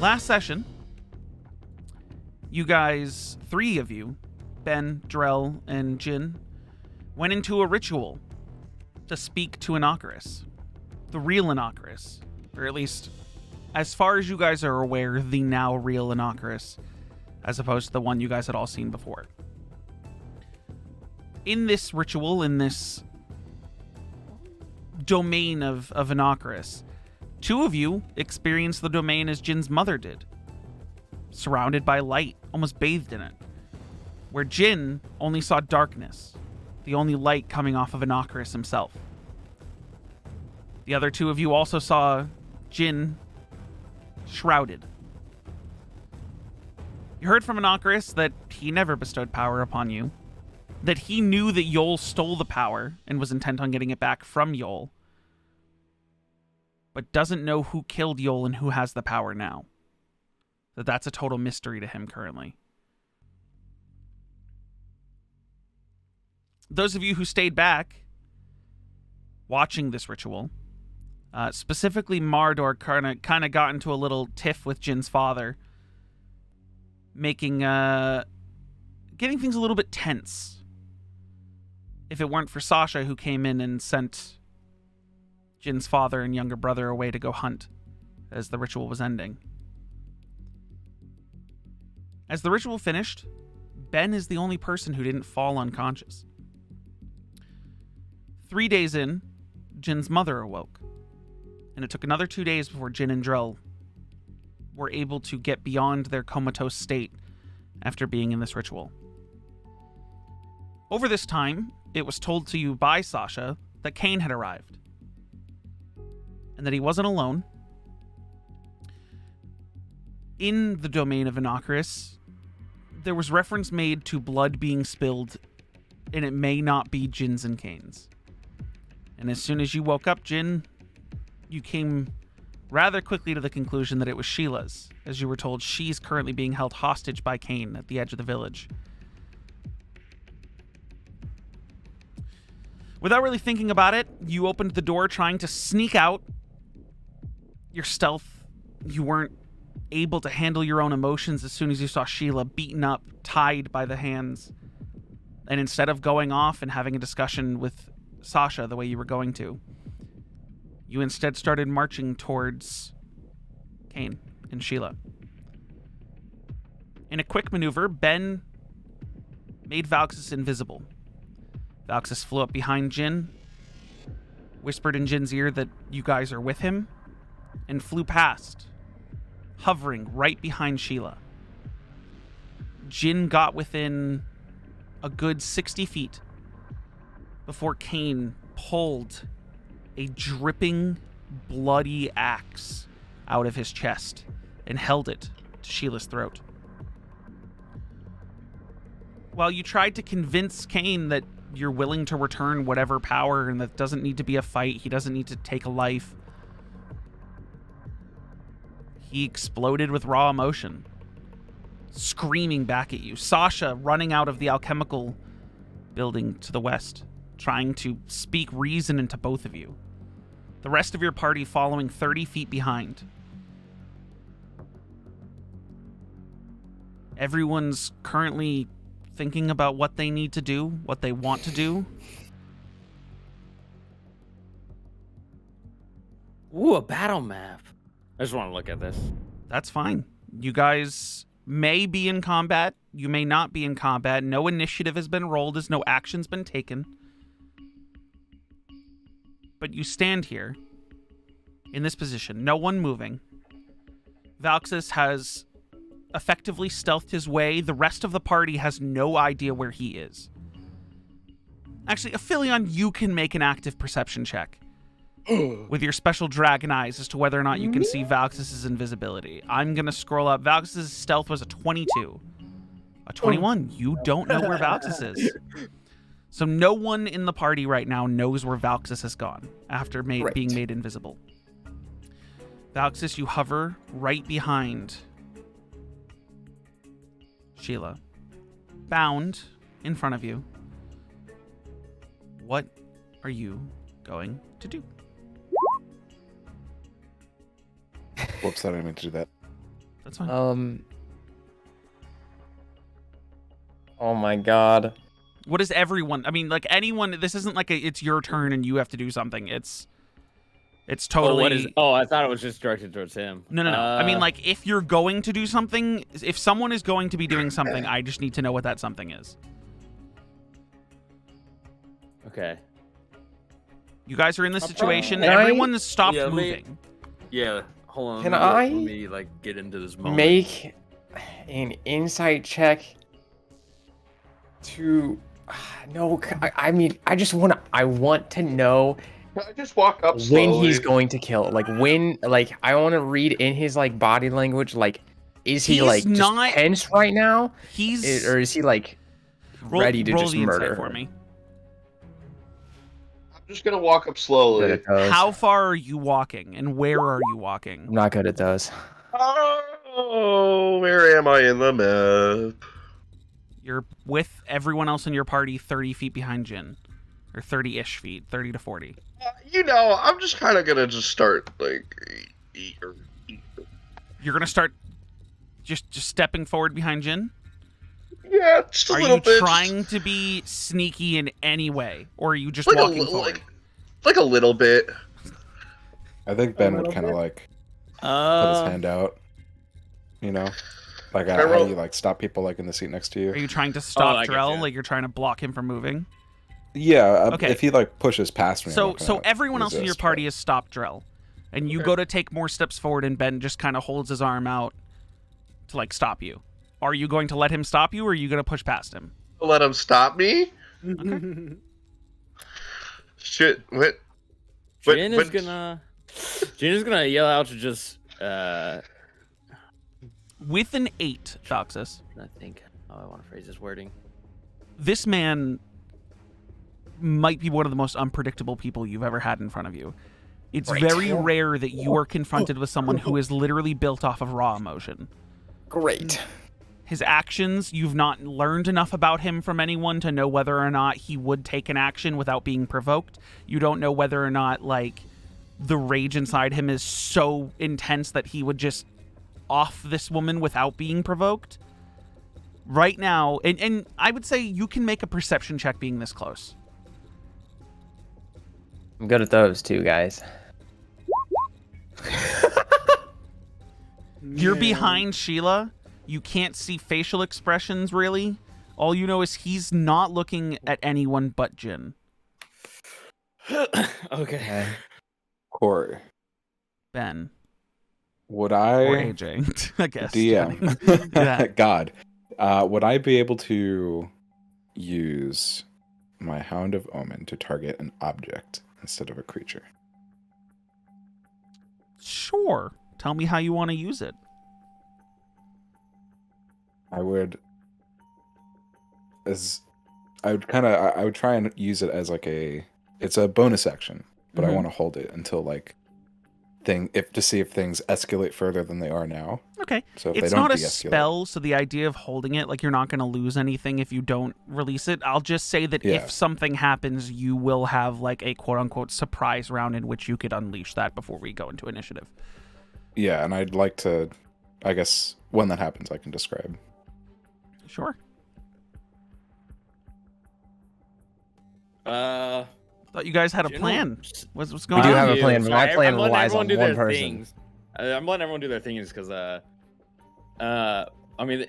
Last session, you guys, 3 of you, Ben, Drell, and Jin, went into a ritual to speak to Inocarus. The real Inocarus. Or at least, as far as you guys are aware, the now real Inocarus, as opposed to the one you guys had all seen before. In this ritual, in this domain of Inocarus, 2 of you experienced the domain as Jin's mother did. Surrounded by light, almost bathed in it. Where Jin only saw darkness, the only light coming off of Inocarus himself. The other 2 of you also saw Jin shrouded. You heard from Inocarus that he never bestowed power upon you, that he knew that Yol stole the power and was intent on getting it back from Yol, but doesn't know who killed Yol and who has the power now. That's a total mystery to him currently. Those of you who stayed back watching this ritual, specifically Mardor kind of got into a little tiff with Jin's father, making getting things a little bit tense. If it weren't for Sasha, who came in and sent Jin's father and younger brother away to go hunt as the ritual was ending. As the ritual finished, Ben is the only person who didn't fall unconscious. 3 days in, Jin's mother awoke, and it took another 2 days before Jin and Drell were able to get beyond their comatose state after being in this ritual. Over this time, it was told to you by Sasha that Kane had arrived, and that he wasn't alone. In the domain of Inocarus, there was reference made to blood being spilled, and it may not be Jin's and Kane's. And as soon as you woke up, Jin, you came rather quickly to the conclusion that it was Sheila's, as you were told she's currently being held hostage by Kane at the edge of the village. Without really thinking about it, you opened the door trying to sneak out. Your stealth, you weren't able to handle your own emotions as soon as you saw Sheila beaten up, tied by the hands. And instead of going off and having a discussion with Sasha the way you were going to, you instead started marching towards Kane and Sheila. In a quick maneuver, Ben made Valxis invisible. Valxis flew up behind Jin, whispered in Jin's ear that you guys are with him, and flew past, hovering right behind Sheila. Jin got within a good 60 feet before Kane pulled a dripping, bloody axe out of his chest and held it to Sheila's throat. While you tried to convince Kane that you're willing to return whatever power and that doesn't need to be a fight, he doesn't need to take a life, he exploded with raw emotion, screaming back at you. Sasha running out of the alchemical building to the west, trying to speak reason into both of you. The rest of your party following 30 feet behind. Everyone's currently thinking about what they need to do, what they want to do. Ooh, a battle map. I just want to look at this. That's fine. You guys may be in combat. You may not be in combat. No initiative has been rolled as no action's been taken. But you stand here in this position, no one moving. Valxis has effectively stealthed his way. The rest of the party has no idea where he is. Actually, Aphelion, you can make an active perception check with your special dragon eyes as to whether or not you can see Valxis' invisibility. I'm going to scroll up. Valxis' stealth was a 22. A 21. You don't know where Valxis is. So no one in the party right now knows where Valxis has gone after being made invisible. Valxis, you hover right behind Sheila, bound in front of you. What are you going to do? Whoops, I didn't mean to do that. That's fine. Oh my god. What is everyone? I mean, like anyone. This isn't like it's your turn and you have to do something. It's totally. Oh, what is? Oh, I thought it was just directed towards him. No. I mean, like if you're going to do something, if someone is going to be doing something, I just need to know what that something is. Okay. You guys are in this situation. Can Everyone has stopped Yeah, moving. Yeah, hold on. Can let I me, Let me like get into this moment. make an insight check to no, I mean, I want to know Can I just walk up when slowly? he's going to kill. Like when, like I want to read in his like body language. Like, is he He's like just not- tense right now, He's or is he like ready to roll just the insight murder for me. I'm just gonna walk up slowly. Good at those. How far are you walking, and where are you I'm walking? not good at those. Oh, where am I in the map? You're with everyone else in your party 30 feet behind Jin. Or 30-ish feet, 30 to 40. I'm just kind of gonna just start like. You're going to start just stepping forward behind Jin? Yeah, just a Are little you bit. trying to be sneaky in any way? Or are you just like walking forward? like a little bit. I think Ben would kind of like put his hand out. You know, like I how roll- you like stop people like in the seat next to Are you. you trying to stop I get Drell? you. Like you're trying to block him from moving? Yeah. Okay. If he like pushes past me. I'm So not gonna everyone else in your resist, party but- has stopped Drell. And you Okay. go to take more steps forward and Ben just kind of holds his arm out to like stop you. Are you going to let him stop you or are you going to push past him? Let him stop me. Okay. Shit. What? But- Jin but- is gonna yell out to just With an 8, Thoxis, I think how I want to phrase this wording. this man might be one of the most unpredictable people you've ever had in front of you. It's Right. very rare that you are confronted with someone who is literally built off of raw emotion. Great. His actions, you've not learned enough about him from anyone to know whether or not he would take an action without being provoked. You don't know whether or not, like, the rage inside him is so intense that he would just off this woman without being provoked. Right now, and I would say you can make a perception check being this close. I'm good at those too, guys. You're behind Sheila. You can't see facial expressions, really. All you know is he's not looking at anyone but Jin. Okay. Corey, Ben. would Or I AJ, I guess. DM Yeah. God? Would I be able to use my Hound of Omen to target an object instead of a creature? Sure. Tell me how you want to use it. I would try and use it as like it's a bonus action, but I Mhm. want to hold it until like to see if things escalate further than they are now. Okay. So if It's they don't not a de-escalate, spell, so the idea of holding it, like you're not going to lose anything if you don't release it. I'll just say that Yeah. if something happens, you will have like a quote-unquote surprise round in which you could unleash that before we go into initiative. yeah, and I'd like to, I guess when that happens, I can describe. Sure. Thought you guys had a Jin plan. will- What's We going do on? have a you. plan, but my Sorry, plan I'm letting relies everyone on do one their person. things. I'm letting everyone do their things because I mean,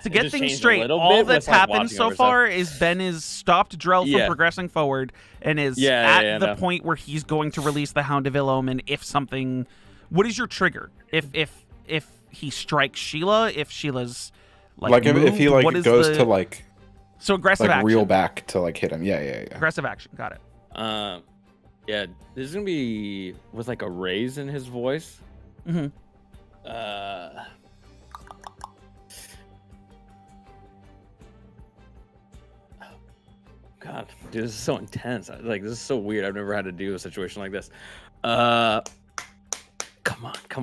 To get things straight, all that's happened so far is Ben is stopped Drell from Yeah. progressing forward and is Yeah, at the no. point where he's going to release the Hound of Ill Omen if something. What is your trigger? If he strikes Sheila, if Sheila's like if he moved, like what is goes the... to like so aggressive action. reel back to like hit him. Yeah. Aggressive action. Got it. Yeah, this is gonna be with like a raise in his voice. Mhm. God, dude, this is so intense. Like, this is so weird. I've never had to do a situation like this. Come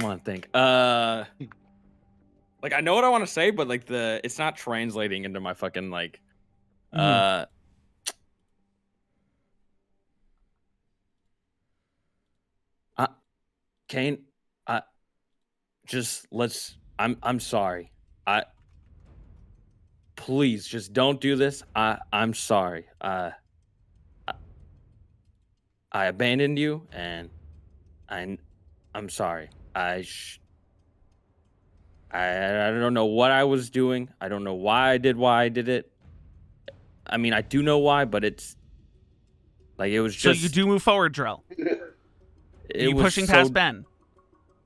on, think. Like, I know what I want to say, but like it's not translating into my fucking like. Kane, just let's I'm sorry. Please just don't do this. I'm sorry. I abandoned you, and I'm sorry. I don't know what I was doing. I don't know why I did it. I mean, I do know why, but it's like it was just. So you do move forward, Drell. Are you pushing past Ben?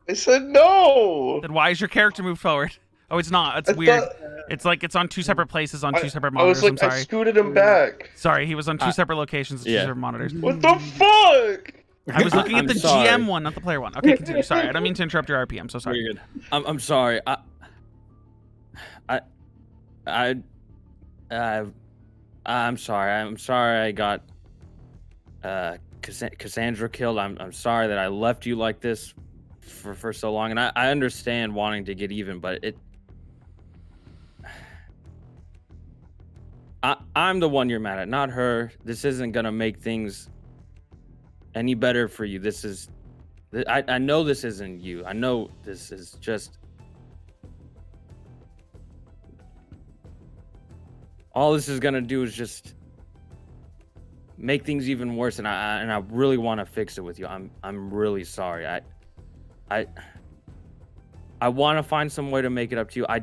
I said no. Then why is your character moved forward? Oh, it's not. It's I weird. thought- It's like it's on two separate places on two separate I was monitors. like, I'm sorry. I scooted him back. Sorry, he was on two separate locations, two yeah. separate monitors. What the fuck? I was looking at I'm the sorry. GM one, not the player one. Okay, continue. Sorry, I don't mean to interrupt your RP. I'm so sorry. You're good. I'm sorry. I'm sorry. I'm sorry I got Cassandra killed. I'm sorry that I left you like this for so long, and I understand wanting to get even, but I'm the one you're mad at, not her. This isn't gonna make things any better for you. I know this isn't you. I know this is just. All this is gonna do is just make things even worse, and I really want to fix it with you. I'm really sorry. I want to find some way to make it up to you. I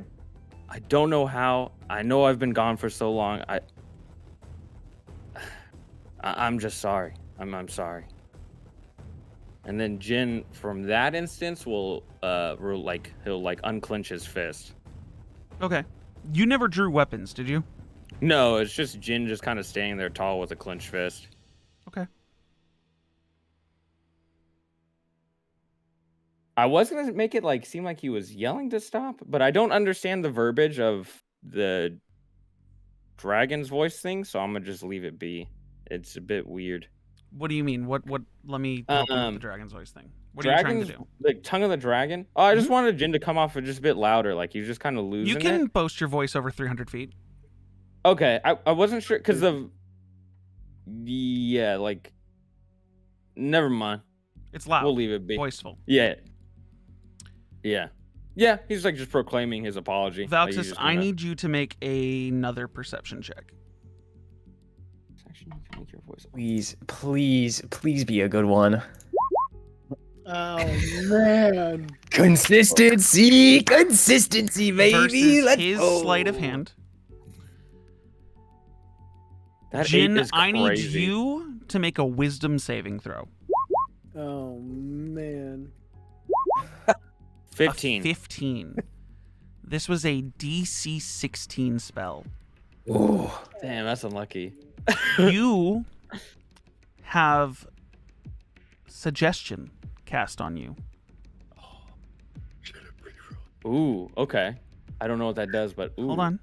don't know how. I know I've been gone for so long. I'm just sorry. I'm sorry. And then Jin, from that instance, he'll unclench his fist. Okay. You never drew weapons, did you? No, it's just Jin just kind of standing there tall with a clenched fist. Okay. I was gonna make it seem like he was yelling to stop, but I don't understand the verbiage of the dragon's voice thing, so I'm gonna just leave it be. It's a bit weird. What do you mean? What let me help you with the dragon's voice thing. What are you trying to do? The tongue of the dragon? Oh, I just wanted Jin to come off just a bit louder, like he was just kind of losing You can it. boast your voice over 300 feet. Okay, I wasn't sure because of never mind. It's loud. We'll leave it be. Voiceful. Yeah. He's just proclaiming his apology. Valxis, I need you to make another perception check. Please be a good one. Oh man. Consistency, baby. Versus Let's his go. sleight of hand. That Jin, 8 is I need crazy. you to make a wisdom saving throw. Oh man. 15. 15. This was a DC 16 spell. Ooh. Damn, that's unlucky. You have suggestion cast on you. Ooh, okay. I don't know what that does, but ooh. Hold on.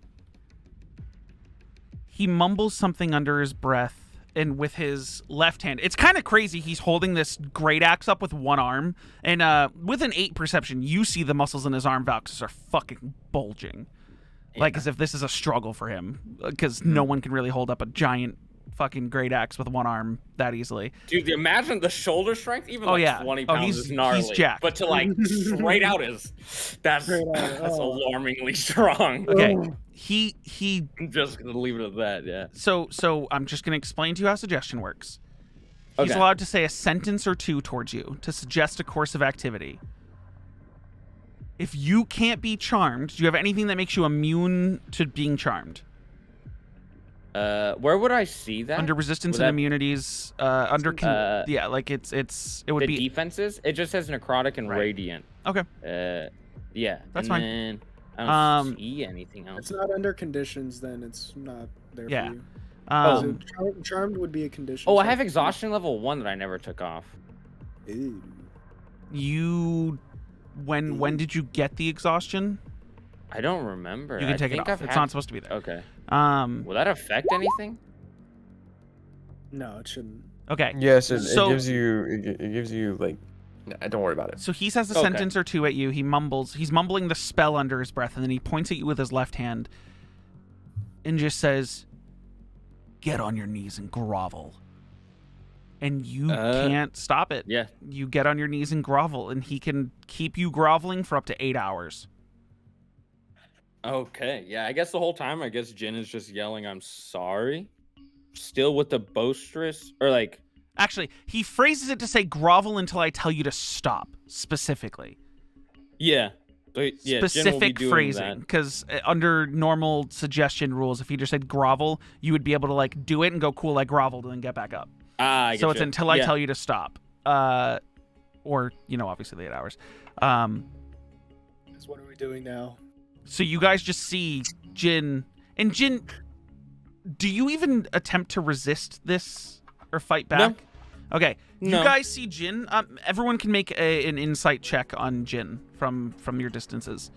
He mumbles something under his breath and with his left hand. It's kind of crazy. He's holding this great axe up with one arm. And with an 8 perception, you see the muscles in his arm, Valxis, are fucking bulging. Like as if this is a struggle for him. Because no one can really hold up a giant fucking great axe with one arm that easily. Dude, imagine the shoulder strength, even 20 pounds is gnarly. He's jacked. But to straight out that's alarmingly strong. Okay. He I'm just gonna leave it at that, yeah. So I'm just gonna explain to you how suggestion works. He's Okay. allowed to say a sentence or two towards you to suggest a course of activity. If you can't be charmed, do you have anything that makes you immune to being charmed? Where would I see that? Under resistance Would and that- immunities, yeah, like it would the be defenses? It just says necrotic and Right. radiant. okay. Yeah. That's and fine. Then I don't see anything It's else. not under conditions, then it's not there Yeah. for you. Um, So charmed would be a condition. Oh, I so- have exhaustion level 1 that I never took off. Ooh. you when did you get the exhaustion? I don't remember. You can I take it think off. I've It's had- not supposed to be there. Okay. Will that affect anything? No, it shouldn't. Okay. Yes, it So- gives you. It gives you like. Nah, don't worry about it. So he says a Okay. sentence or two at you. He's mumbling the spell under his breath, and then he points at you with his left hand and just says, "Get on your knees and grovel." And you can't stop it. Yeah. You get on your knees and grovel, and he can keep you groveling for up to 8 hours. Okay, yeah, I guess the whole time, I guess Jin is just yelling, "I'm sorry," still with the boisterous, or like, Actually, he phrases it to say grovel until I tell you to stop, specifically. yeah, but yeah, Jin will be Specific doing phrasing, that. because under normal suggestion rules, if you just said grovel, you would be able to like do it and go cool, I groveled, and then get back up. I So get it's you. until I Yeah. tell you to stop, or obviously the 8 hours. What are we doing now? So you guys just see Jin, and Jin, do you even attempt to resist this or fight back? Okay, you No. guys see Jin. Everyone can make an insight check on Jin from your distances.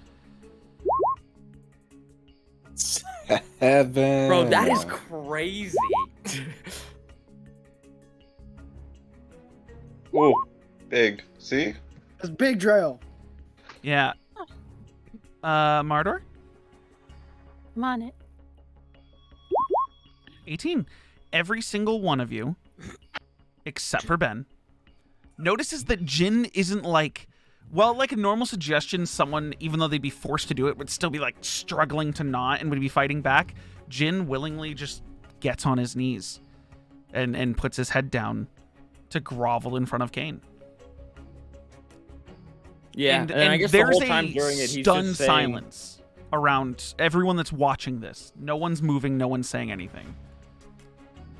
7. Bro, that is crazy. Whoa, big. See? That's big drill. Yeah. Mardor? I'm on it. 18. Every single one of you, except for Ben, notices that Jin isn't like a normal suggestion, someone, even though they'd be forced to do it, would still be like struggling to not and would be fighting back. Jin willingly just gets on his knees and puts his head down to grovel in front of Kane. Yeah, and I guess the there's whole time a during it, he's stunned just saying, silence around everyone that's watching this. No one's moving, no one's saying anything.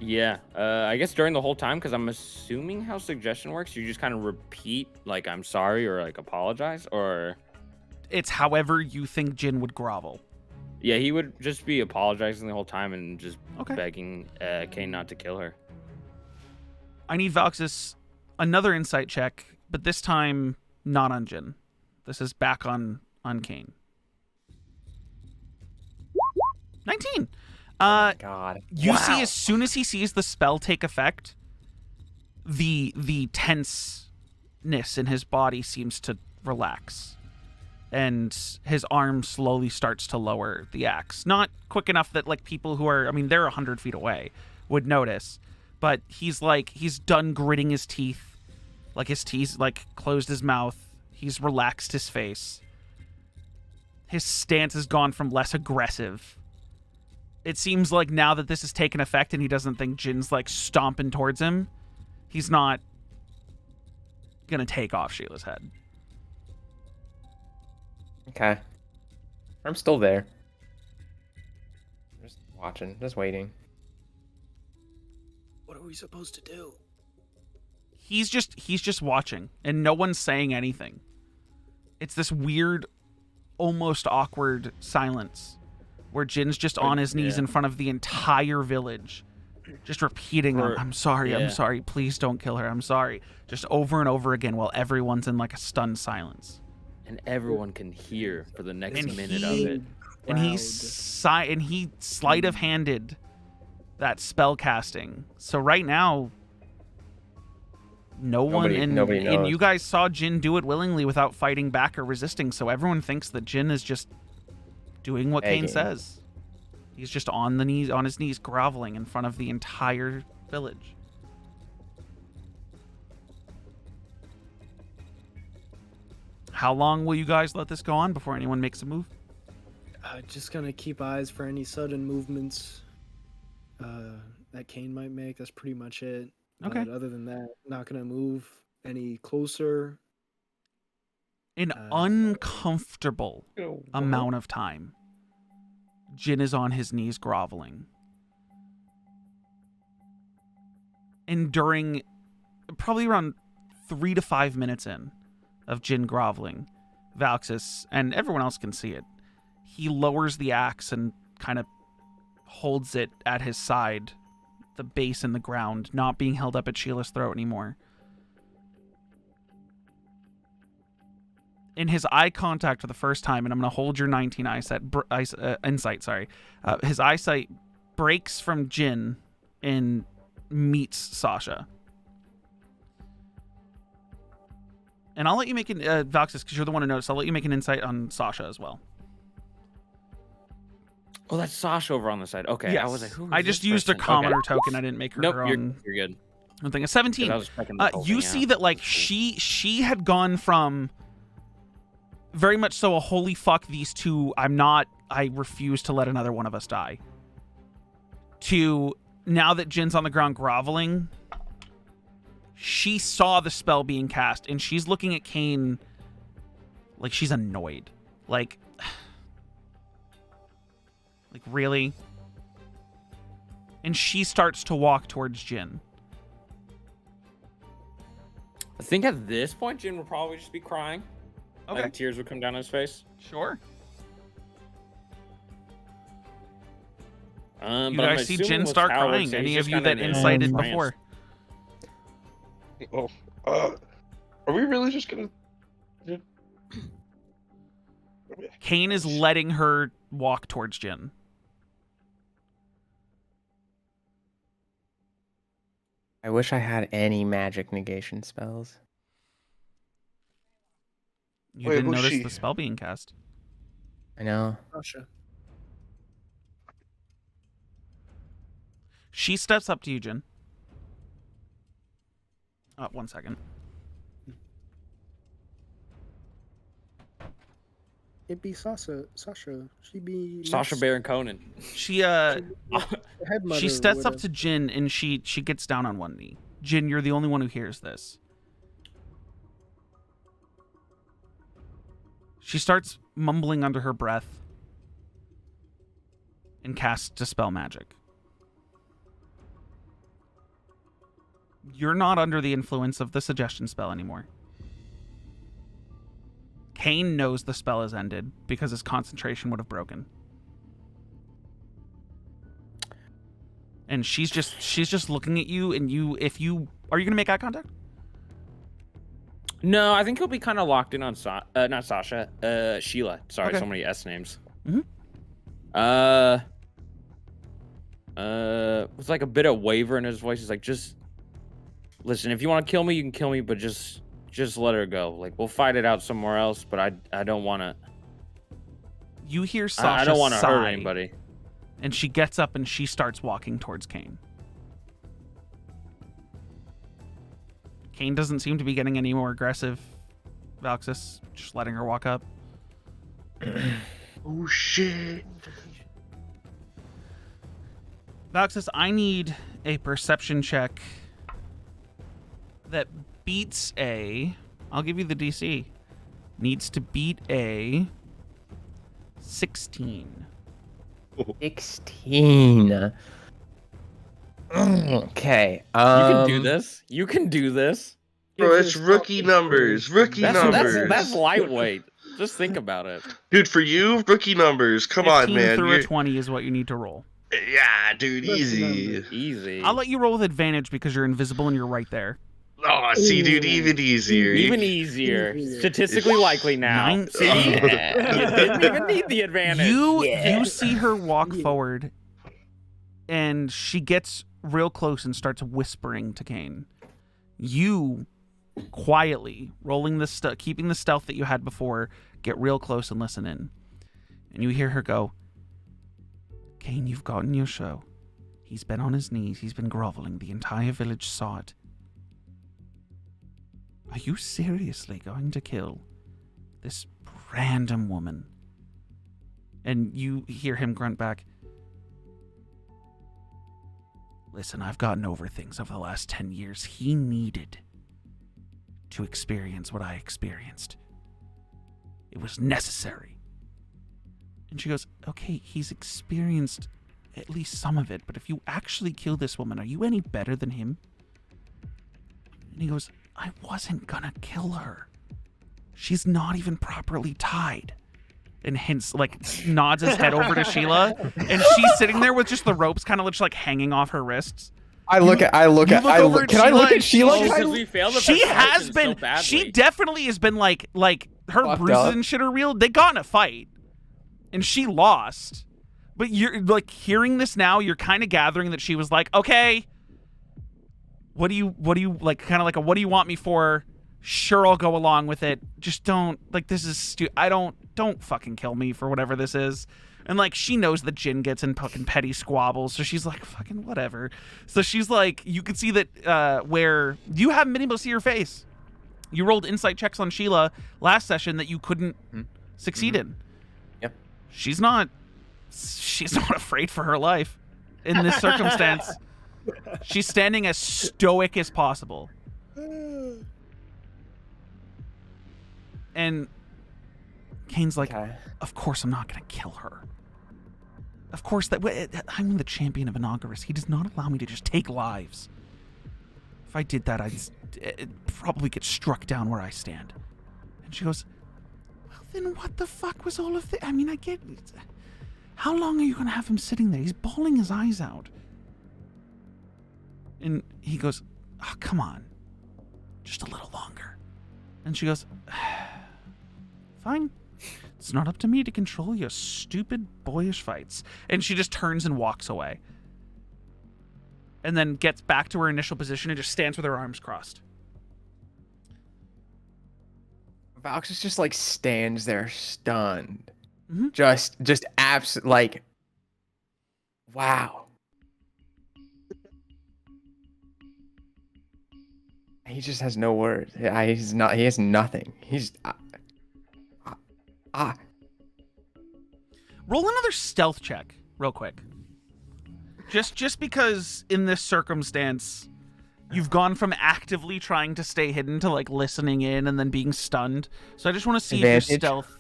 Yeah, I guess during the whole time, because I'm assuming how suggestion works, you just kind of repeat, like, I'm sorry, or, like, apologize, or... It's however you think Jin would grovel. Yeah, he would just be apologizing the whole time and just Okay. begging Kane not to kill her. I need Valxis another insight check, but this time not on Jin. This is back on Kane. 19. God. You see, as soon as he sees the spell take effect, the tenseness in his body seems to relax, and his arm slowly starts to lower the axe. Not quick enough that like people who are, they're 100 feet away would notice, but he's done gritting his teeth, like his teeth like closed his mouth. He's relaxed his face. His stance has gone from less aggressive. It seems like now that this has taken effect and he doesn't think Jin's like stomping towards him, he's not gonna take off Sheila's head. Okay. I'm still there. Just watching, just waiting. What are we supposed to do? He's just watching, and no one's saying anything. It's this weird, almost awkward silence where Jin's just on his knees in front of the entire village, just repeating, I'm sorry, please don't kill her, I'm sorry, just over and over again while everyone's in like a stunned silence. And everyone can hear for the next And minute of it. And he sleight of handed that spell casting. So right now, Nobody knows. and you guys saw Jin do it willingly without fighting back or resisting. So everyone thinks that Jin is just doing what Kane says. He's just on his knees, groveling in front of the entire village. How long will you guys let this go on before anyone makes a move? Just gonna keep eyes for any sudden movements that Kane might make. That's pretty much it. Okay. But other than that, not gonna move any closer. An uncomfortable amount of time, Jin is on his knees groveling. And during probably around 3 to 5 minutes in of Jin groveling, Valxis, and everyone else can see it, he lowers the axe and kind of holds it at his side, the base in the ground, not being held up at Sheila's throat anymore. In his eye contact for the first time, and I'm going to hold your 19 insight, his eyesight breaks from Jin and meets Sasha. And I'll let you make an, Valxis, because you're the one who noticed, I'll let you make an insight on Sasha as well. Oh, that's Sasha over on the side. Okay, Yes. I was like, who is I just this used a person? commoner Okay. token. I didn't make her Nope, her own. you're good. I'm thinking 17. 'Cause I was checking this whole You thing see out. that like she had gone from very much so a holy fuck these two, I'm not I refuse to let another one of us die, to now that Jin's on the ground groveling, she saw the spell being cast, and she's looking at Kane like she's annoyed. Like really? And she starts to walk towards Jin. I think at this point, Jin would probably just be crying. Okay. Like tears would come down his face. Sure. But You I'm guys see assuming Jin with start how it crying. works, Any he's of just you that kinda in a incited trance. before? Well, are we really just gonna? Kane is letting her walk towards Jin. I wish I had any magic negation spells. You Wait, didn't who's notice she? the spell being cast. I know. Sasha. She steps up to you, Jin. 1 second. It'd be Sasha. She'd be Sasha next- Baron Conan. She the head mother she or steps up whatever. to Jin and she gets down on one knee. Jin, you're the only one who hears this. She starts mumbling under her breath and casts Dispel Magic. You're not under the influence of the suggestion spell anymore. Kane knows the spell has ended because his concentration would have broken. And she's just looking at you, and are you gonna make eye contact? No, I think he'll be kind of locked in on not Sasha, Sheila. Sorry, Okay. so many S names. Mhm. With like a bit of waver in his voice. He's like, just listen. If you want to kill me, you can kill me, but just let her go. Like, we'll fight it out somewhere else. But I don't want to. You hear Sasha I don't want to hurt sigh, anybody. and she gets up and she starts walking towards Kane. Kane doesn't seem to be getting any more aggressive. Valxis, just letting her walk up. Oh shit! Valxis, I need a perception check that beats I'll give you the DC. Needs to beat a 16. 16. Okay. You can do Um, this. You can do this. Bro, it's rookie numbers. Rookie numbers. That's lightweight. Just think about it. Dude, for you, rookie numbers. Come on, 15 man. through You're- a 20 is what you need to roll. Yeah, dude, Rookie easy. numbers. Easy. I'll let you roll with advantage because you're invisible and you're right there. Oh, see, dude, even easier. Even easier. Easier. Statistically likely now. 19. See? You didn't even need the advantage. You see her walk forward, and she gets real close and starts whispering to Kane. You quietly rolling the keeping the stealth that you had before, get real close and listen in, and you hear her go, "Kane, you've gotten your show. He's been on his knees. He's been groveling. The entire village saw it. Are you seriously going to kill this random woman?" And you hear him grunt back, "Listen, I've gotten over things over the last 10 years. He needed to experience what I experienced. It was necessary." And she goes, "Okay, he's experienced at least some of it, but if you actually kill this woman, are you any better than him?" And he goes, "I wasn't gonna kill her. She's not even properly tied." And hints, like, nods his head over to Sheila, and she's sitting there with just the ropes kind of just like hanging off her wrists. I look at. Can I look at Sheila? Oh, 'cause we failed the She has perception been. so badly. She definitely has been like her Fucked bruises up. and shit are real. They got in a fight, and she lost. But you're like hearing this now. You're kind of gathering that she was like, "Okay, what do you like? Kind of like a what do you want me for? Sure, I'll go along with it. Just don't like this is don't fucking kill me for whatever this is." And like she knows that Jin gets in fucking petty squabbles, so she's like, "Fucking whatever." So she's like, you can see that where you haven't been able to see her face. You rolled insight checks on Sheila last session that you couldn't succeed in. Yep. She's not afraid for her life in this circumstance. She's standing as stoic as possible. And Kane's like, Okay. of course I'm not going to kill her. Of course, I'm the champion of Inauguras. He does not allow me to just take lives. If I did that, I'd probably get struck down where I stand. And she goes, well, then what the fuck was all of this? I mean, I get... How long are you going to have him sitting there? He's bawling his eyes out. And he goes, oh, come on. Just a little longer. And she goes, fine. It's not up to me to control your stupid, boyish fights. And she just turns and walks away. And then gets back to her initial position and just stands with her arms crossed. Valks just like stands there stunned. Mhm. Just like, wow. He just has no words. He has nothing. He's Roll another stealth check, real quick. Just because in this circumstance, you've gone from actively trying to stay hidden to like listening in and then being stunned. So I just want to see if your Advantage? stealth.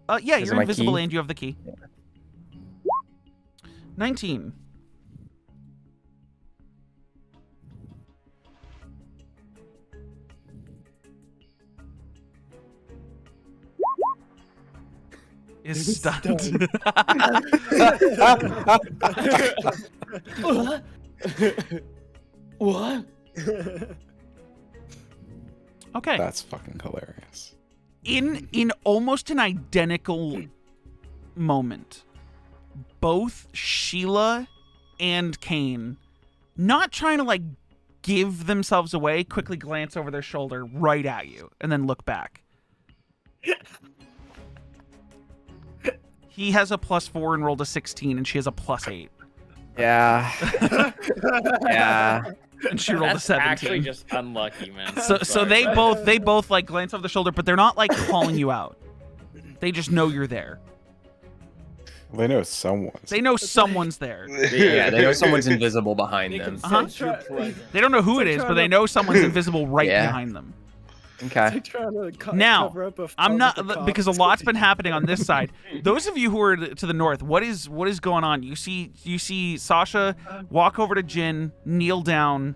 Yeah, Because you're of my invisible key? and you have the key. 19. Is stunned. What? Okay. That's fucking hilarious. In almost an identical moment, both Sheila and Kane, not trying to like give themselves away, quickly glance over their shoulder right at you and then look back. He has a +4 and rolled a 16, and she has a +8. yeah. Yeah. And she rolled a That's 17. actually just unlucky, man. So I'm so sorry. they both like glance over the shoulder, but they're not like calling you out. They just know you're there. They know someone's. They know someone's there. Yeah, they know someone's invisible behind They them. can Uh-huh. sense your presence. They don't know who it is, but they know someone's invisible right Yeah. behind them. Okay. Trying to Now, cover up a I'm fight with the not cops. because a lot's been happening on this side. Those of you who are to the north, what is going on? You see Sasha walk over to Jin, kneel down.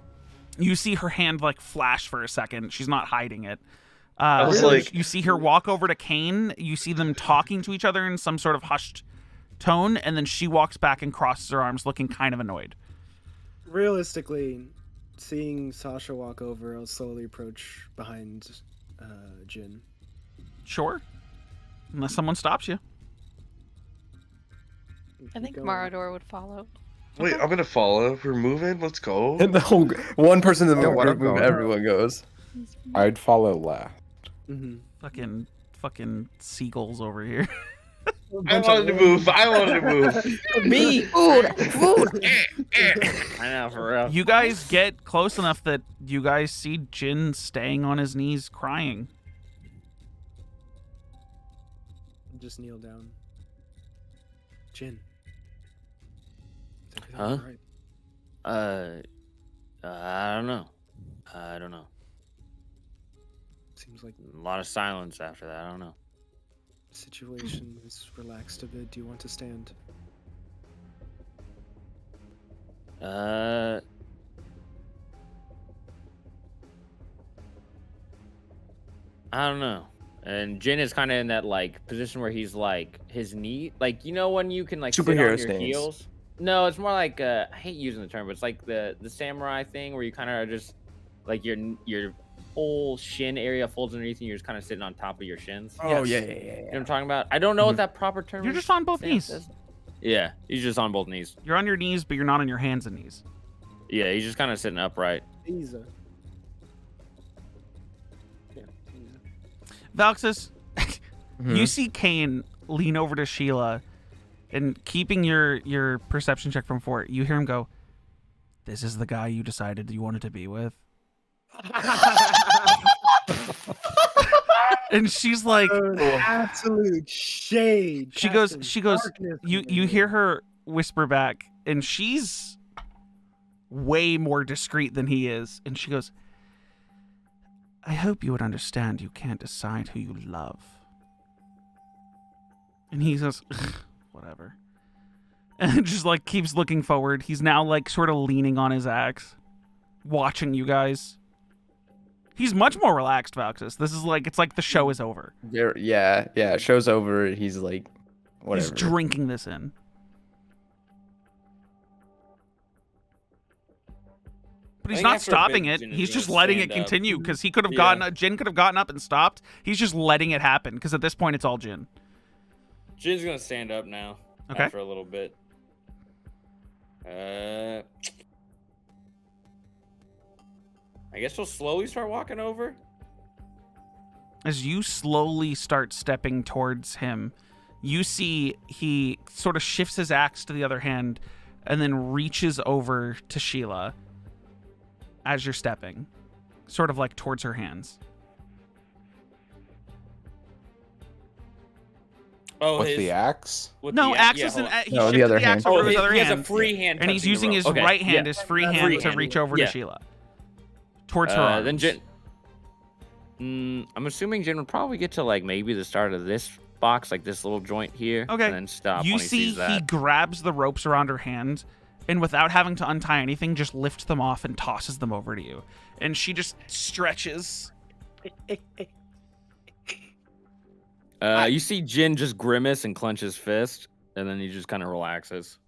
You see her hand like flash for a second. She's not hiding it. was like- You see her walk over to Kane. You see them talking to each other in some sort of hushed tone, and then she walks back and crosses her arms, looking kind of annoyed. Realistically, seeing Sasha walk over, I'll slowly approach behind Jin. Sure, unless someone stops you. I think Going. Marador would follow. Wait, I'm gonna follow. We're moving. Let's go. And the whole one person in the Yeah, what group I'm going. everyone goes. I'd follow left. Mm-hmm. Fucking seagulls over here. I wanted to move. I wanted to move. Me. Food. I know, for real. You guys get close enough that you guys see Jin staying on his knees crying. Just kneel down. Jin. Is everything Huh? alright? I don't know. I don't know. Seems like A lot of silence after that. I don't know. the situation is relaxed a bit. Do you want to stand? I don't know. And Jin is kind of in that like position where he's like his knee, like you know when you can like sit on Superhero your stance. heels. No, it's more like I hate using the term, but it's like the samurai thing where you kind of are just like your whole shin area folds underneath and you're just kind of sitting on top of your shins. Oh Yes. yeah. You know what I'm talking about? I don't know what that proper term You're is. just on both Stance knees. is. Yeah, he's just on both knees. You're on your knees, but you're not on your hands and knees. Yeah, he's just kind of sitting upright. Easy. Yeah. Valxis, Mhm. you see Kane lean over to Sheila, and keeping your perception check from 4, you hear him go, "This is the guy you decided you wanted to be with." And she's like, Absolute shade. she goes, casting darkness you in you the hear room. her whisper back, and she's way more discreet than he is. And she goes, I hope you would understand you can't decide who you love. And he says, whatever. And just like keeps looking forward. He's now like sort of leaning on his axe, watching you guys. He's much more relaxed, Valxis. This is like, it's like the show is over. Yeah. Show's over. He's like, whatever. He's drinking this in. But he's think not after a bit, stopping it. Jin is He's gonna just letting it stand up. continue because he could have Yeah. Jin could have gotten up and stopped. He's just letting it happen because at this point it's all Jin. Jin's gonna stand up now. Okay. After a little bit. I guess we'll slowly start walking over. As you slowly start stepping towards him, you see he sort of shifts his axe to the other hand and then reaches over to Sheila as you're stepping, sort of like towards her hands. Oh, With the axe? with No, the axe yeah, is an. hold on. He No, the shifted other the axe hand. over to his other he has hand, a free hand, and he's touching the using rope. his Okay, right hand, yeah. his free Free hand to hand. reach over to Yeah. Sheila. Towards her arms. Then Jin. I'm assuming Jin would probably get to like maybe the start of this box, like this little joint here. Okay. And then stop You when he see sees that. he grabs the ropes around her hand and without having to untie anything, just lifts them off and tosses them over to you. And she just stretches. You see Jin just grimace and clench his fist, and then he just kind of relaxes.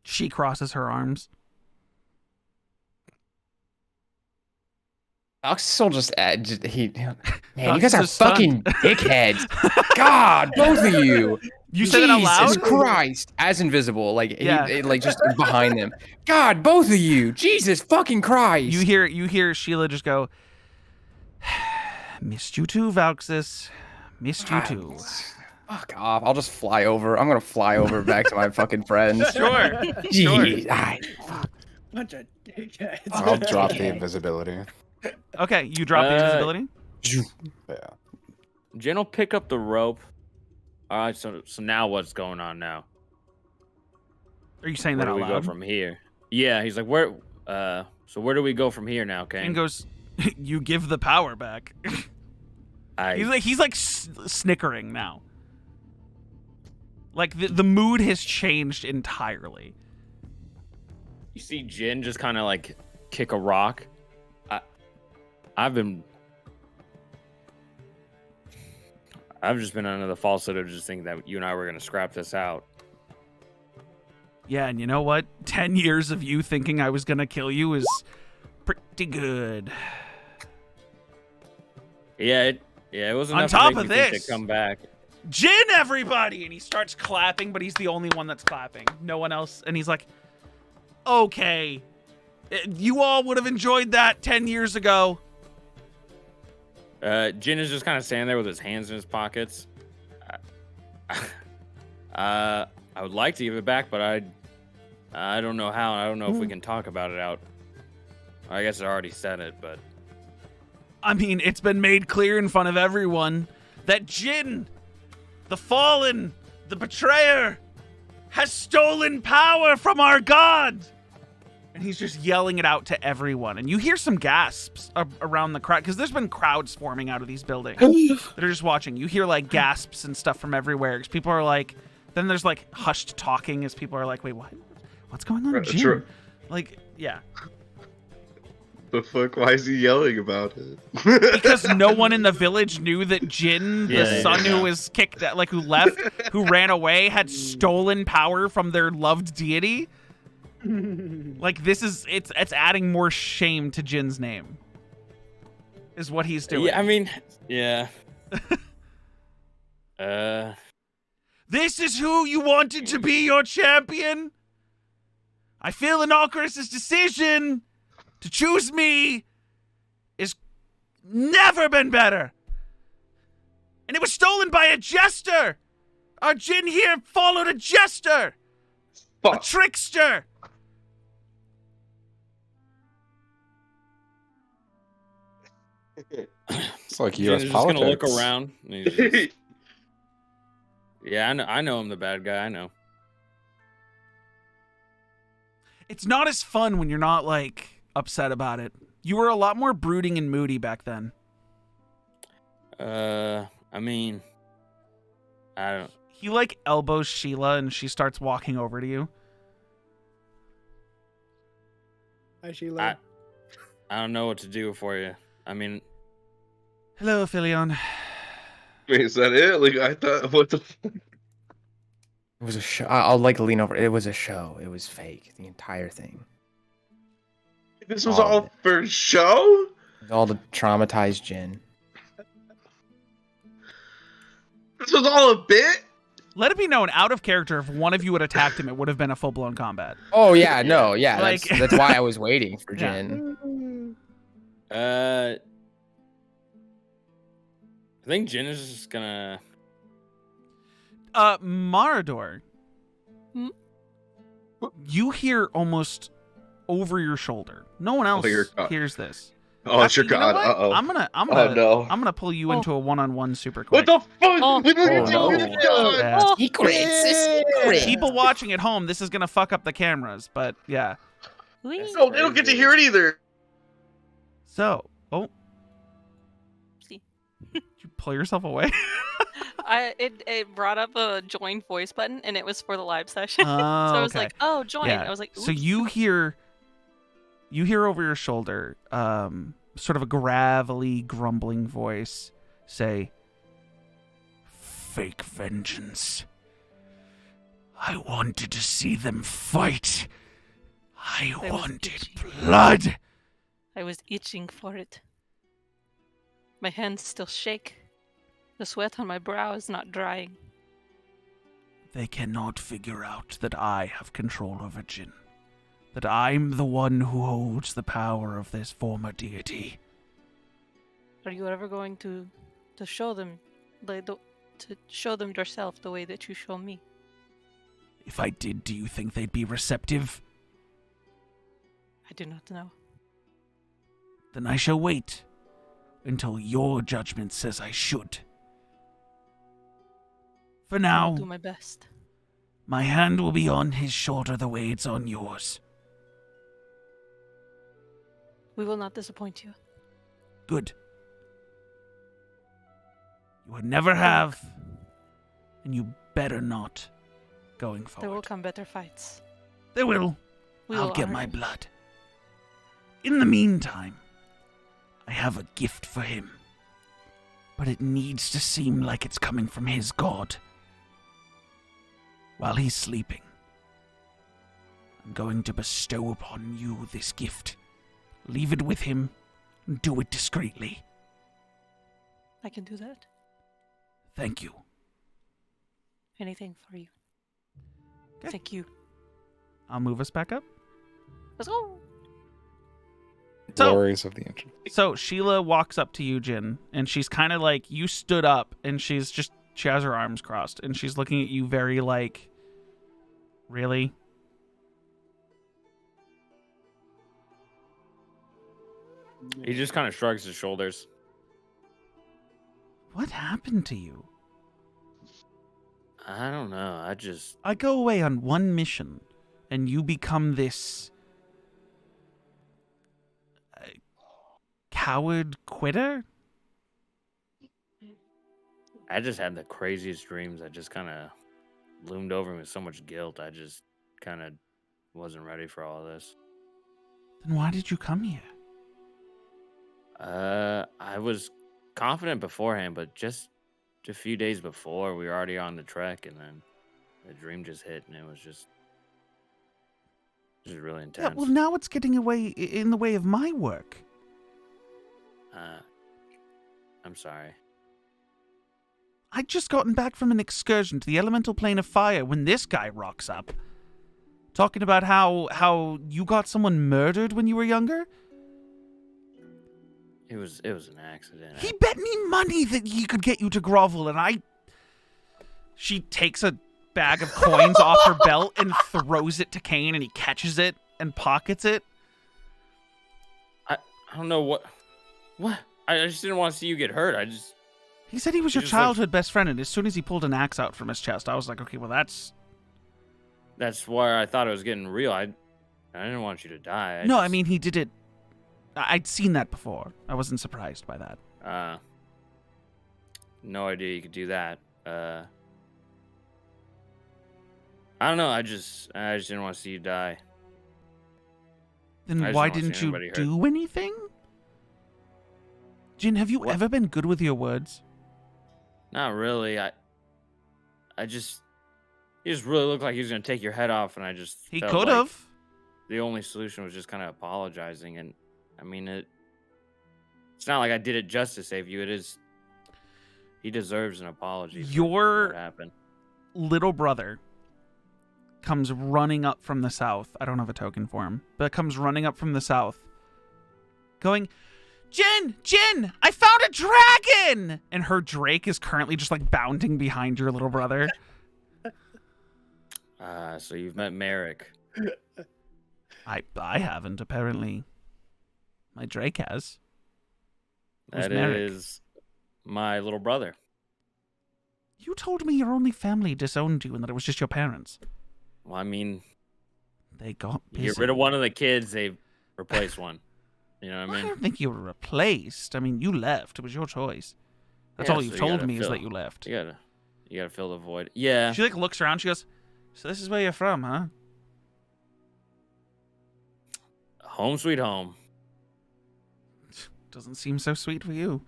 She crosses her arms. Alex will just add. Man, you Alex guys are is stunned. fucking dickheads. God, both of you. You said it out Jesus loud? Christ, as invisible, like Yeah. like just behind them. God, both of you. Jesus fucking Christ. You hear Sheila just go, missed you too, Valxis. Missed you too. Fuck off. I'll just fly over. I'm gonna fly over back to my fucking friends. Sure. Jeez. Bunch of dickheads. I'll drop the invisibility. Okay, you drop the invisibility? Yeah. Jin will pick up the rope. All right, so now what's going on now? Are you saying Where that do out we go loud? from here? Yeah, he's like, where? So where do we go from here now, Kane? And goes, you give the power back. I He's like snickering now. Like the mood has changed entirely. You see Jin just kind of like kick a rock. I've just been under the falsehood of just thinking that you and I were gonna scrap this out. Yeah, and you know what? 10 years of you thinking I was gonna kill you is pretty good. Yeah, it was On enough top to make of me think this- to come back. Jin, everybody! And he starts clapping, but he's the only one that's clapping. No one else. And he's like, okay, you all would have enjoyed that 10 years ago. Jin is just kind of standing there with his hands in his pockets. I would like to give it back, but I don't know how. I don't know if we can talk about it out. I guess I already said it, but I mean, it's been made clear in front of everyone that Jin, the fallen, the betrayer, has stolen power from our god. And he's just yelling it out to everyone. And you hear some gasps around the crowd, because there's been crowds forming out of these buildings that are just watching. You hear like gasps and stuff from everywhere, because people are like, then there's like hushed talking as people are like, wait, what? What's going on, Jin? Like, yeah. The fuck? Why is he yelling about it? Because no one in the village knew that Jin, the Yeah, son yeah. who was kicked out, like who left, who ran away, had stolen power from their loved deity. Like this is it's adding more shame to Jin's name. Is what he's doing. yeah, I mean, yeah. This is who you wanted to be your champion? I feel Inocarus's decision to choose me is never been better. And it was stolen by a jester. Our Jin here followed a jester. A Fuck. trickster. It's like Jin's U.S. just politics. gonna look around. And he's just, yeah, I know I'm the bad guy. I know. It's not as fun when you're not, like, upset about it. You were a lot more brooding and moody back then. I mean, I don't. He, like, elbows Sheila, and she starts walking over to you. Hi, Sheila. I don't know what to do for you. I mean, Hello, Philion. Wait, is that it? Like, I thought, what the fuck? It was a show. I'll like lean over. It was a show. It was fake. The entire thing. This was All of all it. for show? It was all to traumatize Jin. This was all a bit? Let it be known, out of character, if one of you had attacked him, it would have been a full-blown combat. Oh yeah, no, yeah. Like- That's why I was waiting for Yeah. Jin. I think Jin is just gonna. Marador. Hmm? You hear almost over your shoulder. No one else your God. hears this. Oh, it's your Actually, you know god. what? Uh-oh. I'm Oh, no. gonna pull you Oh. into a one-on-one super quick. What the fuck? Oh. We didn't Oh, do no. this, God. Yeah. Oh, Secrets, a secret. People watching at home, this is gonna fuck up the cameras, but yeah. wee. No, they don't get to hear it either. So, See. did you pull yourself away? It brought up a join voice button, and it was for the live session. Oh, So I was okay. like, oh, join. Yeah. I was like, So oops. you hear over your shoulder, sort of a gravelly, grumbling voice say, "Fake vengeance. I wanted to see them fight. I was wanted itchy. blood." I was itching for it. My hands still shake. The sweat on my brow is not drying. They cannot figure out that I have control over Jin. That I'm the one who holds the power of this former deity. Are you ever going to show them, to show them yourself the way that you show me? If I did, do you think they'd be receptive? I do not know. Then I shall wait until your judgment says I should. For I'll now, do my best. my hand will be on his shoulder the way it's on yours. We will not disappoint you. Good. You would never have, and you better not, going forward. There will come better fights. There will. We I'll will get honor my you. blood. In the meantime, I have a gift for him. But it needs to seem like it's coming from his god. While he's sleeping, I'm going to bestow upon you this gift. Leave it with him, and do it discreetly. I can do that. Thank you. Anything for you. Okay. Thank you. I'll move us back up. Let's go. So- Glories of the ancient. So Sheila walks up to you, Jin, and she's kind of like, you stood up, and she has her arms crossed, and she's looking at you very like, really? He just kind of shrugs his shoulders. What happened to you? I don't know. I go away on one mission, and you become this coward quitter? I just had the craziest dreams. I just kind of loomed over me with so much guilt. I just kind of wasn't ready for all this. Then why did you come here? I was confident beforehand, but just a few days before, we were already on the trek, and then the dream just hit, and it was just really Yeah, intense. well, now it's getting in the way of my work. I'm sorry. I'd just gotten back from an excursion to the elemental plane of fire when this guy rocks up. Talking about how you got someone murdered when you were younger? It was an accident. He bet me money that he could get you to grovel, and She takes a bag of coins off her belt and throws it to Kane, and he catches it and pockets it. I don't know what. I just didn't want to see you get hurt. He said he was your just like- childhood best friend, and as soon as he pulled an axe out from his chest, I was like, okay, well, that's where I thought it was getting real. I didn't want you to die. I mean, he did it. I'd seen that before. I wasn't surprised by that. No idea you could do that. I don't know. I just didn't want to see you die. Then I just why don't wanna didn't see you anybody hurt. do anything? Jin, have you What? ever been good with your words? Not really. He just really looked like he was gonna take your head off, and I just He felt could like have. The only solution was just kind of apologizing, and I mean it's not like I did it just to save you. It is. He deserves an apology. For Your what happened. little brother comes running up from the south. I don't have a token for him, but comes running up from the south, going, Jin, I found a dragon! And her drake is currently just like bounding behind your little brother. So you've met Merrick. I haven't, apparently. My drake has. Who's That Merrick? is my little brother. You told me your only family disowned you and that it was just your parents. Well, I mean, They got you busy. get rid of one of the kids, they replace one. You know what I I mean? don't think you were replaced. I mean, you left. It was your choice. That's Yeah, all so you've you told gotta me is fill- that you left. You gotta fill the void. Yeah. She like looks around. She goes, "So this is where you're from, huh?" Home sweet home. Doesn't seem so sweet for you.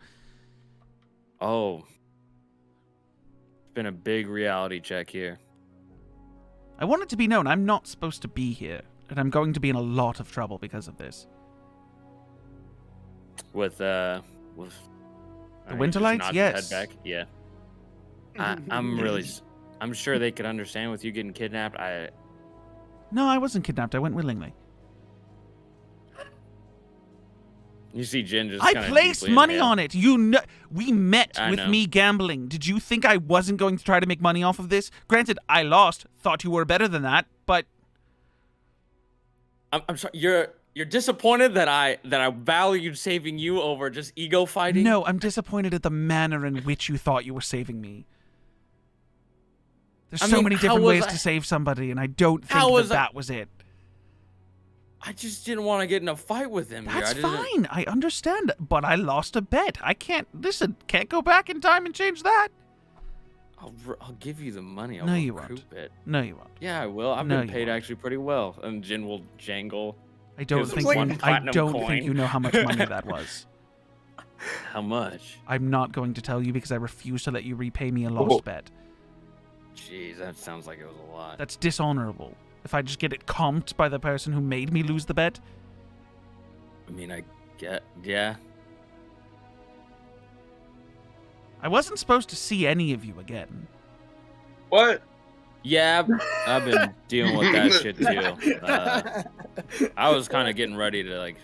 Oh. It's been a big reality check here. I want it to be known I'm not supposed to be here, and I'm going to be in a lot of trouble because of this. With the Winterlights? Yes. Head back. Yeah. I'm sure they could understand with you getting kidnapped. No, I wasn't kidnapped. I went willingly. You see Jin just I kinda placed deeply money inhale. on it. You know, we met I with know. me gambling. Did you think I wasn't going to try to make money off of this? Granted, I lost. Thought you were better than that, but I'm sorry. You're disappointed that I valued saving you over just ego fighting. no, I'm disappointed at the manner in which you thought you were saving me. There's I so mean, many how different was ways I- to save somebody, and I don't think How was I- that was it. I just didn't want to get in a fight with him. That's here. I didn't- fine. I understand, but I lost a bet. I can't go back in time and change that. I'll give you the money. I'll No, you won't. recoup it. No, you won't. Yeah, I will. I've No, been you paid won't. actually pretty well. And Jin will jangle. I don't Here's think one I platinum don't coin. think you know how much money that was. How much? I'm not going to tell you because I refuse to let you repay me a lost bet. Jeez, that sounds like it was a lot. That's dishonorable. If I just get it comped by the person who made me lose the bet, I mean, I get. Yeah. I wasn't supposed to see any of you again. What? Yeah, I've been dealing with that shit too. I was kind of getting ready to like.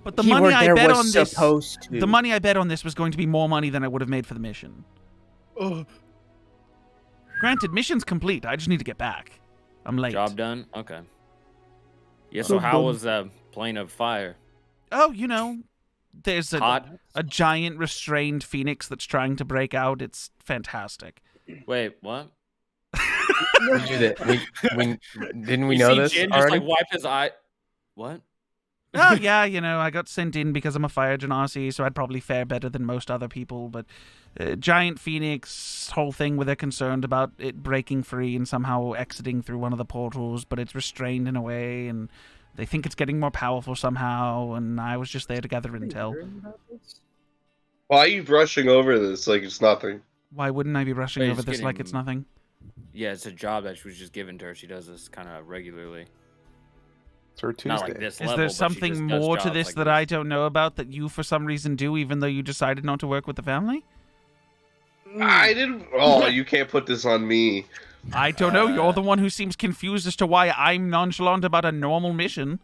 But the Keyword money I there bet was on this, supposed to. the money I bet on this was going to be more money than I would have made for the mission. Oh, Granted, mission's complete. I just need to get back. I'm late. Job done. Okay. Yeah. So how was the plane of fire? Oh, you know, there's Hot. a giant restrained phoenix that's trying to break out. It's fantastic. Wait, what? We knew that. Didn't we You know see this Jin just already? like wipe his eye. What? Oh, yeah, you know, I got sent in because I'm a fire genasi, so I'd probably fare better than most other people, but giant phoenix, whole thing where they're concerned about it breaking free and somehow exiting through one of the portals, but it's restrained in a way, and they think it's getting more powerful somehow, and I was just there to gather intel. Why are you brushing over this like it's nothing? Why wouldn't I be rushing Wait, over it's this like it's getting- nothing? Yeah, it's a job that she was just given to her. She does this kind of regularly. It's her Tuesday. Not like this Is level, there but she something just does more to jobs this like that I don't know about that you for some reason do, even though you decided not to work with the family? I didn't. Oh, you can't put this on me. I don't know. You're the one who seems confused as to why I'm nonchalant about a normal mission.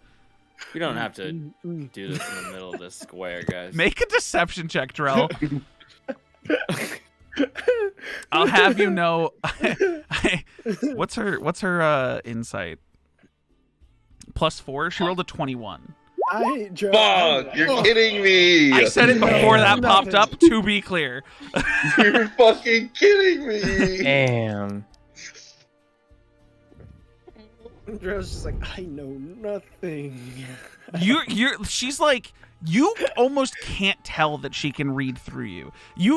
We don't have to do this in the middle of this square, guys. Make a deception check, Drell. I'll have you know. What's her insight? +4. She rolled a 21. Fuck! You're kidding me! I said it before that popped up, to be clear. You're fucking kidding me! Damn. Dro's just like, I know nothing. She's like, you almost can't tell that she can read through you.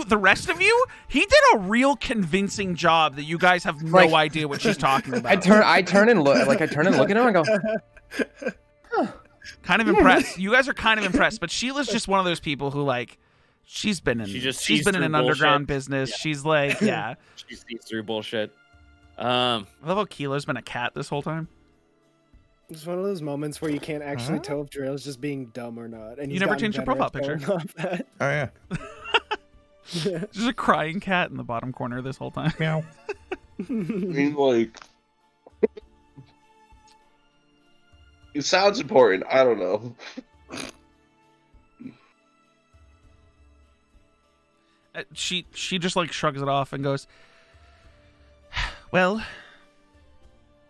The rest of you, he did a real convincing job that you guys have no Like, idea what she's talking about. I turn and look at him and go, huh. Kind of impressed. You guys are kind of impressed, but Sheila's just one of those people who like, she's been in an underground business. Yeah. She's like, yeah. She sees through bullshit. I love how Kelo's been a cat this whole time. It's one of those moments where you can't actually tell if Drill's just being dumb or not. And You he's never gotten changed your better profile at picture. pulling off that. Oh yeah. There's a crying cat in the bottom corner this whole time. Meow. I mean, like, it sounds important. I don't know. She just like shrugs it off and goes, well,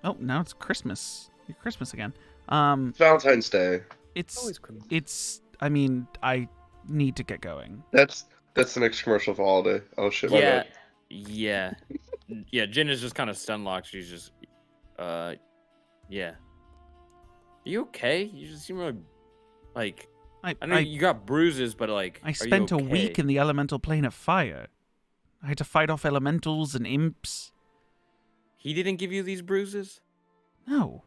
oh, now it's Christmas. You're Christmas again. Valentine's Day. It's I mean, I need to get going. That's the next commercial for holiday. Oh shit, my Yeah, bad. yeah, yeah. Jin is just kind of stun locked. She's just, yeah. You okay? You just seem really, like, I know you got bruises, but like, I spent are a you week okay? in the elemental plane of fire. I had to fight off elementals and imps. He didn't give you these bruises? No.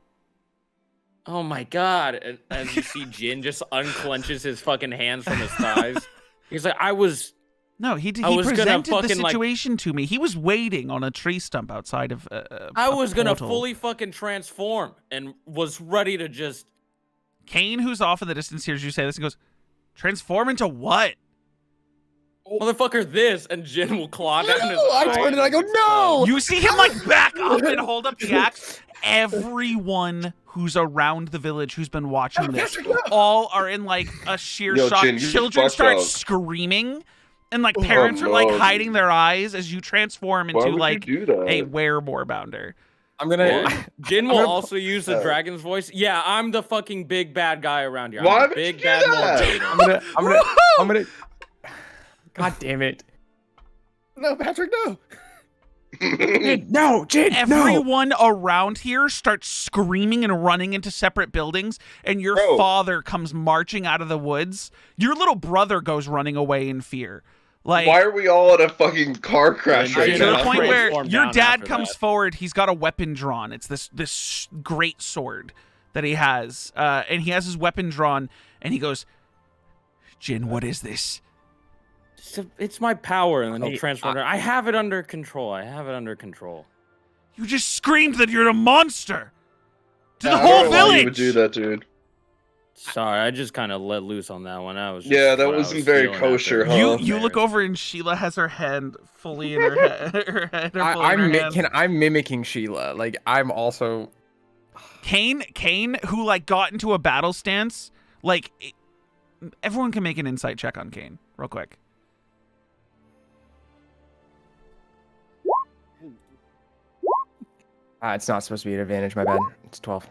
Oh my god! And as you see, Jin just unclenches his fucking hands from his thighs. He's like, No, he I he was gonna presented the fucking, like- situation to me. He was waiting on a tree stump outside of. I was gonna portal. fully fucking transform and was ready to just. Kane, who's off in the distance, hears you say this and goes, "Transform into what?" Motherfucker, this, and Jin will claw down his I eye turn and I go, no! You see him like back up and hold up the axe. Everyone who's around the village who's been watching this, all are in like a sheer Yo, shock. Jin, you Children fucked start up. screaming, and like parents are like no, hiding dude. their eyes as you transform Why into would like you do that? a werebounder. I'm gonna. Yeah. Jin will gonna- also use the dragon's voice. Yeah, I'm the fucking big bad guy around here. Why I'm the would you big do bad that? motivator. I'm gonna. God damn it! No, Patrick, no. Jin, no, Jin, no! Everyone around here starts screaming and running into separate buildings, and your Bro. father comes marching out of the woods. Your little brother goes running away in fear. Like, Why are we all in a fucking car crash And right Jin to the will now? point where transform your down dad after comes that. forward. He's got a weapon drawn. It's this great sword that he has, and he has his weapon drawn, and he goes, "Jin, what is this?" It's my power, and then he'll Hey, transform. I have it under control. I have it under control. You just screamed that you're a monster to the I don't whole know why village. you would do that, dude. Sorry, I just kind of let loose on that one. Yeah, that wasn't very kosher, huh? You look over and Sheila has her hand fully in her head. Her head fully in her hand. I'm mimicking Sheila. Like I'm also. Kane, who like got into a battle stance, like everyone can make an insight check on Kane real quick. It's not supposed to be an advantage. My bad. It's 12.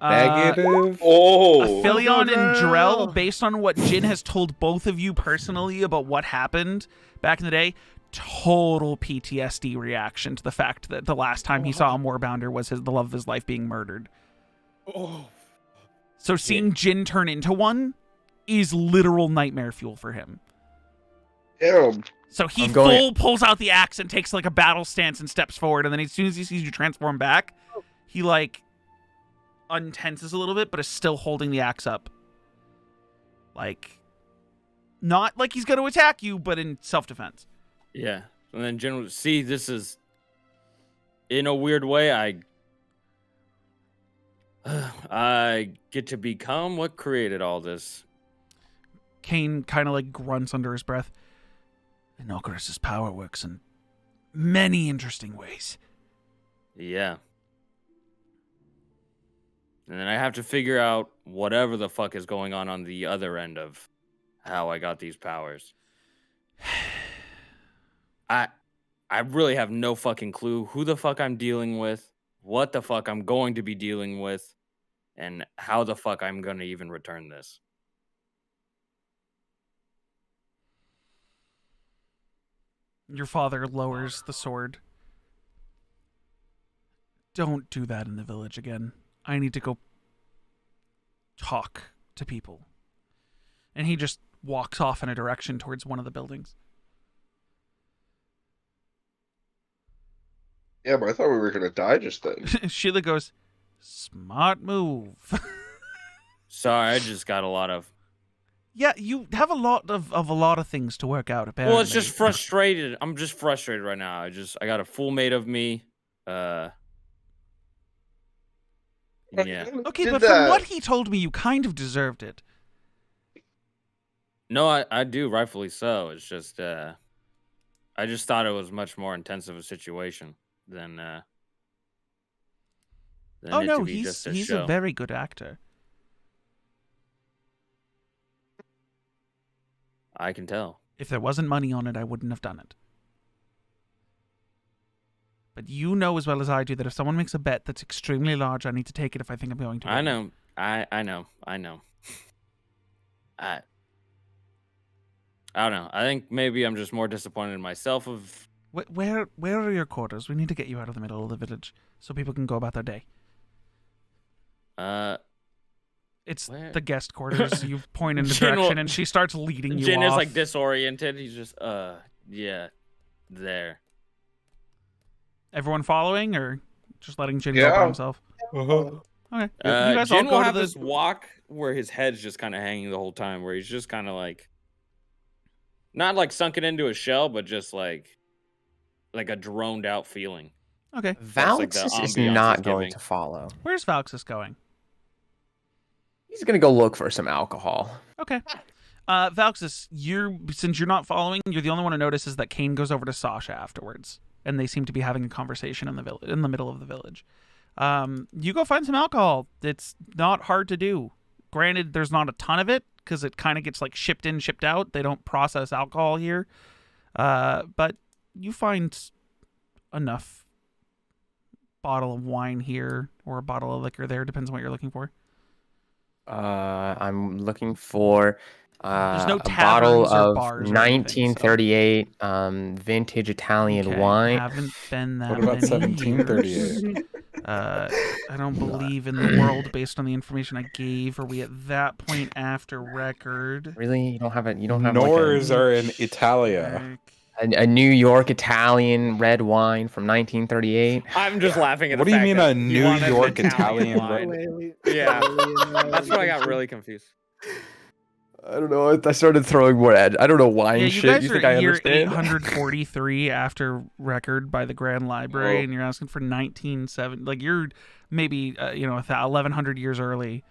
Negative. Oh, Philion and no. Drell, based on what Jin has told both of you personally about what happened back in the day, total PTSD reaction to the fact that the last time he saw a Moorbounder was the love of his life being murdered. Oh. So seeing Jin turn into one is literal nightmare fuel for him. damn. So he I'm going- full pulls out the axe and takes like a battle stance and steps forward, and then as soon as he sees you transform back, he like untenses a little bit, but is still holding the axe up. Like, not like he's going to attack you, but in self-defense. Yeah, and then Jin will see. This is, in a weird way, I get to become what created all this. Kane kind of like grunts under his breath. Inocarus's power works in many interesting ways. Yeah. And then I have to figure out whatever the fuck is going on the other end of how I got these powers. I really have no fucking clue who the fuck I'm dealing with, what the fuck I'm going to be dealing with, and how the fuck I'm gonna even return this. Your father lowers the sword. Don't do that in the village again. I need to go talk to people. And he just walks off in a direction towards one of the buildings. Yeah, but I thought we were gonna die just then. Sheila goes, smart move. Sorry, I just got a lot of. Yeah, you have a lot of things to work out, apparently. Well, it's just frustrated. I'm just frustrated right now. I got a full mate of me. Yeah. Okay, Did but that- from what he told me, you kind of deserved it. No, I do, rightfully so. It's just I just thought it was much more intense of a situation than Oh it no, to be he's just a a show. very good actor. I can tell. If there wasn't money on it, I wouldn't have done it. But you know as well as I do that if someone makes a bet that's extremely large, I need to take it if I think I'm going to win. I know. I know. I don't know. I think maybe I'm just more disappointed in myself of Where are your quarters? We need to get you out of the middle of the village so people can go about their day. It's Where? the guest quarters. You point in the Jin will- direction and she starts leading you Jin off. is like disoriented. He's just yeah, there. Everyone following or just letting Jin go by Yeah. himself? Uh-huh. Okay. You guys all Jin go will to have the... this walk where his head's just kind of hanging the whole time, where he's just kind of like, not like sunken into a shell, but just like a droned out feeling. Okay. like the Valxis is ambiance not he's going giving. to follow. Where's Valxis going? He's gonna go look for some alcohol. Okay. Valxis, since you're not following, you're the only one who notices that Kane goes over to Sasha afterwards, and they seem to be having a conversation in the middle of the village. You go find some alcohol. It's not hard to do. Granted, there's not a ton of it because it kind of gets like shipped in, shipped out. They don't process alcohol here, but you find enough bottle of wine here or a bottle of liquor there. Depends on what you're looking for. I'm looking for no a bottle taverns or of bars or anything, so- 1938 vintage Italian Okay, wine. haven't been that What about many 1738? years. I don't believe in the world based on the information I gave. Are we at that point after record? Really, you don't have it. You don't have Nors like are in Italia. a New York Italian red wine from 1938. I'm just laughing at What the do you fact mean that a he New wanted an York Italian Italian wine. Yeah. That's where I got really confused. I don't know. I started throwing more at. I don't know wine Yeah, you shit. guys You are think I at year understand? 843 after record by the Grand Library, Whoa. and you're asking for 1970. Like you're maybe 1100 years early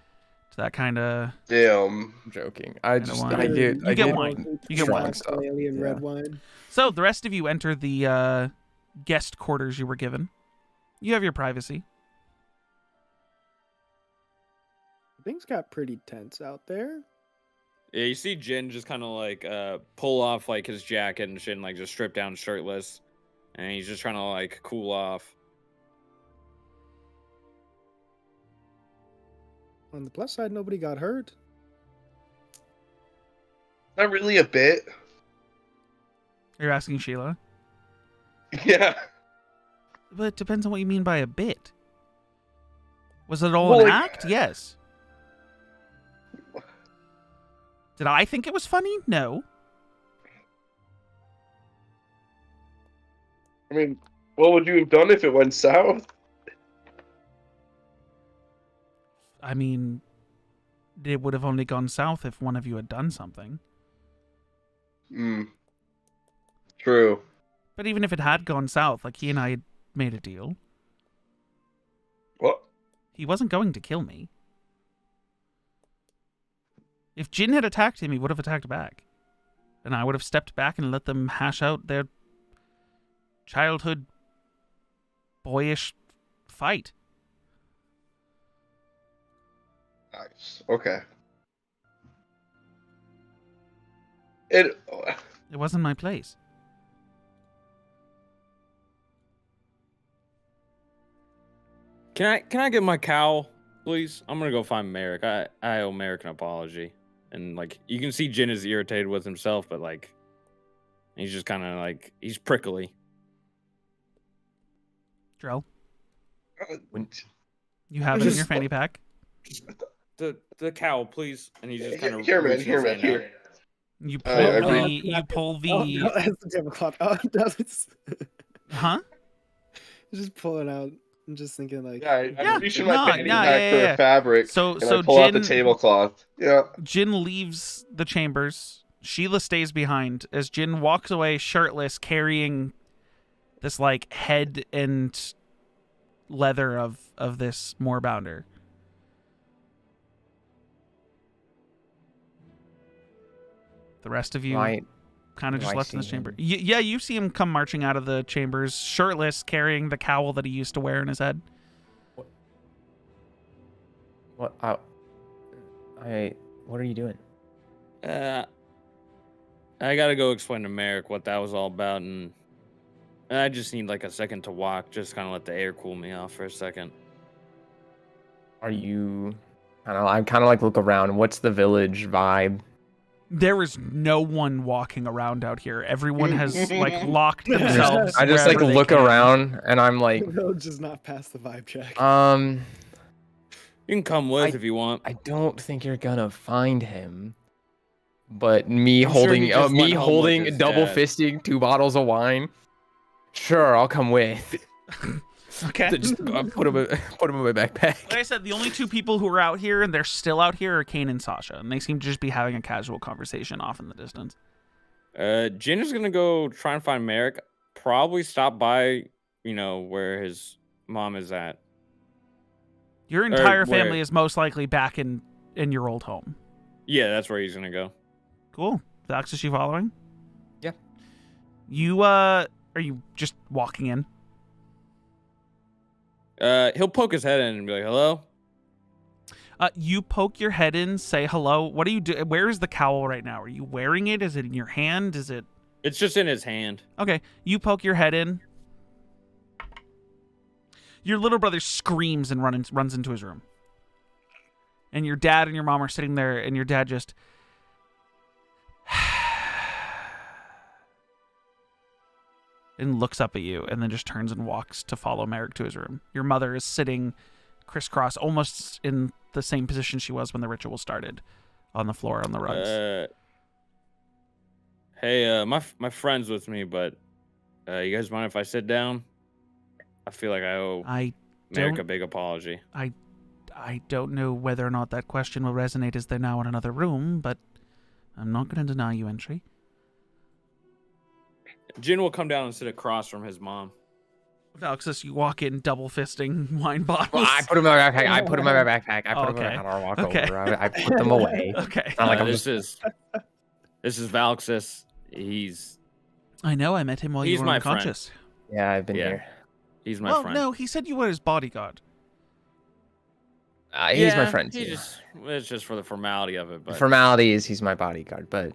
to that kind of. Damn. I'm joking. I Kinda just wine. I get You I get get wine. You get strong wine. stuff. Alien Yeah. red wine. So the rest of you enter the guest quarters you were given. You have your privacy. Things got pretty tense out there. Yeah, you see Jin just kind of like pull off like his jacket and shit, and like just strip down shirtless, and he's just trying to like cool off. On the plus side, nobody got hurt. Not really a bit. You're asking Sheila, Yeah. but it depends on what you mean by a bit. Was it all Well, an like- act? Yes. Did I think it was funny? No. I mean, what would you have done if it went south? I mean, it would have only gone south if one of you had done something. Hmm. True. But even if it had gone south, like he and I had made a deal, What? he wasn't going to kill me. If Jin had attacked him, he would have attacked back. And I would have stepped back and let them hash out their childhood boyish fight. Nice. Okay. It. It wasn't my place. Can I get my cowl? please? I'm gonna go find Merrick. I owe Merrick an apology. And like you can see Jin is irritated with himself, but like he's just kind of like he's prickly. Drell, Wouldn't- you have it in your fanny pack. The cowl, please. And he's just kind of Here, man. Here. You pull I the. read- You pull the. Oh, no, that's the tablecloth. Oh, no, it's Huh? just pull it out. I'm just thinking like. Yeah, Yeah, I'm reaching my no, fanny yeah, pack yeah, for yeah. a fabric, So and so I pull out the Jin tablecloth. Yeah. Jin leaves the chambers. Sheila stays behind as Jin walks away shirtless, carrying this like head and leather of this moorbounder. The rest of you Why- kind of do just I left in see this chamber. him? Yeah, you see him come marching out of the chambers, shirtless, carrying the cowl that he used to wear in his head. What? What are you doing? I gotta go explain to Merrick what that was all about, and I just need like a second to walk, just kind of let the air cool me off for a second. Are you? I kind of like look around. What's the village vibe? There is no one walking around out here. Everyone has like locked themselves. I just like wherever they look can. around, and I'm like, The village does not pass the vibe check. You can come with if you want. I don't think you're gonna find him. But me I'm sure holding, he just went home with his double dad. fisting 2 bottles of wine. Sure, I'll come with. Okay. Just put him in my backpack. Like I said, the only two people who are out here and they're still out here are Kane and Sasha, and they seem to just be having a casual conversation off in the distance. Jin is gonna go try and find Merrick. Probably stop by, where his mom is at. Your entire where- family is most likely back in your old home. Yeah, that's where he's gonna go. Cool. Vax, is she following? Yeah. You are you just walking in? He'll poke his head in and be like, "Hello." You poke your head in, say hello. What do you do? Where is the cowl right now? Are you wearing it? Is it in your hand? Is it? It's just in his hand. Okay. You poke your head in. Your little brother screams and runs into his room. And your dad and your mom are sitting there, and your dad just and looks up at you, and then just turns and walks to follow Merrick to his room. Your mother is sitting crisscross, almost in the same position she was when the ritual started, on the floor on the rugs. Hey, my friend's with me, but you guys mind if I sit down? I feel like I owe Merrick a big apology. I don't know whether or not that question will resonate as they're now in another room, but I'm not going to deny you entry. Jin will come down and sit across from his mom. Valxis, you walk in double fisting wine bottles. Well, I put him in my backpack. I put him in my backpack. I put him Okay. in my walk Okay. over. I put them away. Okay. Not like I'm this just. is Valxis. He's I know, I met him while you He's were my friend. unconscious. Yeah, I've been Yeah. here. he's my Well, friend. no, he said you were his bodyguard. He's my friend too. It's just for the formality of it, The but formality is he's my bodyguard, but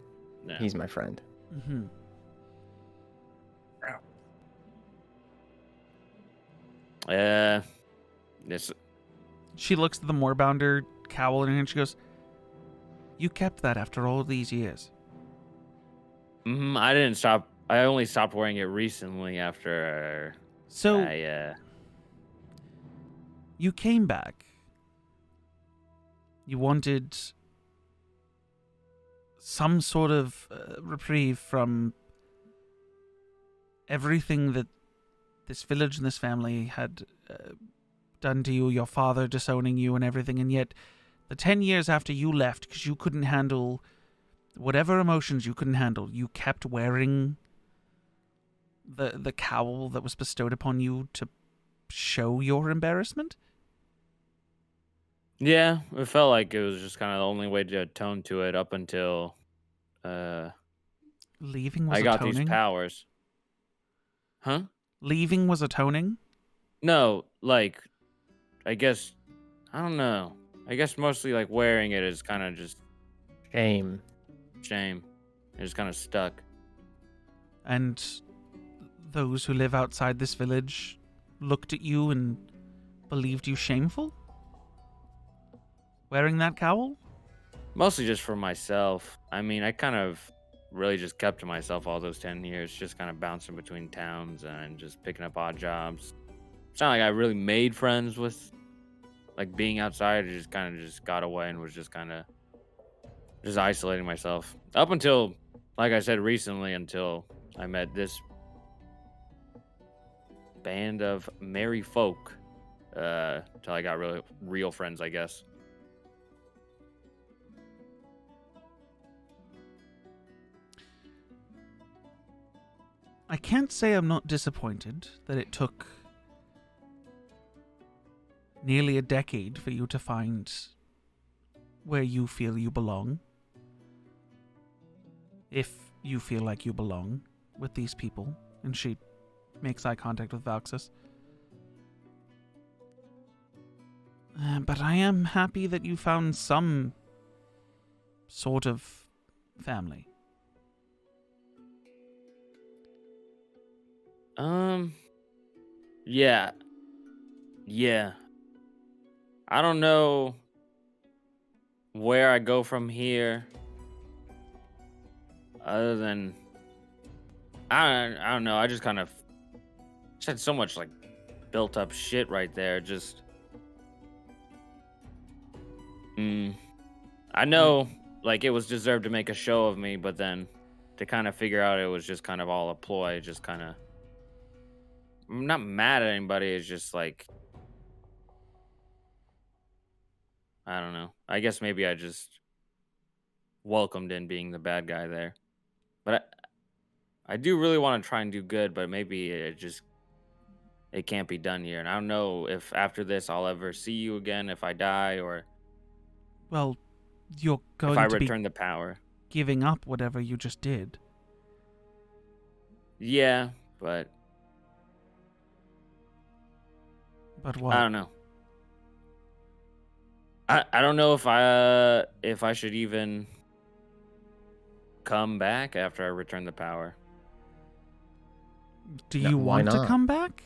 yeah. he's my friend. Mm-hmm. This She looks at the moorbounder cowl in her hand. She goes, "You kept that after all these years." I didn't stop. I only stopped wearing it recently after So I you came back. You wanted some sort of reprieve from everything that this village and this family had done to you, your father disowning you and everything, and yet the 10 years after you left, because you couldn't handle whatever emotions you couldn't handle, you kept wearing the cowl that was bestowed upon you to show your embarrassment? Yeah, it felt like it was just kind of the only way to atone to it up until Leaving was I got atoning? these powers. Huh? Leaving was atoning? No, like, I guess, I don't know. I guess mostly like wearing it is kind of just Shame. shame. It's kind of stuck. And those who live outside this village looked at you and believed you shameful? wearing that cowl? Mostly just for myself. I mean, I kind of really just kept to myself all those 10 years, just kind of bouncing between towns and just picking up odd jobs. It's not like I really made friends with like being outside. I just kind of just got away and was just kind of just isolating myself up until, like I said recently, until I met this band of merry folk. Till I got really real friends, I guess. I can't say I'm not disappointed that it took nearly a decade for you to find where you feel you belong. If you feel like you belong with these people. And she makes eye contact with Valxis. But I am happy that you found some sort of family. Yeah. Yeah. I don't know where I go from here. Other than I don't know. I just kind of just had so much like built up shit right there. Just I know like it was deserved to make a show of me, but then to kind of figure out it was just kind of all a ploy, just kind of I'm not mad at anybody, it's just like I don't know. I guess maybe I just welcomed in being the bad guy there. But I do really want to try and do good, but maybe it can't be done here. And I don't know if after this I'll ever see you again if I die or Well, you're if going I to be return the power. giving up whatever you just did. Yeah, but what? I don't know. I don't know if I should even come back after I return the power. Do No, you why want to not? come back?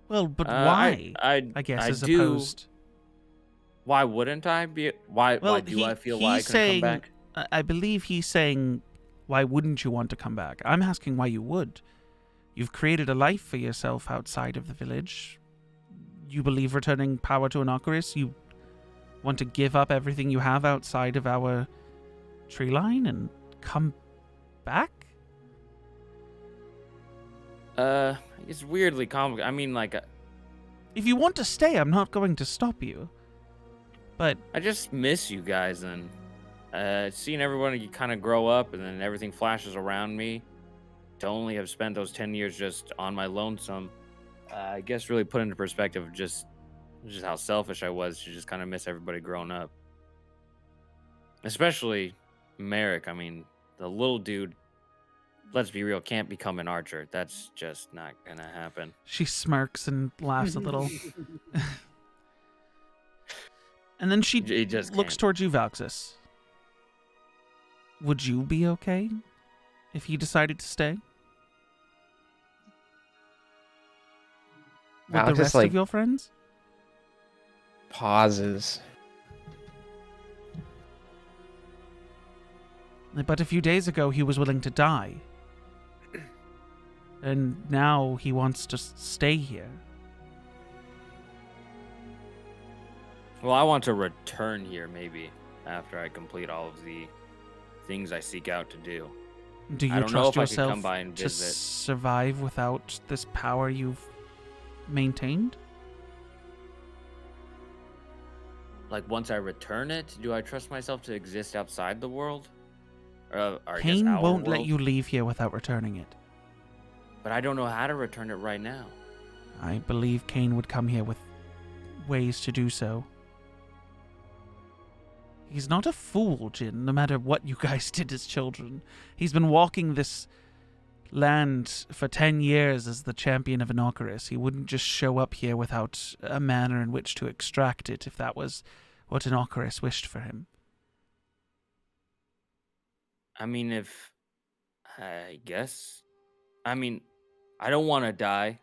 Well, but why? I guess I as do. opposed. Why wouldn't I be? Why do I feel why I he's couldn't saying, come back? I believe he's saying, why wouldn't you want to come back? I'm asking why you would. You've created a life for yourself outside of the village. You believe returning power to Inocarus? You want to give up everything you have outside of our tree line and come back? It's weirdly complicated. I mean, like, If you want to stay, I'm not going to stop you. But I just miss you guys and seeing everybody kind of grow up and then everything flashes around me. To only have spent those 10 years just on my lonesome, I guess really put into perspective just how selfish I was to just kind of miss everybody growing up. Especially Merrick. I mean, the little dude, let's be real, can't become an archer. That's just not gonna happen. she smirks and laughs a little. And then she He just looks can't. towards you, Valxis. Would you be okay if he decided to stay? With the Valxis, rest like, of your friends? pauses. But a few days ago, he was willing to die. And now he wants to stay here. Well, I want to return here maybe after I complete all of the things I seek out to do. Do you I don't know trust if I could come yourself by and to visit. survive without this power you've maintained? Like once I return it, do I trust myself to exist outside the world? Or I guess Kane our won't let world? you leave here without returning it. But I don't know how to return it right now. I believe Kane would come here with ways to do so. He's not a fool, Jin, no matter what you guys did as children. He's been walking this land for 10 years as the champion of Inocarus. He wouldn't just show up here without a manner in which to extract it if that was what Inocarus wished for him. I mean, I guess. I mean, I don't want to die.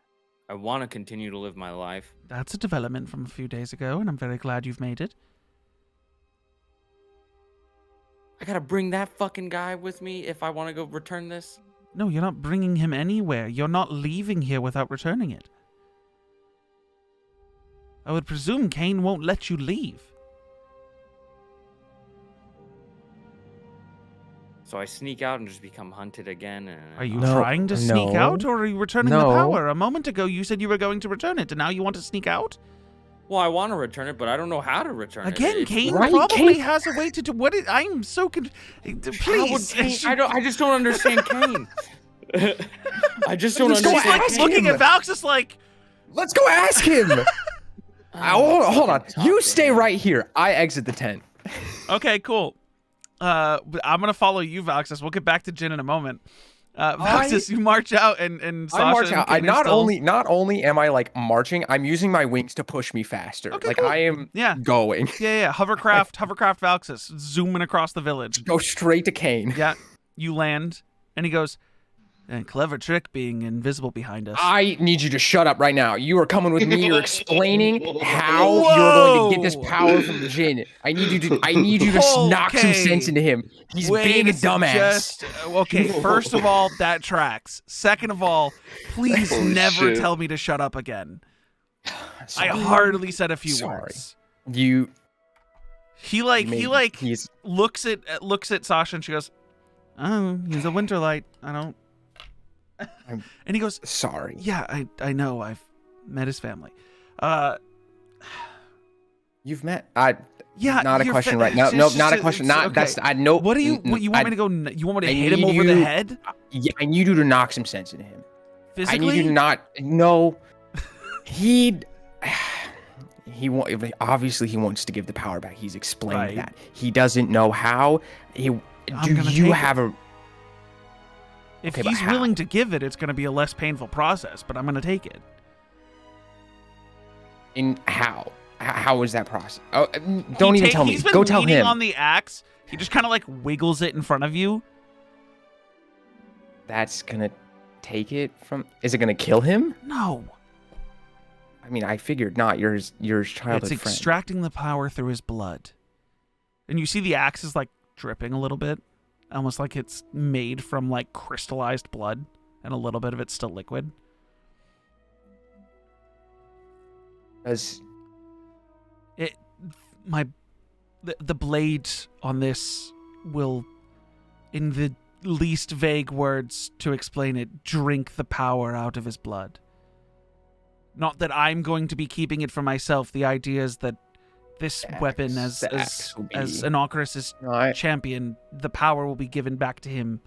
I want to continue to live my life. That's a development from a few days ago, and I'm very glad you've made it. I gotta bring that fucking guy with me if I want to go return this. No, you're not bringing him anywhere. You're not leaving here without returning it. I would presume Kane won't let you leave. So I sneak out and just become hunted again. And Are you No, trying to sneak no. out, or are you returning the No. power? A moment ago, you said you were going to return it, and now you want to sneak out? Well, I want to return it, but I don't know how to return it. Again, It's- Kane right, probably Kane- has a way to do what it... I'm so How would Please. Kane- I just don't understand Kane. I just don't Let's go understand. ask Kane. looking him. at Valxis like... Let's go ask him. Hold on. Talk You to stay him. right here. I exit the tent. Okay, cool. But I'm going to follow you, Valxis. We'll get back to Jin in a moment. Valxis, you march out, and Sasha I march and out. Kane are still... Not only am I like marching, I'm using my wings to push me faster. Okay, like cool. I am Yeah. going. Yeah. Hovercraft Valxis, zooming across the village. Go straight to Kane. Yeah, you land, and he goes, clever trick being invisible behind us. I need you to shut up right now. You are coming with me. You're explaining how you're going to get this power from Jin. I need you to knock some Okay. sense into him. He's being a dumbass. Okay, first of all, that tracks. Second of all, please Holy never shit. tell me to shut up again. Sorry. I hardly said a few Sorry. words. You He he's looks at Sasha and she goes, "Oh, he's a winterlight. I don't." I'm- And he goes, sorry. "Yeah, I know. I've met his family." You've met Yeah, not a your question fa- right now. it's No, just- not a it's- question. it's- Not okay. that's I know. What do you want me to go? You want me to I hit him need over the you- head Yeah, I need you to knock some sense into him. physically? I need you to not. No, he obviously he wants to give the power back. He's explaining Right. that he doesn't know how. Do gonna you take have it. a? If Okay, but he's how? willing to give it, it's going to be a less painful process. But I'm going to take it. In how? How is that process? Oh, don't even tell me. He's been Go tell leaning him. on the axe. He just kind of like wiggles it in front of you. That's gonna take it from. Is it gonna kill him? No, I mean, I figured not. Your childhood it's friend. extracting the power through his blood. And you see the axe is like dripping a little bit, almost like it's made from like crystallized blood, and a little bit of it's still liquid. Does The blade on this will, in the least vague words to explain it, drink the power out of his blood. Not that I'm going to be keeping it for myself. The idea is that this weapon, as the axe will be- Anochris' Right. champion, the power will be given back to him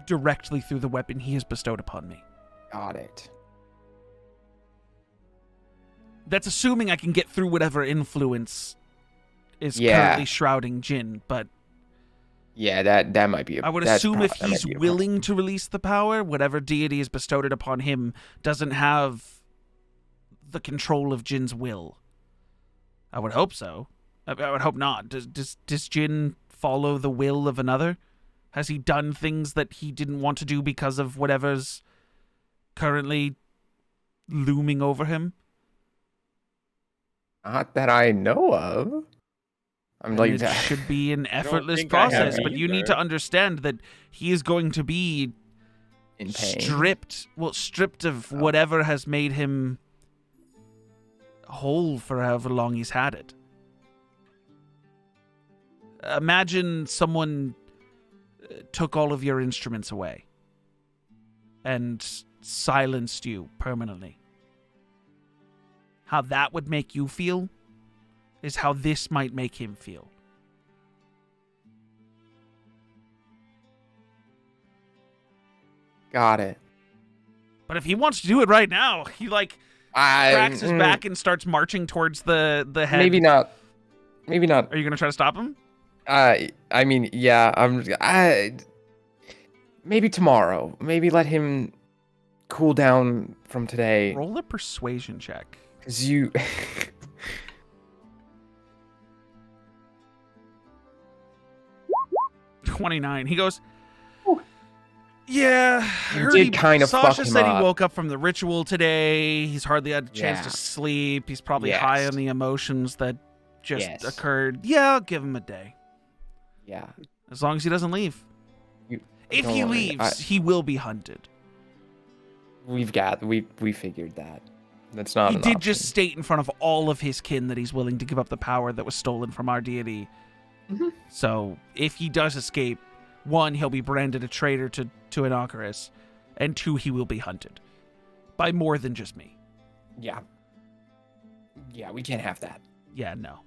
directly through the weapon he has bestowed upon me. Got it. That's assuming I can get through whatever influence is Yeah. currently shrouding Jin, but Yeah, that might be. I would that's assume if that might he's be a willing to release the power, whatever deity is bestowed it upon him doesn't have the control of Jin's will. I would hope so. I would hope not. Does Jin follow the will of another? Has he done things that he didn't want to do because of whatever's currently looming over him? Not that I know of. I'm And like it should be an effortless think I have process, but you need to either. understand that he is going to be in pain. stripped of whatever has made him whole for however long he's had it. Imagine someone took all of your instruments away and silenced you permanently. How that would make you feel is how this might make him feel. Got it. But if he wants to do it right now, he cracks his I back and starts marching towards the head. maybe not. Maybe not. Are you gonna try to stop him? I mean, yeah. Maybe tomorrow. Maybe let him cool down from today. Roll a persuasion check. Cause you. 29. He goes, yeah, I You heard did kind of fuck Sasha him said he up. woke up from the ritual today. He's hardly had a chance Yeah. to sleep. He's probably Yes. high on the emotions that just Yes. occurred. Yeah, I'll give him a day. Yeah. As long as he doesn't leave. If don't he worry, leaves, he will be hunted. we figured that. That's not. He an did option. just state in front of all of his kin that he's willing to give up the power that was stolen from our deity. Mhm. So if he does escape, 1, he'll be branded a traitor to Inocarus, and 2, he will be hunted by more than just me. Yeah. Yeah, we can't have that. Yeah, no.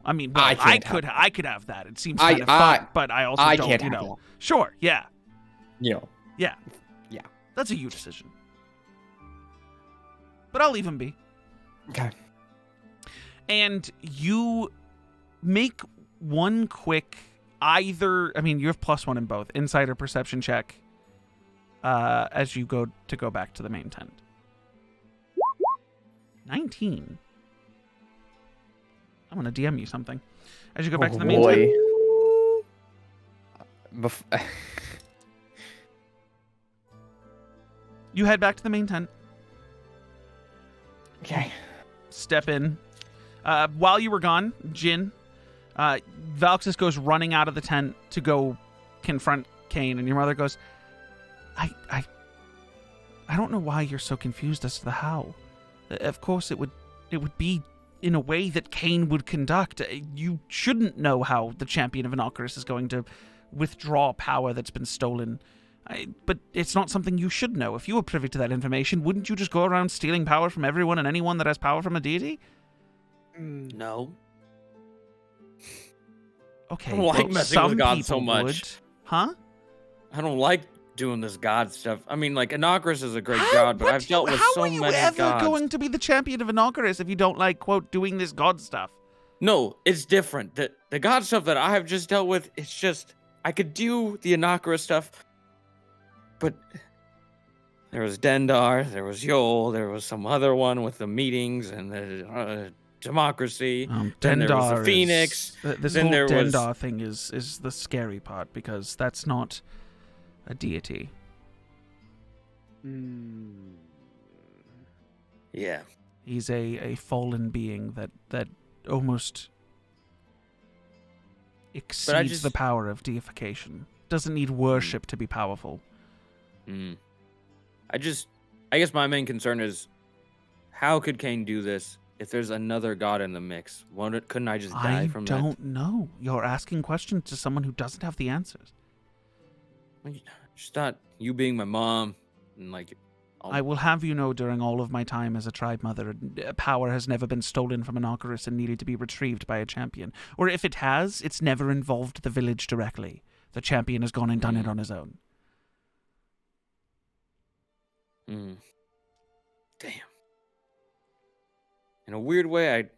I mean, well, I I could have that. It seems kind of fun, but I also don't, can't you have know. Sure, yeah. You know. Yeah. Yeah. That's a you decision. But I'll leave him be. Okay. And you make one quick you have +1 in both, insight or perception check, as you go back to the main tent. 19. I'm going to DM you something. As you go back to the main tent. You head back to the main tent. Okay. Step in. While you were gone, Jin, Valxis goes running out of the tent to go confront Kane, and your mother goes, I don't know why you're so confused as to the how. Of course it would be in a way that Kane would conduct. You shouldn't know how the champion of Inocarus is going to withdraw power that's been stolen. But it's not something you should know. If you were privy to that information, wouldn't you just go around stealing power from everyone and anyone that has power from a deity? No. Okay, I don't like messing some with God people so much. would. Huh? I don't like doing this god stuff. I mean, like, Inocarus is a great god, but I've dealt with so many gods. How are you ever going to be the champion of Inocarus if you don't like, quote, doing this god stuff? No, it's different. The god stuff that I have just dealt with, it's just, I could do the Inocarus stuff, but there was Dendar, there was Yol, there was some other one with the meetings and the democracy. Then there was the Phoenix. This then whole there was Dendar thing is the scary part, because that's not a deity. Yeah. He's a fallen being that almost exceeds the power of deification. Doesn't need worship to be powerful. I guess my main concern is, how could Kane do this if there's another god in the mix? Couldn't I just die from that? I don't know. You're asking questions to someone who doesn't have the answers. I just thought you being my mom and like... I will have you know, during all of my time as a tribe mother, power has never been stolen from Inocarus and needed to be retrieved by a champion. Or if it has, it's never involved the village directly. The champion has gone and done it on his own. Damn. In a weird way, I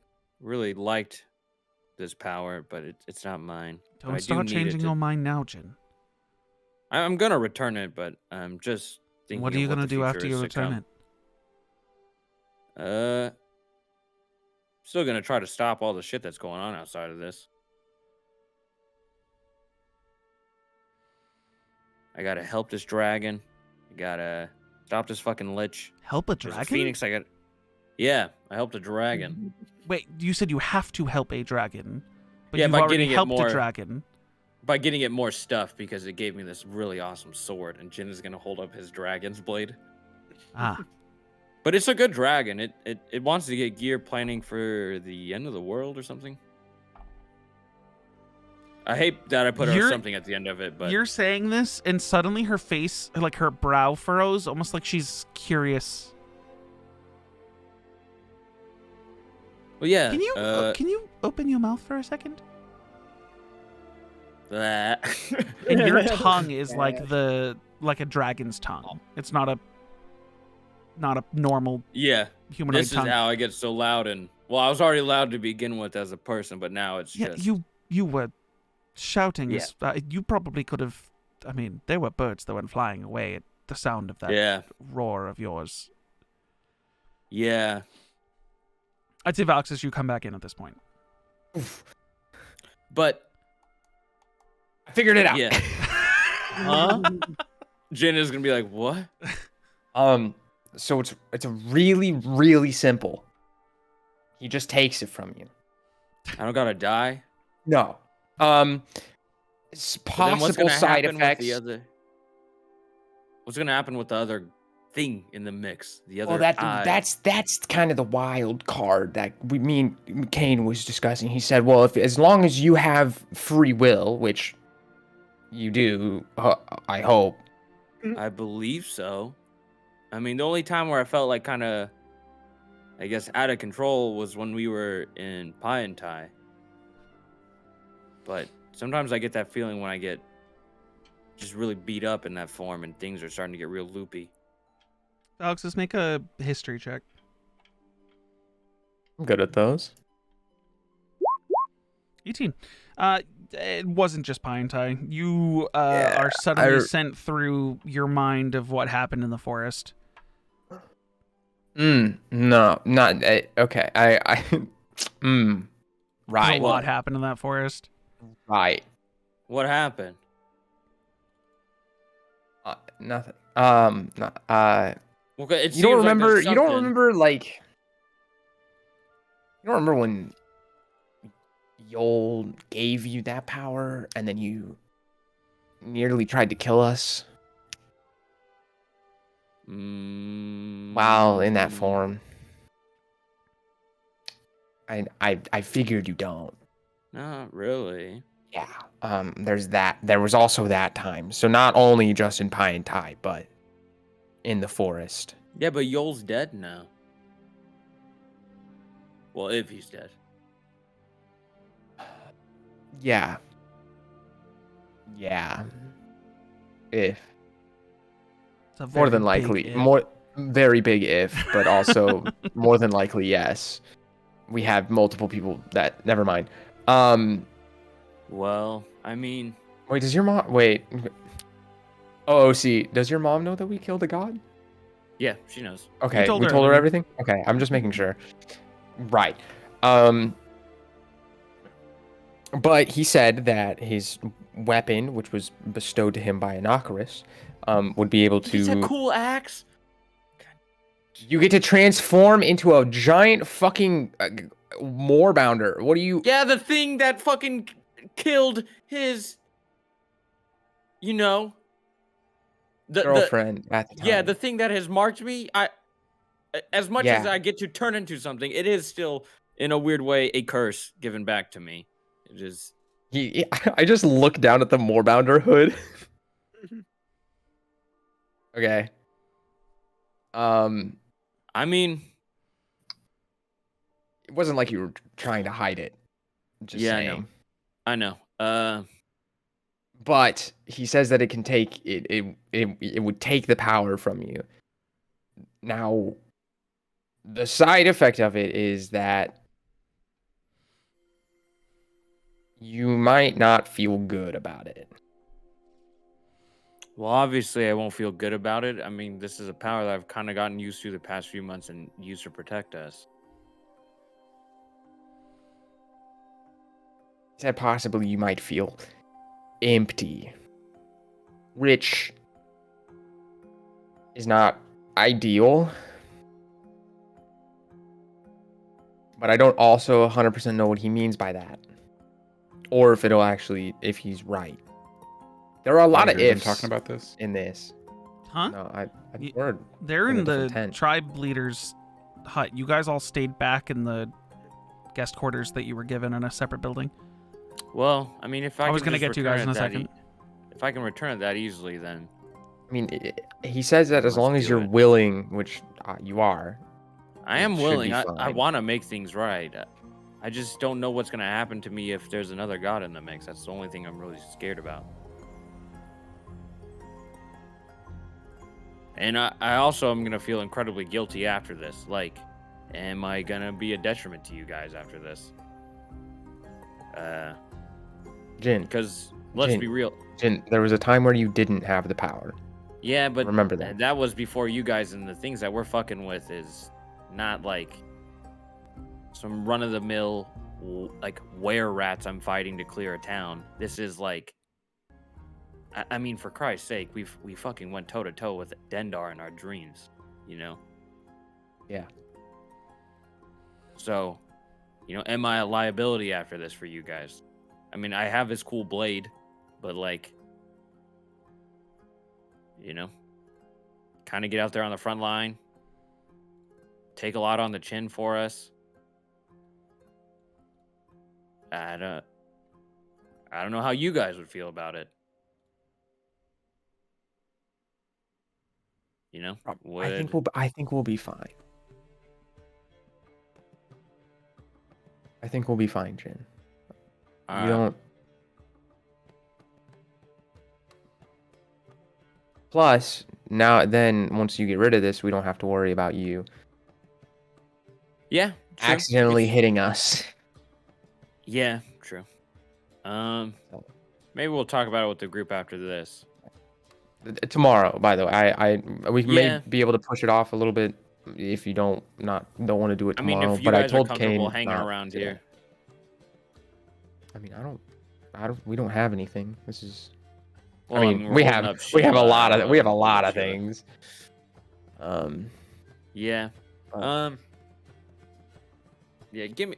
really liked this power, but it's not mine. Don't start changing your mind now, Jin. I'm gonna return it, but I'm just thinking. What are you gonna do after you return it? Still gonna try to stop all the shit that's going on outside of this. I gotta help this dragon. I gotta stop this fucking lich. Help a dragon? Phoenix, yeah, I helped a dragon. Wait, you said you have to help a dragon, but yeah, you've by already getting helped it more, a dragon. By getting it more stuff, because it gave me this really awesome sword, and Jin is gonna hold up his dragon's blade. Ah. But it's a good dragon. It wants to get gear planning for the end of the world or something. I hate that I put her something at the end of it, but... You're saying this, and suddenly her face, like her brow furrows, almost like she's curious. Well, yeah. Can you open your mouth for a second? That. And your tongue is like a dragon's tongue. It's not a normal humanoid this tongue. Is how I get so loud, and well, I was already loud to begin with as a person, but now it's just... You were shouting. Yeah. You probably could have... I mean, there were birds that went flying away at the sound of that roar of yours. Yeah. I'd say, Valxis, you come back in at this point. But... I figured it out. Yeah. Huh? Jin is gonna be like, what? So it's really, really simple. He just takes it from you. I don't gotta die? No. But then what's possible gonna side happen effects. with the other? What's gonna happen with the other thing in the mix? The other Well, eye. that's kind of the wild card that Kane was discussing. He said, well, if as long as you have free will, which you do, I hope. I believe so. I mean, the only time where I felt like kind of, I guess, out of control was when we were in Pie and Tie. But sometimes I get that feeling when I get just really beat up in that form and things are starting to get real loopy. Alex, let's make a history check. I'm good at those. 18. It wasn't just pie and tie. You are suddenly sent through your mind of what happened in the forest. No, not okay. Right. A lot happened in that forest. Right. What happened? Nothing. Well, it You don't seems like remember? there's You don't something. remember like? You don't remember when Yol gave you that power, and then you nearly tried to kill us while in that form? I figured you don't. Not really. Yeah. There's that. There was also that time. So not only just in Pie and Tie, but in the forest. Yeah, but Yol's dead now. Well, if he's dead. Yeah. Yeah. If. It's a More than very big likely. if. Very big if, but also more than likely, yes. We have multiple people that. Never mind. Well, I mean. Wait, does your mom. Wait. Oh, see. Does your mom know that we killed a god? Yeah, she knows. Okay, told we her told her everything. everything? Okay, I'm just making sure. Right. But he said that his weapon, which was bestowed to him by Inocarus, would be able to... It's a cool axe. You get to transform into a giant fucking moorbounder. What do you... Yeah, the thing that fucking killed his... You know... The girlfriend at the time. Yeah, the thing that has marked me, as much as I get to turn into something, it is still, in a weird way, a curse given back to me. It is. I just looked down at the moorbounder hood. Okay. I mean, it wasn't like you were trying to hide it. Just saying. I know. But he says that it can take it would take the power from you. Now, the side effect of it is that you might not feel good about it. Well, obviously, I won't feel good about it. I mean, this is a power that I've kind of gotten used to the past few months and used to protect us. He said possibly you might feel empty, which is not ideal. But I don't also 100% know what he means by that. Or if he's right. There are a lot of ifs talking about this in this. Huh? No, I've heard. They're in a in the different tent. tribe leader's hut. You guys all stayed back in the guest quarters that you were given in a separate building. Well, I mean, if I was can going to just get to you guys in a return it that second. if I can return it that easily, then I mean, he says that as Let's long as do you're it. willing, which you are. I am should be willing. I fine. want to make things right. I just don't know what's going to happen to me if there's another god in the mix. That's the only thing I'm really scared about. And I also am going to feel incredibly guilty after this. Like, am I going to be a detriment to you guys after this? Jin, Because, let's Jin. be real. Jin, there was a time where you didn't have the power. Yeah, but Remember that. that was before you guys, and the things that we're fucking with is not like some run-of-the-mill, like, were rats I'm fighting to clear a town. This is like, I mean, for Christ's sake, we fucking went toe-to-toe with Dendar in our dreams, you know? Yeah. So, you know, am I a liability after this for you guys? I mean, I have this cool blade. but like, you know, kind of get out there on the front line, take a lot on the chin for us. I don't know how you guys would feel about it. You know, I think we'll be fine. I think we'll be fine, Jin. You don't. Plus, once you get rid of this, we don't have to worry about you Yeah, true. accidentally hitting us. Yeah, true. Maybe we'll talk about it with the group after this. Tomorrow, by the way, we Yeah. may be able to push it off a little bit if you don't want to do it I mean, tomorrow. if you but I guys are told comfortable Kane hanging not around to. here. I mean, I don't. We don't have anything. This is. Well, I mean, we're we holding have up a Sheila, lot of we have a holding lot up of Sheila. things. Yeah. But- Yeah. Give me.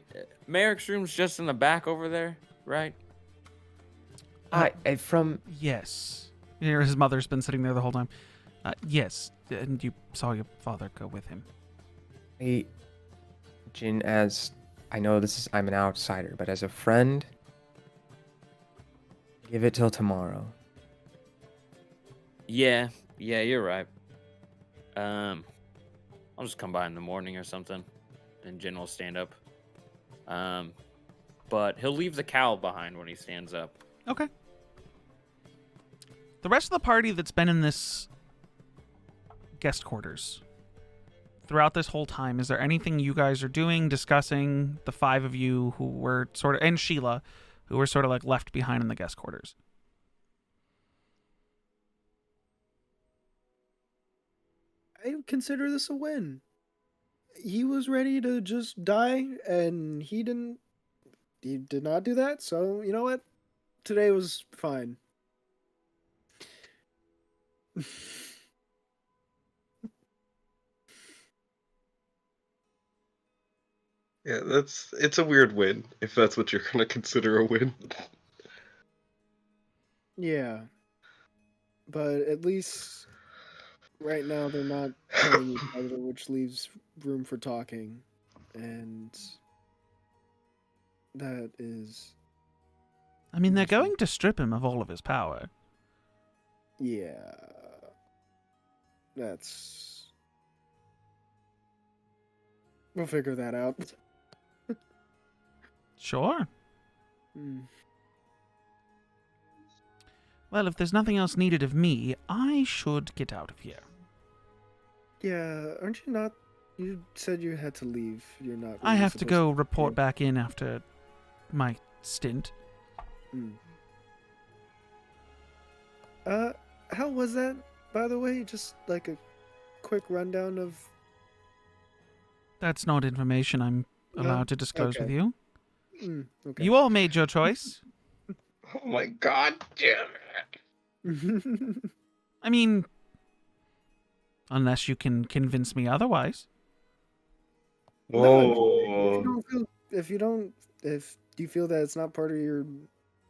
Merrick's room's just in the back over there, right? from Yes. His mother's been sitting there the whole time. Yes, and you saw your father go with him. Jin, as I know I'm an outsider, but as a friend, give it till tomorrow. Yeah. Yeah, you're right. I'll just come by in the morning or something, and Jin will stand up. But he'll leave the cowl behind when he stands up. Okay. The rest of the party that's been in this guest quarters throughout this whole time, is there anything you guys are doing, discussing, the five of you who were sort of, and Sheila, who were sort of like left behind in the guest quarters? I consider this a win. He was ready to just die, and he did not do that, so you know what? Today was fine. Yeah, it's a weird win, if that's what you're gonna consider a win. Yeah. But at least right now they're not killing each other, which leaves room for talking. And that is, I mean, they're going to strip him of all of his power. yeah. That's... We'll figure that out. Sure. Hmm. Well, if there's nothing else needed of me, I should get out of here. Yeah, aren't you not... You said you had to leave. You're not... I really have to supposed go be report here. back in after my stint. Hmm. How was that, by the way? Just like a quick rundown of... That's not information I'm No? allowed to disclose with Okay. you. Okay. You all made your choice. Oh my god damn it. I mean, unless you can convince me otherwise. Whoa. If you feel that it's not part of your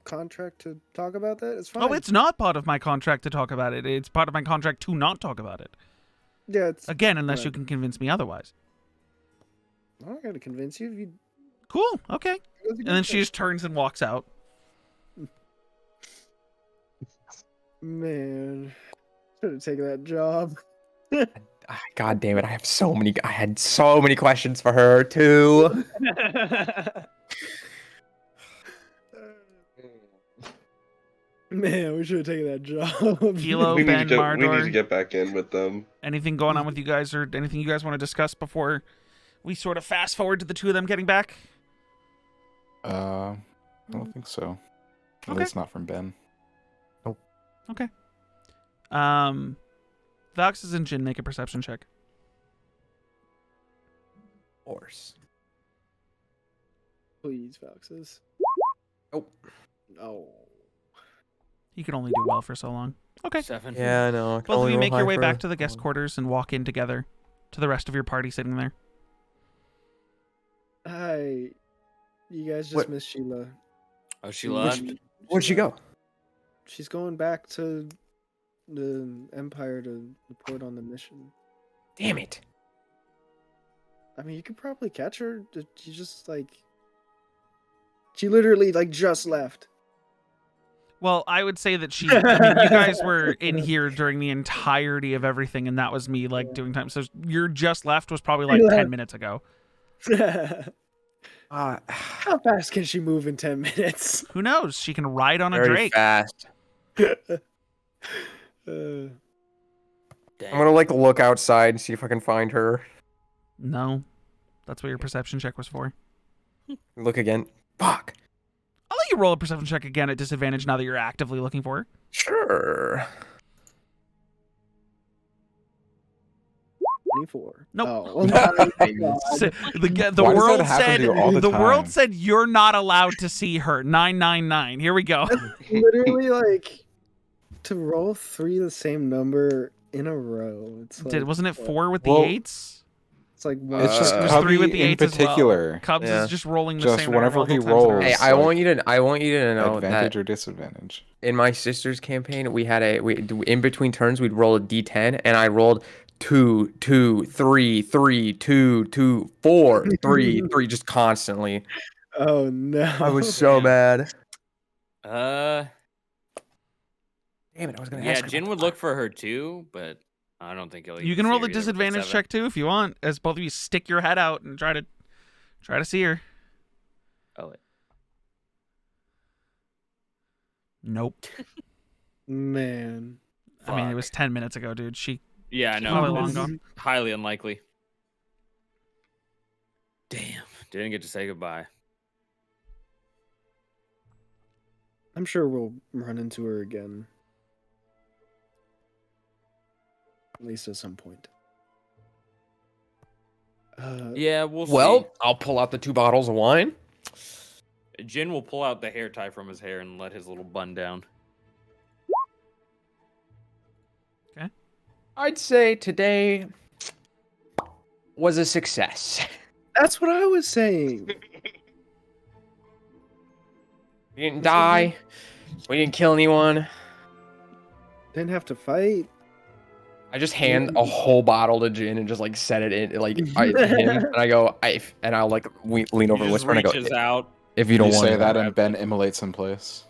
contract to talk about that, it's fine. Oh, it's not part of my contract to talk about it. It's part of my contract to not talk about it. Yeah, it's... Again, unless you Right. can convince me otherwise. I'm not going to convince you. If you... Cool, okay. And then she just turns and walks out. Man, should have taken that job. God damn it! I had so many questions for her too. Man, we should have taken that job. Kelo, We Ben, need to Mardor, get back in with them. anything going on with you guys, or anything you guys want to discuss before we sort of fast forward to the two of them getting back? I don't think so. At Okay. least not from Ben. Okay. Voxes and Jin, make a perception check. Of course. Please, Foxes. Oh. No. He could only do well for so long. Okay. 7. Yeah, I know. I can Both of only you roll make your high way for back to the guest one. quarters and walk in together to the rest of your party sitting there. Hi. You guys just What? missed Sheila. Oh, she left? Where'd she go? she's going back to the Empire to report on the mission. Damn it. I mean, you could probably catch her. She just she literally just left. Well, I would say that I mean, you guys were in here during the entirety of everything, and that was me doing time. So your just left was probably 10 minutes ago. How fast can she move in 10 minutes? Who knows? She can ride on a Very drake. fast. Dang. I'm gonna look outside and see if I can find her. No, that's what your perception check was for. Look again. Fuck. I'll let you roll a perception check again at disadvantage now that you're actively looking for her. Sure. 24. Nope. Oh, my God. The Why does world that happen said to you all the world time? said you're not allowed to see her. 999. Here we go. Literally to roll 3 the same number in a row. It's Wasn't it 4 with the Well, 8s? It's like It's just It was Cubby 3 with the in 8s as well. particular. Cubs Yeah. is just rolling the Just same whenever number he multiple times in a row. rolls. Hey, I want you to know Advantage that or disadvantage? in my sister's campaign, we had in between turns we'd roll a d10, and I rolled 2, 2, 3, 3, 2, 2, 4, 3, 3, just constantly. Oh no. I was so mad. Uh, Damn it! I was gonna yeah, ask her Jin about would the look for her too, but I don't think he'll. You can roll the disadvantage check too if you want, as both of you stick your head out and try to see her. Oh, Nope. Man. I mean, it was 10 minutes ago, dude. yeah, I know. Probably long It's gone. highly unlikely. Damn, didn't get to say goodbye. I'm sure we'll run into her again. At least at some point. Yeah, we'll see. Well, I'll pull out the 2 bottles of wine. Jin will pull out the hair tie from his hair and let his little bun down. Okay. I'd say today was a success. That's what I was saying. We didn't die. We didn't kill anyone. Didn't have to fight. I just hand a whole bottle to Jin and just set it in to him, and I go, and I'll lean over, He just whisper, and I go, reaches out. if you don't You want say it, that and Ben immolates in place.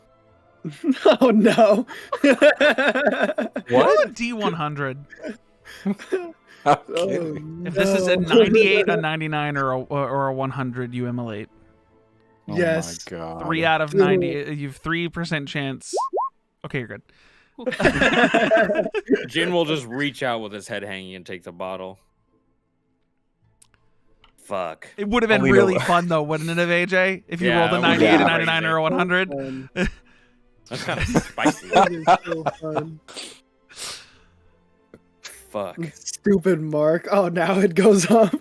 Oh no. Roll a D100. I'm Oh, kidding. If this is a no. 98, a 99, or a 100, you immolate. Oh Yes. my god. 3 out of 90. You have 3% chance. Okay, you're good. Jin will just reach out with his head hanging and take the bottle. Fuck. It would have been I'll lean really over. fun though, wouldn't it have, AJ? If you Yeah, rolled a it would've 98, been a 99, or a 100. That's kind of spicy. That is so fun. Fuck. Stupid Mark. Oh, now it goes off.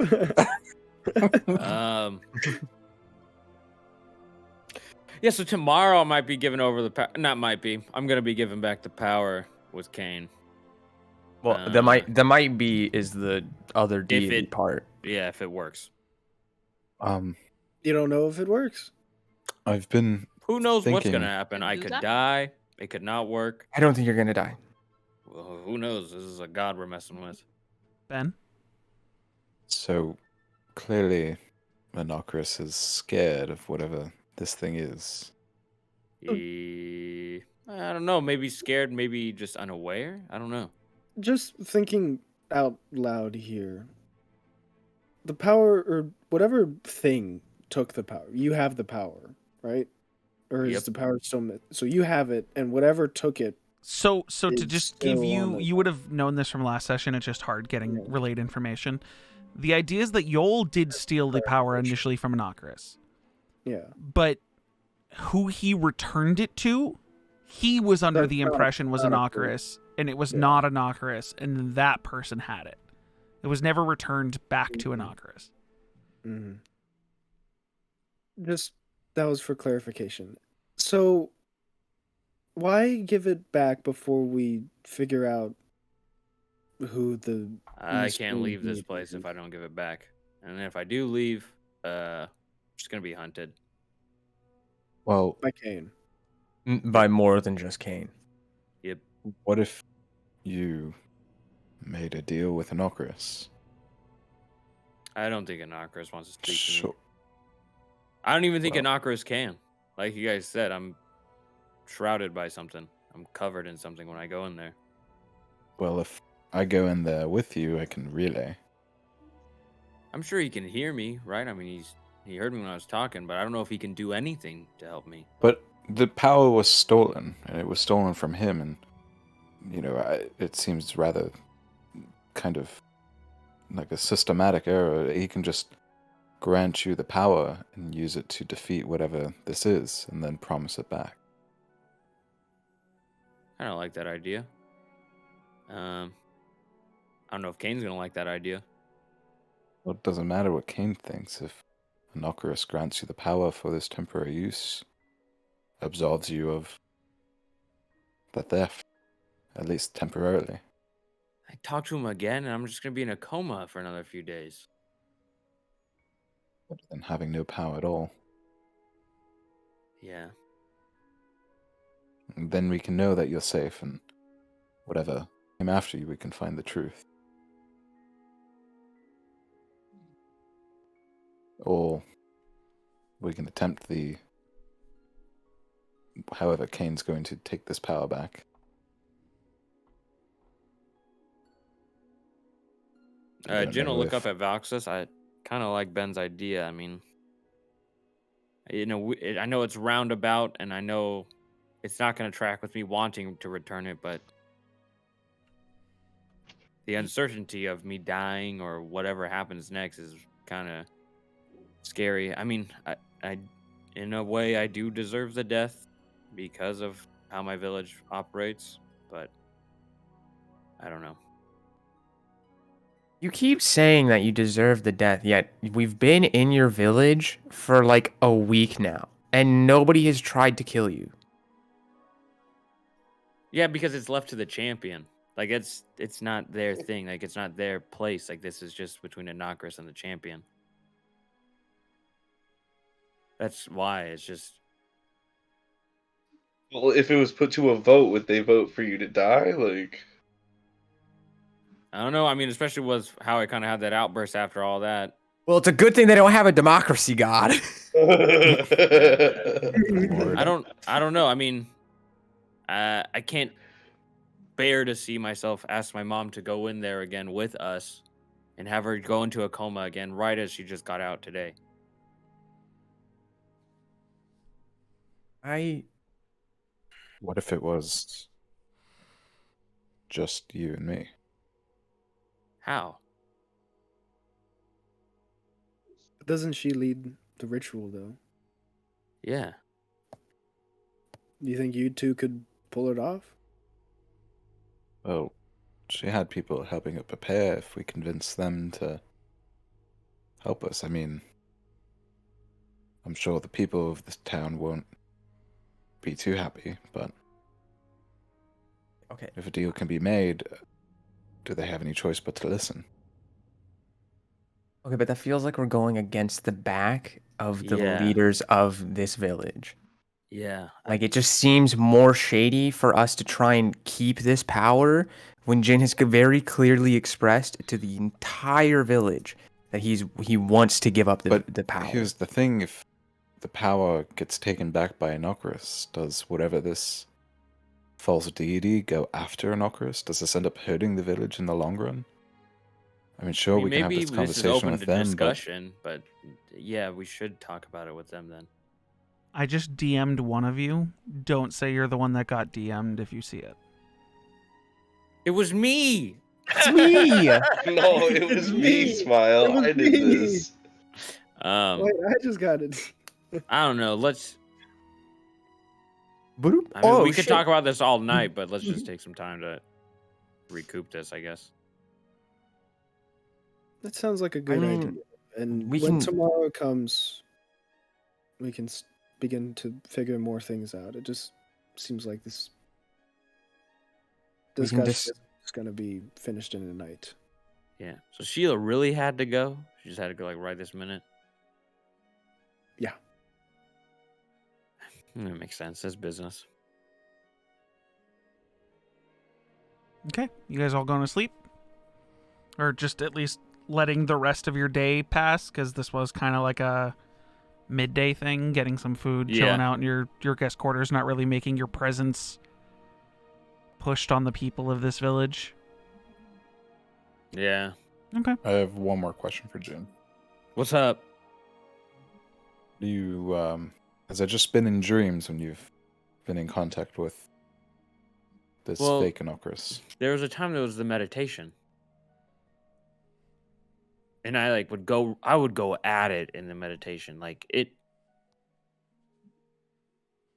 Yeah, so tomorrow I might be giving over the not might be. I'm gonna be giving back the power with Kane. well, the might be is the other deity part. Yeah, if it works. You don't know if it works. I've been Who knows what's thinking- gonna happen? I Do could that? die. It could not work. I don't think you're gonna die. Well, who knows? This is a god we're messing with. Ben? so clearly is scared of whatever this thing is. I don't know. Maybe scared. Maybe just unaware. I don't know. Just thinking out loud here. The power, or whatever thing took the power, you have the power, right? Or is Yep. the power still? So you have it, and whatever took it. So to It's just give still you, on the- you would have known this from last session. It's just hard getting Yeah. relayed information. The idea is that Yol did steal the power initially from Anakris, Yeah. but who he returned it to, he was under That's the not- impression was not a Anakris, and it was Yeah. not Anakris, and that person had it. It was never returned back to Mhm. Anakris. Mm-hmm. Just that was for clarification. So, why give it back before we figure out who the? I Miss can't leave this Moon place if is? I don't give it back. And if I do leave, I'm just gonna be hunted. Well, By Kane. By more than just Kane. What if you made a deal with Inocorus? I don't think Anakris wants to speak to me. Sure. I don't even think Well- Anakris can. Like you guys said, I'm shrouded by something. I'm covered in something when I go in there. Well, if I go in there with you, I can relay. I'm sure he can hear me, right? I mean, he heard me when I was talking, but I don't know if he can do anything to help me. But the power was stolen, and it was stolen from him, and, it seems rather kind of like a systematic error. He can just grant you the power and use it to defeat whatever this is, and then promise it back. I don't like that idea. I don't know if Kane's gonna like that idea. Well, it doesn't matter what Kane thinks. If Inocorus grants you the power for this temporary use, absolves you of the theft, at least temporarily. I talk to him again, and I'm just gonna be in a coma for another few days. Better than having no power at all. Yeah. And then we can know that you're safe, and whatever came after you, we can find the truth. Or we can attempt however Kane's going to take this power back. I don't Jin will know look if- up at Valxis. I kind of like Ben's idea. I mean, I know it's roundabout, and I know it's not going to track with me wanting to return it, but the uncertainty of me dying or whatever happens next is kind of scary. I mean, I, in a way, I do deserve the death because of how my village operates, but I don't know. You keep saying that you deserve the death, yet we've been in your village for like a week now, and nobody has tried to kill you. Yeah, because it's left to the champion. Like it's not their thing. Like it's not their place. Like this is just between Anakris and the champion. That's why it's just. Well, if it was put to a vote, would they vote for you to die? Like, I don't know. I mean, especially was how I kind of had that outburst after all that. Well, it's a good thing they don't have a democracy, God. Lord. I don't know. I mean, I can't bear to see myself ask my mom to go in there again with us and have her go into a coma again right as she just got out today. What if it was just you and me? How? Doesn't she lead the ritual though? Yeah. Do you think you two could pull it off? Well, she had people helping her prepare if we convinced them to help us. I mean, I'm sure the people of this town won't be too happy, but Okay. if a deal can be made, do they have any choice but to listen? Okay, but that feels like we're going against the back of the Yeah. leaders of this village. Yeah. Like, it just seems more shady for us to try and keep this power when Jin has very clearly expressed to the entire village that he wants to give up the power. Here's the thing, if the power gets taken back by Inocorus, does whatever this false deity go after Inocorus? Does this end up hurting the village in the long run? I mean, sure, I mean, we can have maybe this this is conversation open with to them, discussion, but yeah, we should talk about it with them then. I just DM'd one of you. Don't say you're the one that got DM'd if you see it. It was me. It's me! no, it was me, Smile. It was I did me. this. Wait, I just got it. I don't know. Let's. Boop. I mean, Oh, we could shit. talk about this all night, but let's just take some time to recoup this, I guess. That sounds like a good mean, idea. And we when can- tomorrow comes, we can begin to figure more things out. It just seems like this We can discussion is going to be finished in a night. Yeah. So Sheila really had to go. She just had to go like right this minute. Yeah. That makes sense. That's business. Okay, you guys all going to sleep? Or just at least letting the rest of your day pass? Because this was kind of like a midday thing, getting some food, chilling out in your guest quarters, not really making your presence pushed on the people of this village. Yeah. Okay. I have one more question for Jim. What's up? Do you, has it just been in dreams when you've been in contact with this fake Innocuous? There was a time there was the meditation. And I would go at it in the meditation.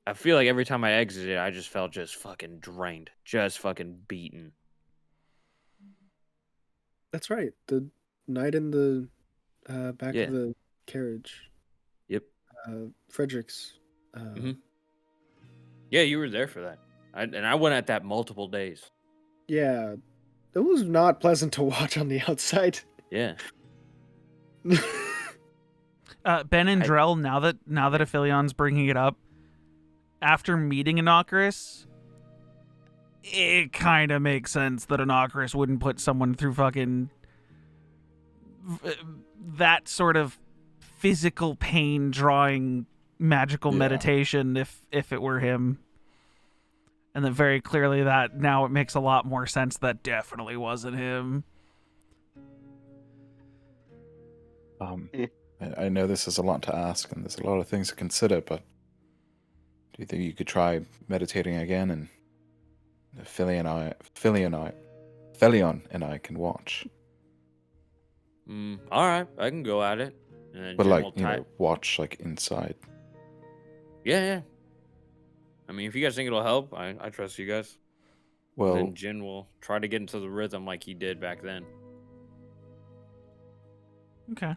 I feel like every time I exited, I just felt just fucking drained. Just fucking beaten. That's right. The night in the back Yeah. of the carriage. Yep. Frederick's. Yeah, you were there for that. I went at that multiple days. Yeah. It was not pleasant to watch on the outside. Yeah. Ben and Drell, now that Aphilion's bringing it up, after meeting Innocuous, it kind of makes sense that Innocuous wouldn't put someone through fucking that sort of physical pain drawing magical meditation if it were him. And then very clearly that now it makes a lot more sense that definitely wasn't him. I know this is a lot to ask and there's a lot of things to consider, but do you think you could try meditating again and Felion and I can watch? All right, I can go at it. But watch inside. Yeah. I mean, if you guys think it'll help, I trust you guys. Well, then Jin will try to get into the rhythm like he did back then. Okay.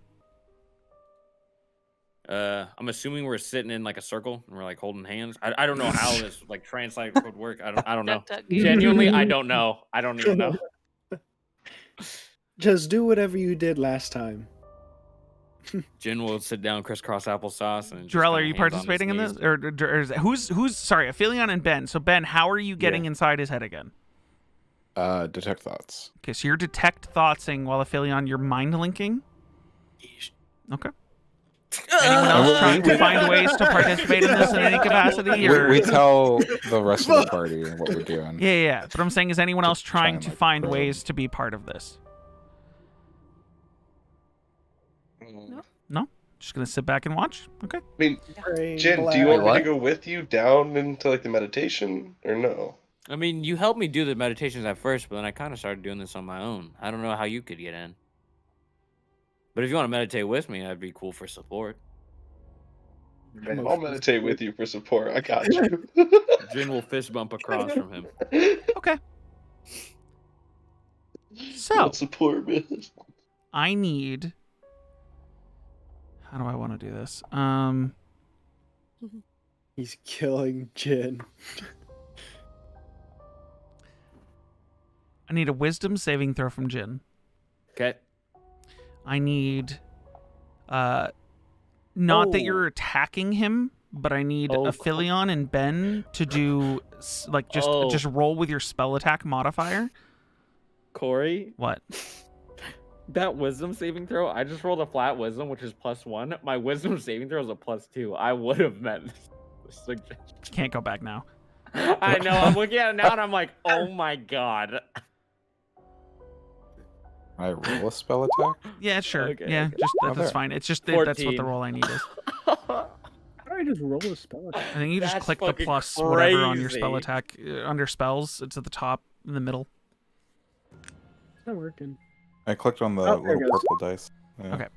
I'm assuming we're sitting in a circle and we're holding hands. I don't know how this translate would work. I don't know. Genuinely, I don't know. I don't even know. Just do whatever you did last time. Jin will sit down, crisscross applesauce, and Jarell, are you participating in this? Or is who's sorry, Aphelion and Ben. So Ben, how are you getting inside his head again? Detect thoughts. Okay, so you're detect thoughtsing while Aphelion, you're mind linking. Okay. Anyone else trying to find ways to participate in this in any capacity? Or... We tell the rest of the party what we're doing. Yeah. But I'm saying, is anyone else trying to find ways to be part of this? No? Just gonna sit back and watch? Okay. I mean, Jen, do you want me to go with you down into the meditation, or no? I mean, you helped me do the meditations at first, but then I kind of started doing this on my own. I don't know how you could get in. But if you want to meditate with me, that'd be cool for support. I'll meditate with you for support. I got you. Jin will fist bump across from him. Okay. So, support, man. I need... How do I want to do this? He's killing Jin. I need a wisdom saving throw from Jin. Okay. I need not that you're attacking him, but I need Aphelion and Ben to do just roll with your spell attack modifier. Corey? What? That wisdom saving throw, I just rolled a flat wisdom, which is +1. My wisdom saving throw is a +2. I would have met this suggestion. Can't go back now. I know. I'm looking at it now and I'm like, oh my god. I roll a spell attack? Yeah, sure. Okay, yeah, okay. just that's fine. It's just that's what the roll I need is. How do I just roll a spell attack? I think you just That's click the fucking plus whatever on your crazy. spell attack under spells. It's at the top in the middle. It's not working. I clicked on the Oh, there it little goes. purple dice. Yeah. Okay.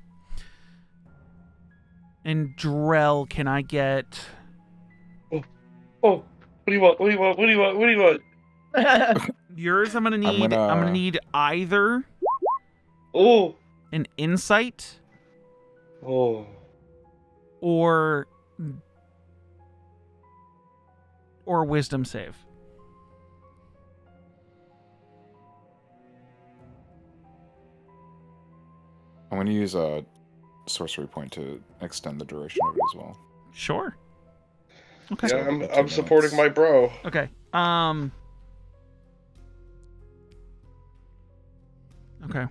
And Drell, can I get? Oh, what do you want? What do you want? What do you want? What do you want? Yours? I'm gonna need either Oh, an insight oh. or wisdom save. I'm going to use a sorcery point to extend the duration of it as well. Sure. Okay. Yeah, I'm supporting my bro. Okay. Okay.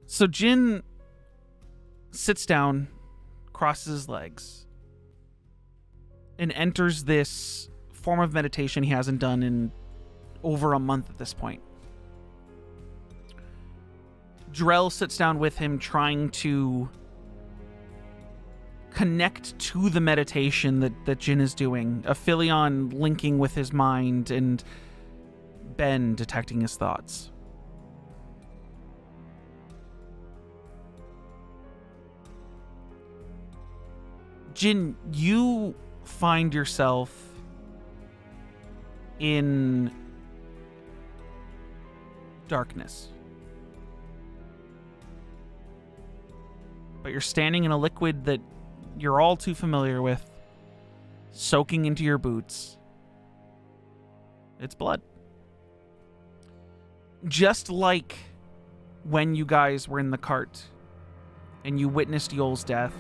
So Jin sits down, crosses his legs, and enters this form of meditation he hasn't done in over a month at this point. Drell sits down with him, trying to connect to the meditation that Jin is doing. Aphelion linking with his mind, and Ben detecting his thoughts. Jin, you find yourself in darkness. But you're standing in a liquid that you're all too familiar with, soaking into your boots. It's blood. Just like when you guys were in the cart and you witnessed Yol's death,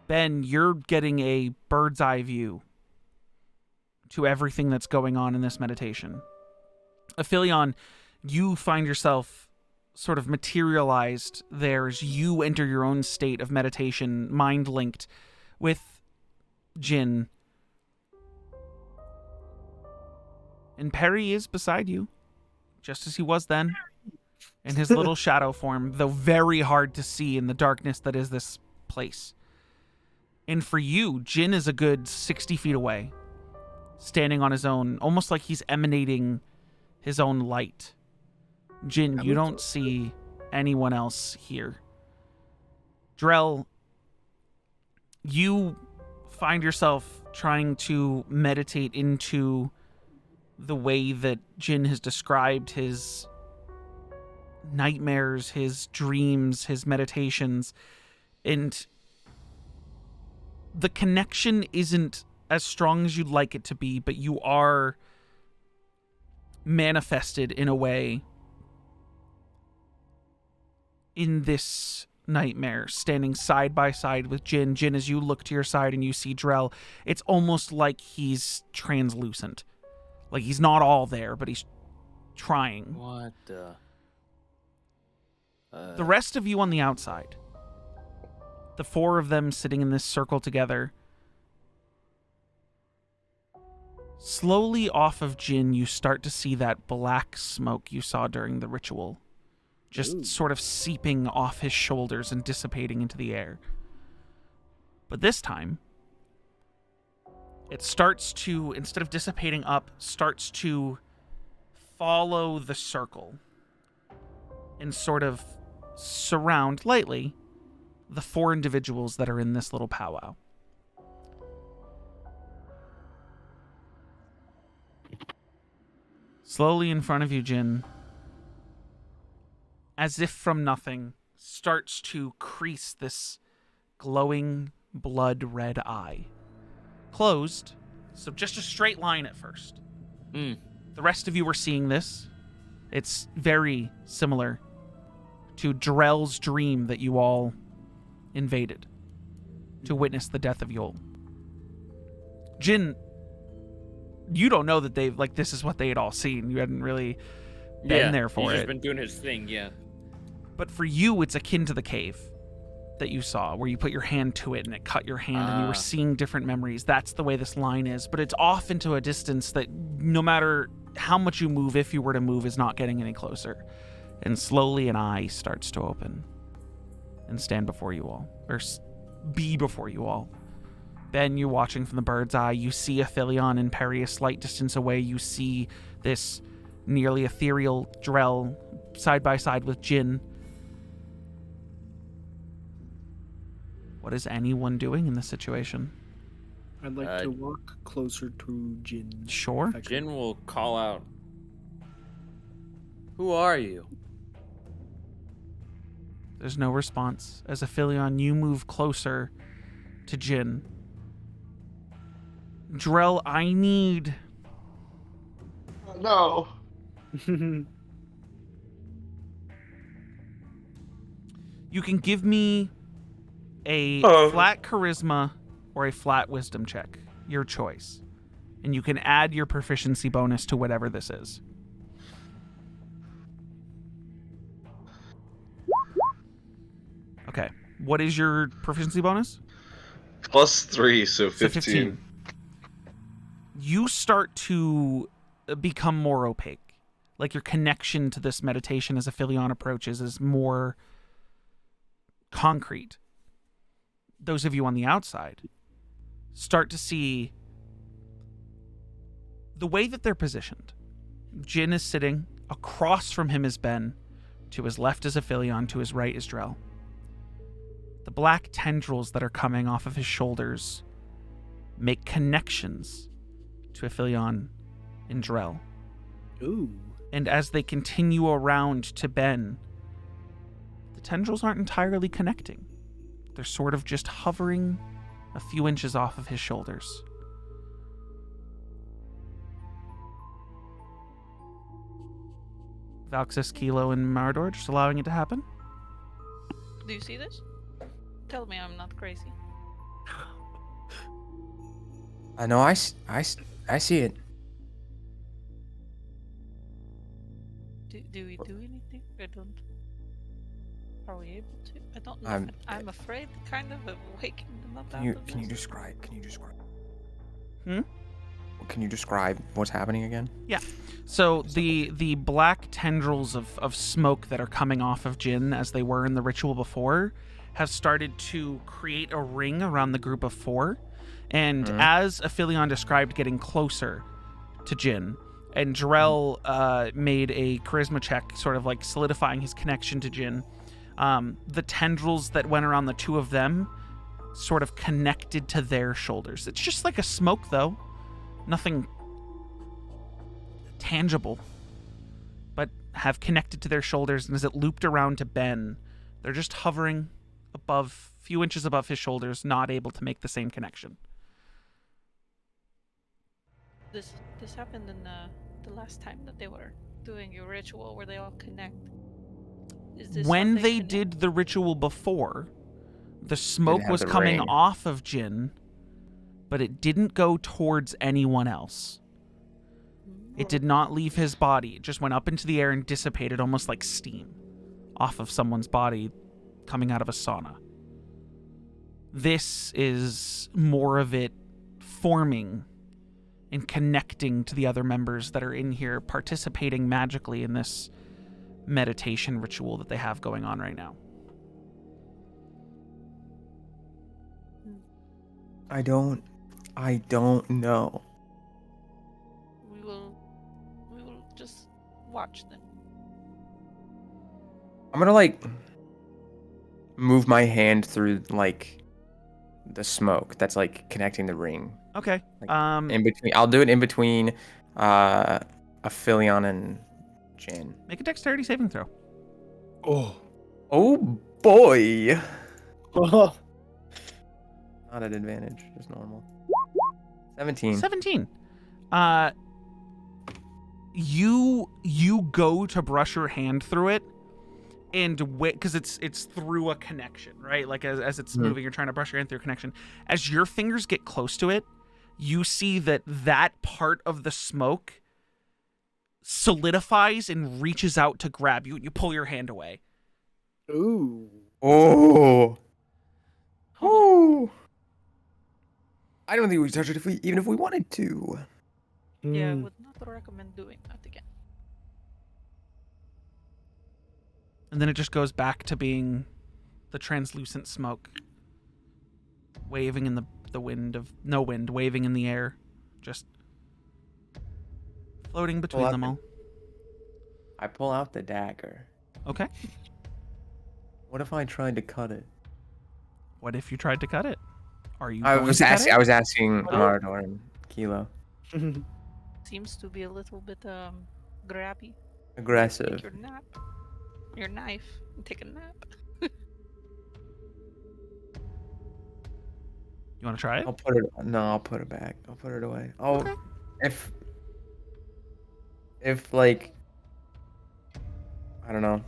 Ben, you're getting a bird's eye view to everything that's going on in this meditation. Aphelion, you find yourself sort of materialized there as you enter your own state of meditation, mind linked with Jin. And Perry is beside you, just as he was then, in his little shadow form, though very hard to see in the darkness that is this place. And for you, Jin is a good 60 feet away, standing on his own, almost like he's emanating his own light. Jin, you don't see anyone else here. Drell, you find yourself trying to meditate into the way that Jin has described his nightmares, his dreams, his meditations, and the connection isn't as strong as you'd like it to be, but you are manifested in a way in this nightmare, standing side by side with Jin. Jin, as you look to your side and you see Drell, it's almost like he's translucent. Like he's not all there, but he's trying. What the? The rest of you on the outside, the four of them sitting in this circle together, slowly off of Jin, you start to see that black smoke you saw during the ritual. Just sort of seeping off his shoulders and dissipating into the air. But this time, it starts to, instead of dissipating up, starts to follow the circle and sort of surround lightly the four individuals that are in this little powwow. Slowly in front of you, Jin, as if from nothing, starts to crease this glowing blood red eye. Closed, so just a straight line at first. The rest of you were seeing this. It's very similar to Drell's dream that you all invaded to witness the death of Yol. Jin, you don't know that they've, like, this is what they had all seen. You hadn't really been there for he's it. just been doing his thing, yeah. But for you, it's akin to the cave that you saw, where you put your hand to it and it cut your hand and you were seeing different memories. That's the way this line is. But it's off into a distance that no matter how much you move, if you were to move, is not getting any closer. And slowly an eye starts to open and stand before you all, or be before you all. Ben, you're watching from the bird's eye. You see Aphelion and Perry a slight distance away. You see this nearly ethereal Drell side by side with Jin. What is anyone doing in this situation? I'd like to walk closer to Jin. Sure. Jin will call out, "Who are you?" There's no response. As Aphelion, you move closer to Jin. Drell, I need... No. You can give me a flat charisma or a flat wisdom check. Your choice. And you can add your proficiency bonus to whatever this is. Okay. What is your proficiency bonus? +3, so So 15. You start to become more opaque. Like your connection to this meditation as Aphelion approaches is more concrete. Those of you on the outside start to see the way that they're positioned. Jin is sitting. Across from him is Ben. To his left is Aphelion. To his right is Drell. The black tendrils that are coming off of his shoulders make connections to Aphelion and Drell. Ooh. And as they continue around to Ben, the tendrils aren't entirely connecting. They're sort of just hovering a few inches off of his shoulders. Valxis, Kelo, and Mardor just allowing it to happen. Do you see this? Tell me I'm not crazy. I know. I see it. Do we do anything? I don't. Are we able to? I don't know. I'm afraid, kind of waking them up. Can you describe? Hmm? Can you describe what's happening again? Yeah. So the black tendrils of smoke that are coming off of Jin, as they were in the ritual before, have started to create a ring around the group of four. And as Aphelion described, getting closer to Jin, and Drell made a charisma check, sort of like solidifying his connection to Jin. The tendrils that went around the two of them sort of connected to their shoulders. It's just like a smoke, though. Nothing tangible, but have connected to their shoulders. And as it looped around to Ben, they're just hovering above, few inches above his shoulders, not able to make the same connection. This happened in the last time that they were doing your ritual where they all connect. Is this When something they connect- did the ritual before, the smoke have was the coming ring. off of Jin, but it didn't go towards anyone else. It did not leave his body. It just went up into the air and dissipated almost like steam off of someone's body coming out of a sauna. This is more of it forming and connecting to the other members that are in here, participating magically in this meditation ritual that they have going on right now. I don't know. We will just watch them. I'm gonna like move my hand through like the smoke that's like connecting the ring. Okay. Like, in between, I'll do it in between Aphelion and Jin. Make a dexterity saving throw. Oh boy. Oh. Not at advantage, just normal. 17. 17. You go to brush your hand through it, and because it's through a connection, right? Like as it's moving, you're trying to brush your hand through a connection. As your fingers get close to it, you see that part of the smoke solidifies and reaches out to grab you, and you pull your hand away. Ooh. Oh. Oh. I don't think we touch it even if we wanted to. Yeah, I Mm. would not recommend doing that again. And then it just goes back to being the translucent smoke waving in the wind of no wind, waving in the air, just floating between them all. I pull out the dagger. Okay. What if I tried to cut it? What if you tried to cut it? Are you? I going was to cut asking. it? I was asking Mardor and Kelo. Seems to be a little bit grabby. Aggressive. Take your knife, and take a nap. You want to try it? I'll put it. No, I'll put it back. I'll put it away. Oh, Okay. if like. I don't know.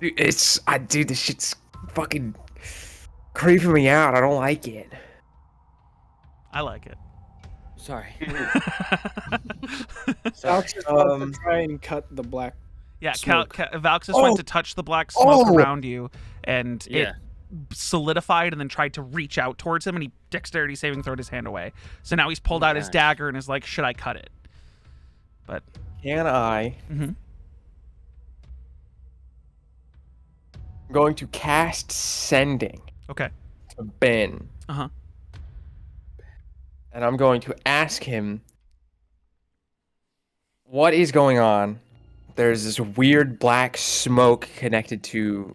Dude, this shit's fucking creeping me out. I don't like it. I like it. Sorry. Valxis wants to try and cut the black. Yeah, Smoke. Valxis went to touch the black smoke around you, and Yeah. it solidified and then tried to reach out towards him, and he dexterity saving throwed his hand away. So now he's pulled out his Gosh. dagger and is like, should I cut it? But Can I? Mhm. I'm going to cast Sending Okay. to Ben. Uh-huh. And I'm going to ask him what is going on. There's this weird black smoke connected to.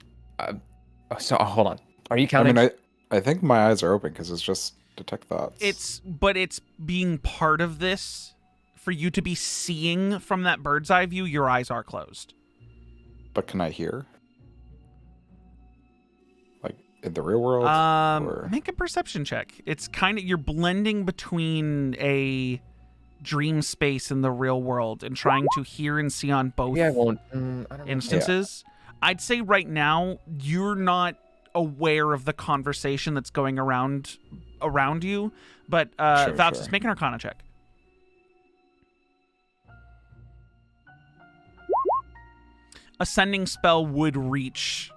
Hold on. Are you I counting? mean, I think my eyes are open because it's just detect thoughts. But it's being part of this. For you to be seeing from that bird's eye view, your eyes are closed. But can I hear? Like in the real world? Or... Make a perception check. It's kind of, you're blending between a dream space and the real world and trying to hear and see on both Yeah, I won't. I don't know. instances. I'd say right now you're not aware of the conversation that's going around you, but Valxis, sure. make an Arcana check. Ascending spell would reach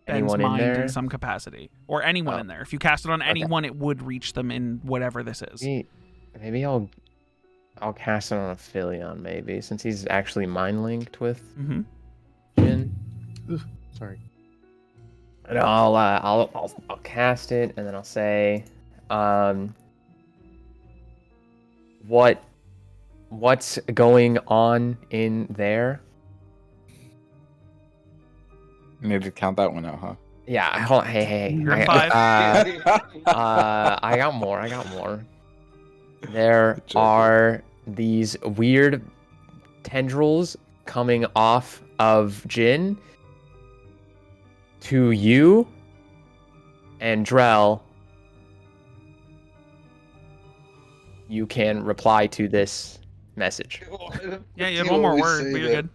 Ben's Anyone in mind there? in some capacity, or anyone in there. If you cast it on anyone, it would reach them in whatever this is. Maybe I'll cast it on Aphelion, maybe, since he's actually mind linked with Mm-hmm. Jin. Sorry. And I'll cast it, and then I'll say, what's going on in there? You need to count that one out, huh? Yeah, hold on. Hey. You're at 5. I got more. There are these weird tendrils coming off of Jin to you and Drell. You can reply to this message. Yeah, you have one more word, but you're good.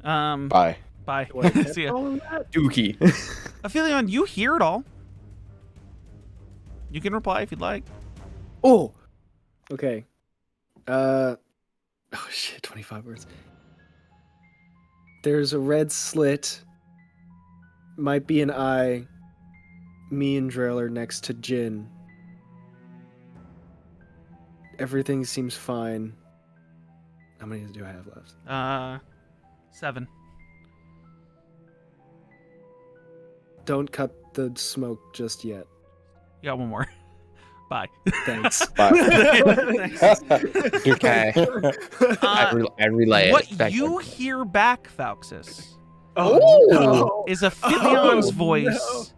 Bye. Bye. Do I get See ya. all of that? Dookie. Aphelion, you hear it all. You can reply if you'd like. Oh. Okay. Oh shit, 25 words. There's a red slit. Might be an eye. Me and Drell are next to Jin. Everything seems fine. How many do I have left? 7. Don't cut the smoke just yet. You got one more. Bye. Thanks. Bye. Okay. I relay What it. you hear back, Valxis, Oh, is Aphilion's Oh, voice,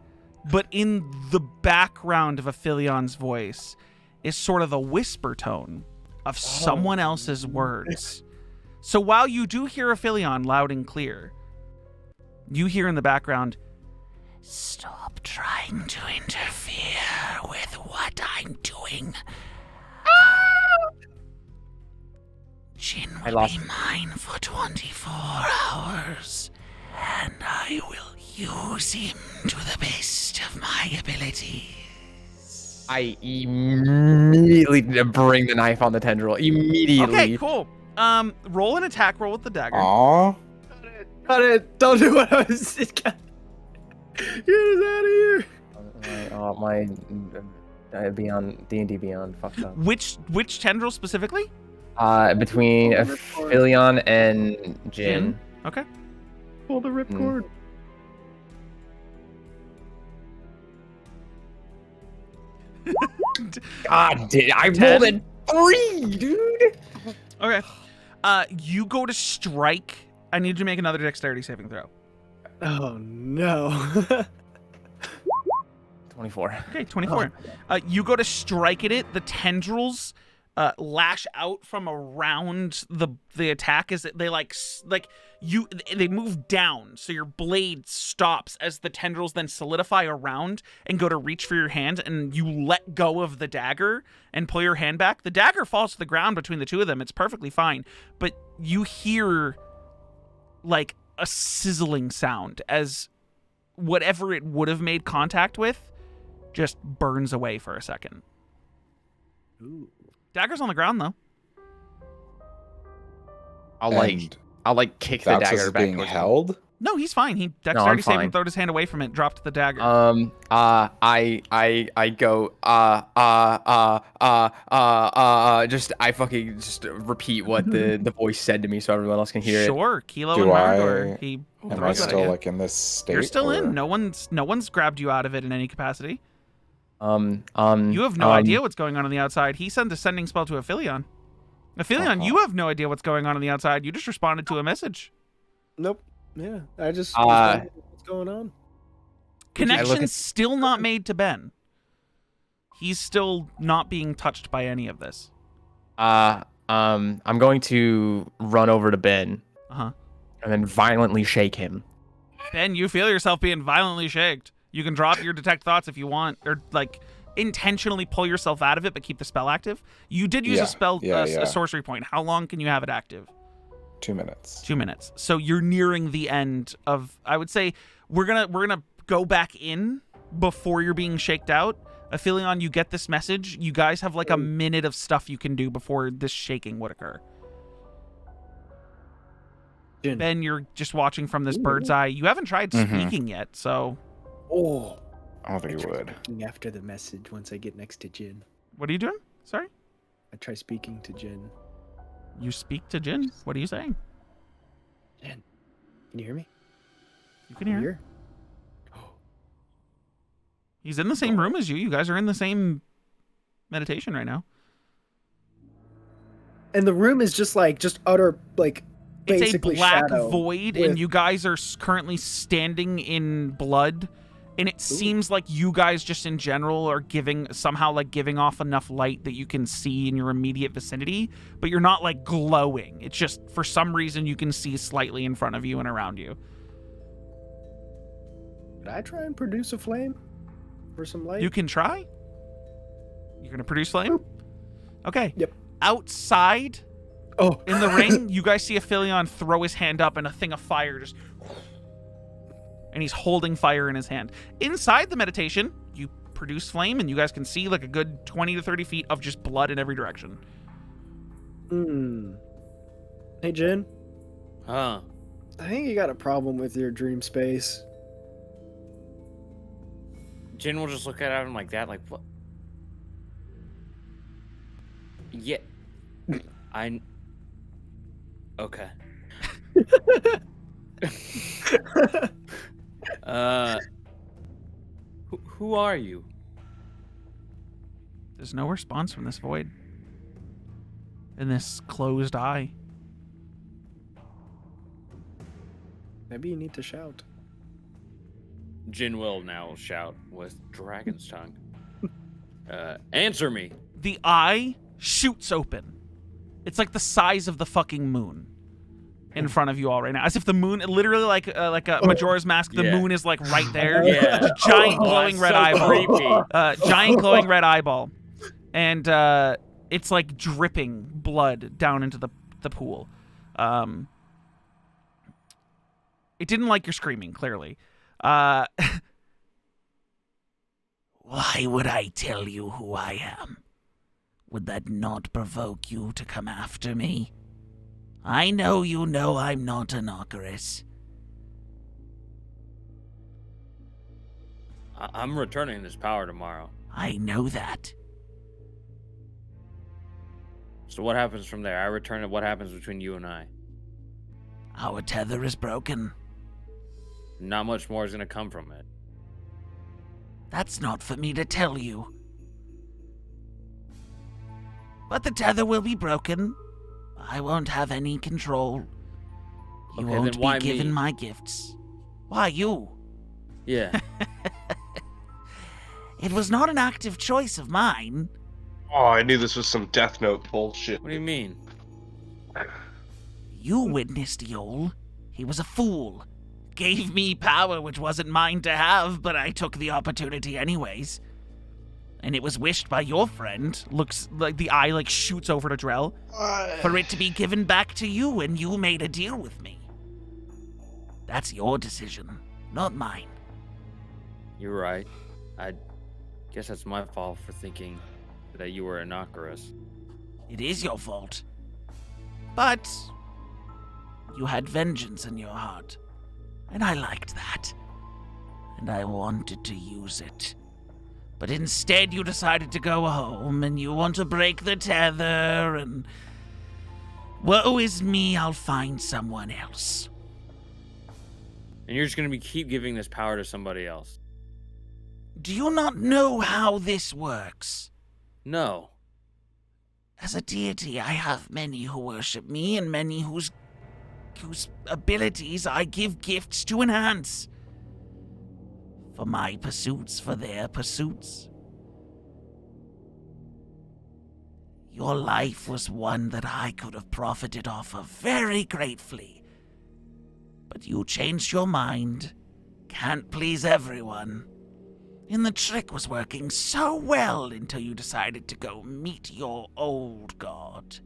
but in the background of Aphilion's voice is sort of the whisper tone of someone else's words. So while you do hear Aphilion loud and clear, you hear in the background, "Stop trying to interfere with what I'm doing. Jin I will lost be it. mine for 24 hours, and I will use him to the best of my abilities." I immediately bring the knife on the tendril. Immediately. Okay, cool. Roll an attack roll with the dagger. Aw. cut it! Don't do what I was. Get us out of here! My Beyond D&D Beyond fucked up. Which tendril specifically? Between Oh, ripcord. Aphelion and Jin. Okay. Pull the ripcord. God, I 10? rolled a 3, dude. Okay. You go to strike. I need you to make another dexterity saving throw. Oh no. 24. Okay, 24. You go to strike at it. The tendrils lash out from around the attack as they they move down, so your blade stops as the tendrils then solidify around and go to reach for your hand, and you let go of the dagger and pull your hand back. The dagger falls to the ground between the two of them. It's perfectly fine, but you hear like a sizzling sound as whatever it would have made contact with just burns away for a second. Ooh. Dagger's on the ground though. I'll And kick the Valxis dagger is back being towards him. held. No, he's fine. He No, I'm dexterity saving fine. throwed his hand away from it, dropped the dagger. I go, I fucking just repeat what the voice said to me so everyone else can hear it. Sure, Kelo Do and I- Marador. He Am I throws it at still you. like in this state? You're still or- in. No one's grabbed you out of it in any capacity. You You have no idea what's going on the outside. He sent a sending spell to Aphelion. Aphelion, you have no idea what's going on the outside. You just responded to a message. Nope. Yeah, I just was wondering what's going on. Connection's still not made to Ben. He's still not being touched by any of this. I'm going to run over to Ben Uh-huh. and then violently shake him. Ben, you feel yourself being violently shaked. You can drop your detect thoughts if you want, or like intentionally pull yourself out of it, but keep the spell active. You did use a spell, a sorcery point. How long can you have it active? 2 minutes. 2 minutes. So you're nearing the end of. I would say we're gonna go back in before you're being shaked out. Aphelion, you get this message. You guys have like a minute of stuff you can do before this shaking would occur. Jin. Ben, you're just watching from this bird's eye. You haven't tried speaking yet, so. Oh. I don't think you would. Speaking after the message once I get next to Jin. What are you doing? Sorry? I try speaking to Jin. You speak to Jin? What are you saying? Jin, can you hear me? You can hear him. Here? He's in the same room as you. You guys are in the same meditation right now. And the room is just utter, like, It's a basically black shadow void, with- and you guys are currently standing in blood. And it seems like you guys just in general are giving off enough light that you can see in your immediate vicinity, but you're not like glowing. It's just for some reason you can see slightly in front of you and around you. Could I try and produce a flame for some light? You can try. You're gonna produce flame? Okay. Yep. Outside Oh. in the ring, you guys see Aphelion throw his hand up and a thing of fire just... And he's holding fire in his hand. Inside the meditation, you produce flame, and you guys can see like a good 20 to 30 feet of just blood in every direction. Hey, Jin. Huh. I think you got a problem with your dream space. Jin will just look at him like that, like, what? Yeah. Okay. Who are you? There's no response from this void. In this closed eye. Maybe you need to shout. Jin will now shout with dragon's tongue. Answer me. The eye shoots open. It's like the size of the fucking moon in front of you all right now. As if the moon, literally like a Majora's Mask, the Yeah. moon is like right there. Yeah. It's a giant glowing that's red so eyeball. creepy. Giant glowing red eyeball. And it's like dripping blood down into the pool. It didn't like your screaming, clearly. Why would I tell you who I am? Would that not provoke you to come after me? I know you know I'm not an Ocarus. I'm returning this power tomorrow. I know that. So what happens from there? I return it. What happens between you and I? Our tether is broken. Not much more is going to come from it. That's not for me to tell you. But the tether will be broken. I won't have any control. You Okay, won't then why be given me? my gifts. Why you? Yeah. It was not an active choice of mine. Oh, I knew this was some Death Note bullshit. What do you mean? You witnessed Yol. He was a fool. Gave me power which wasn't mine to have, but I took the opportunity anyways. And it was wished by your friend, looks like the eye like shoots over to Drell, for it to be given back to you, and you made a deal with me. That's your decision, not mine. You're right. I guess that's my fault for thinking that you were innocuous. It is your fault. But you had vengeance in your heart. And I liked that. And I wanted to use it. But instead you decided to go home and you want to break the tether and... Woe is me, I'll find someone else. And you're just going to keep giving this power to somebody else. Do you not know how this works? No. As a deity, I have many who worship me and many whose abilities I give gifts to enhance. For my pursuits, for their pursuits. Your life was one that I could have profited off of very gratefully. But you changed your mind. Can't please everyone. And the trick was working so well until you decided to go meet your old god.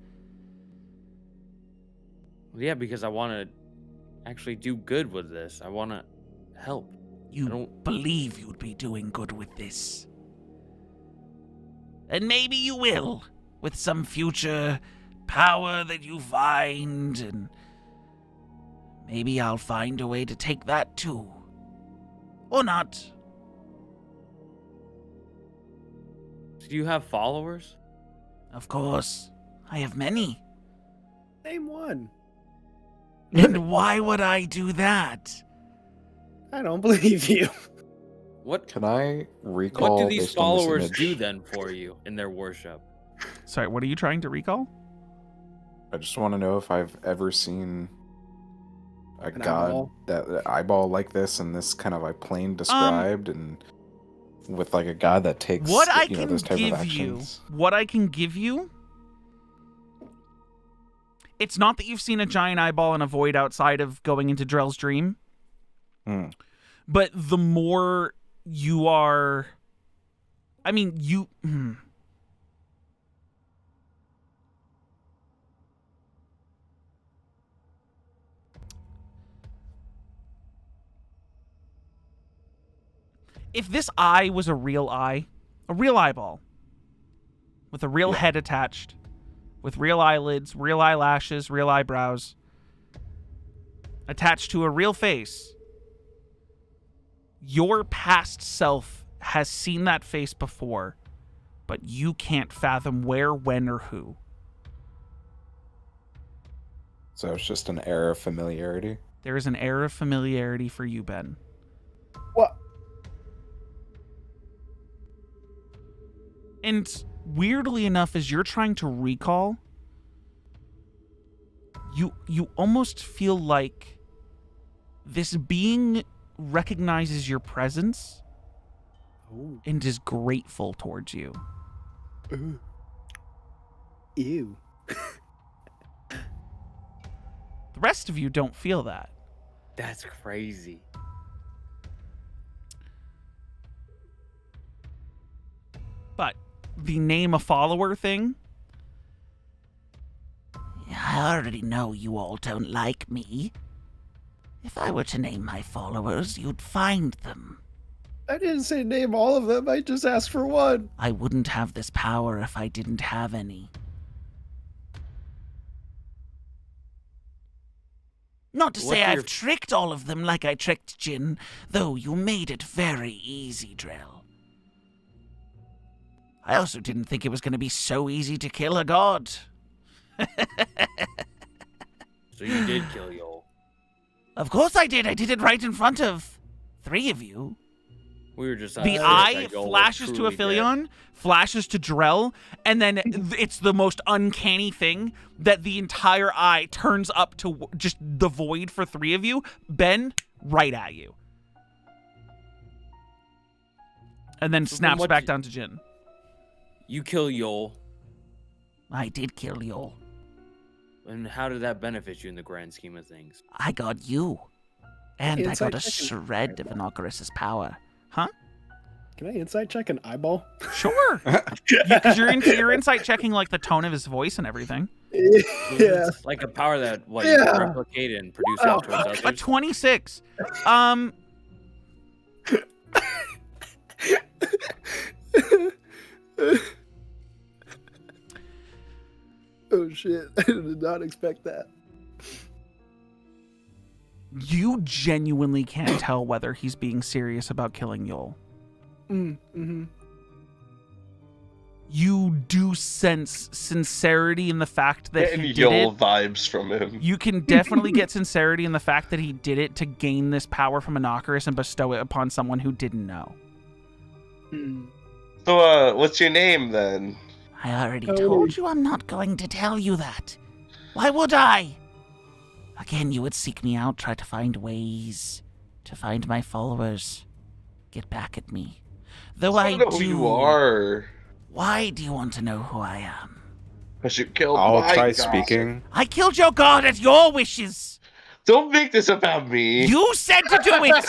Yeah, because I want to actually do good with this. I want to help. You don't believe you'd be doing good with this. And maybe you will, with some future power that you find, and maybe I'll find a way to take that too. Or not. Do you have followers? Of course. I have many. Name one. And why would I do that? I don't believe you. What? Can I recall? What do these based on this followers image? do then for you in their worship? Sorry, what are you trying to recall? I just want to know if I've ever seen a An god eyeball? that eyeball like this and this kind of like plane described and with like a god that takes What I you know, can those type of give you, actions. what I can give you, it's not that you've seen a giant eyeball in a void outside of going into Drell's dream, but the more you are, I mean, you. If this eye was a real eyeball, with a real head attached, with real eyelids, real eyelashes, real eyebrows, attached to a real face, your past self has seen that face before, but you can't fathom where, when, or who. So it's just an air of familiarity. There is an air of familiarity for you, Ben. What? And weirdly enough, as you're trying to recall, you almost feel like this being recognizes your presence and is grateful towards you. Ooh. Ew. The rest of you don't feel that. That's crazy. But the name a follower thing, I already know you all don't like me. If I were to name my followers, you'd find them. I didn't say name all of them. I just asked for one. I wouldn't have this power if I didn't have any. Not to say I've tricked all of them like I tricked Jin, though you made it very easy, Drell. I also didn't think it was going to be so easy to kill a god. So you did kill Yol. Of course I did. I did it right in front of 3 of you. We were just The eye flashes to Aphelion, flashes to Drell, and then it's the most uncanny thing that the entire eye turns up to just the void for 3 of you. Ben, right at you. And then snaps back down to Jin. You kill Yol. I did kill Yol. And how did that benefit you in the grand scheme of things? I got you. And I got a Insight check shred of Innocuous's power. Huh? Can I insight check an eyeball? Sure. Because you're insight checking like the tone of his voice and everything. Yeah. It's like a power that you can replicate and produce out towards others. A 26. shit. I did not expect that. You genuinely can't tell whether he's being serious about killing Yol. Mm-hmm. You do sense sincerity in the fact that Getting he did Yol it. vibes from him. You can definitely get sincerity in the fact that he did it to gain this power from Inocarus and bestow it upon someone who didn't know. So, what's your name then? I already told you I'm not going to tell you that. Why would I? Again, you would seek me out, try to find ways to find my followers, get back at me. Though I don't know do. who you are. Why do you want to know who I am? Because you killed I'll my try god. speaking. I killed your god at your wishes. Don't make this about me. You said to do it.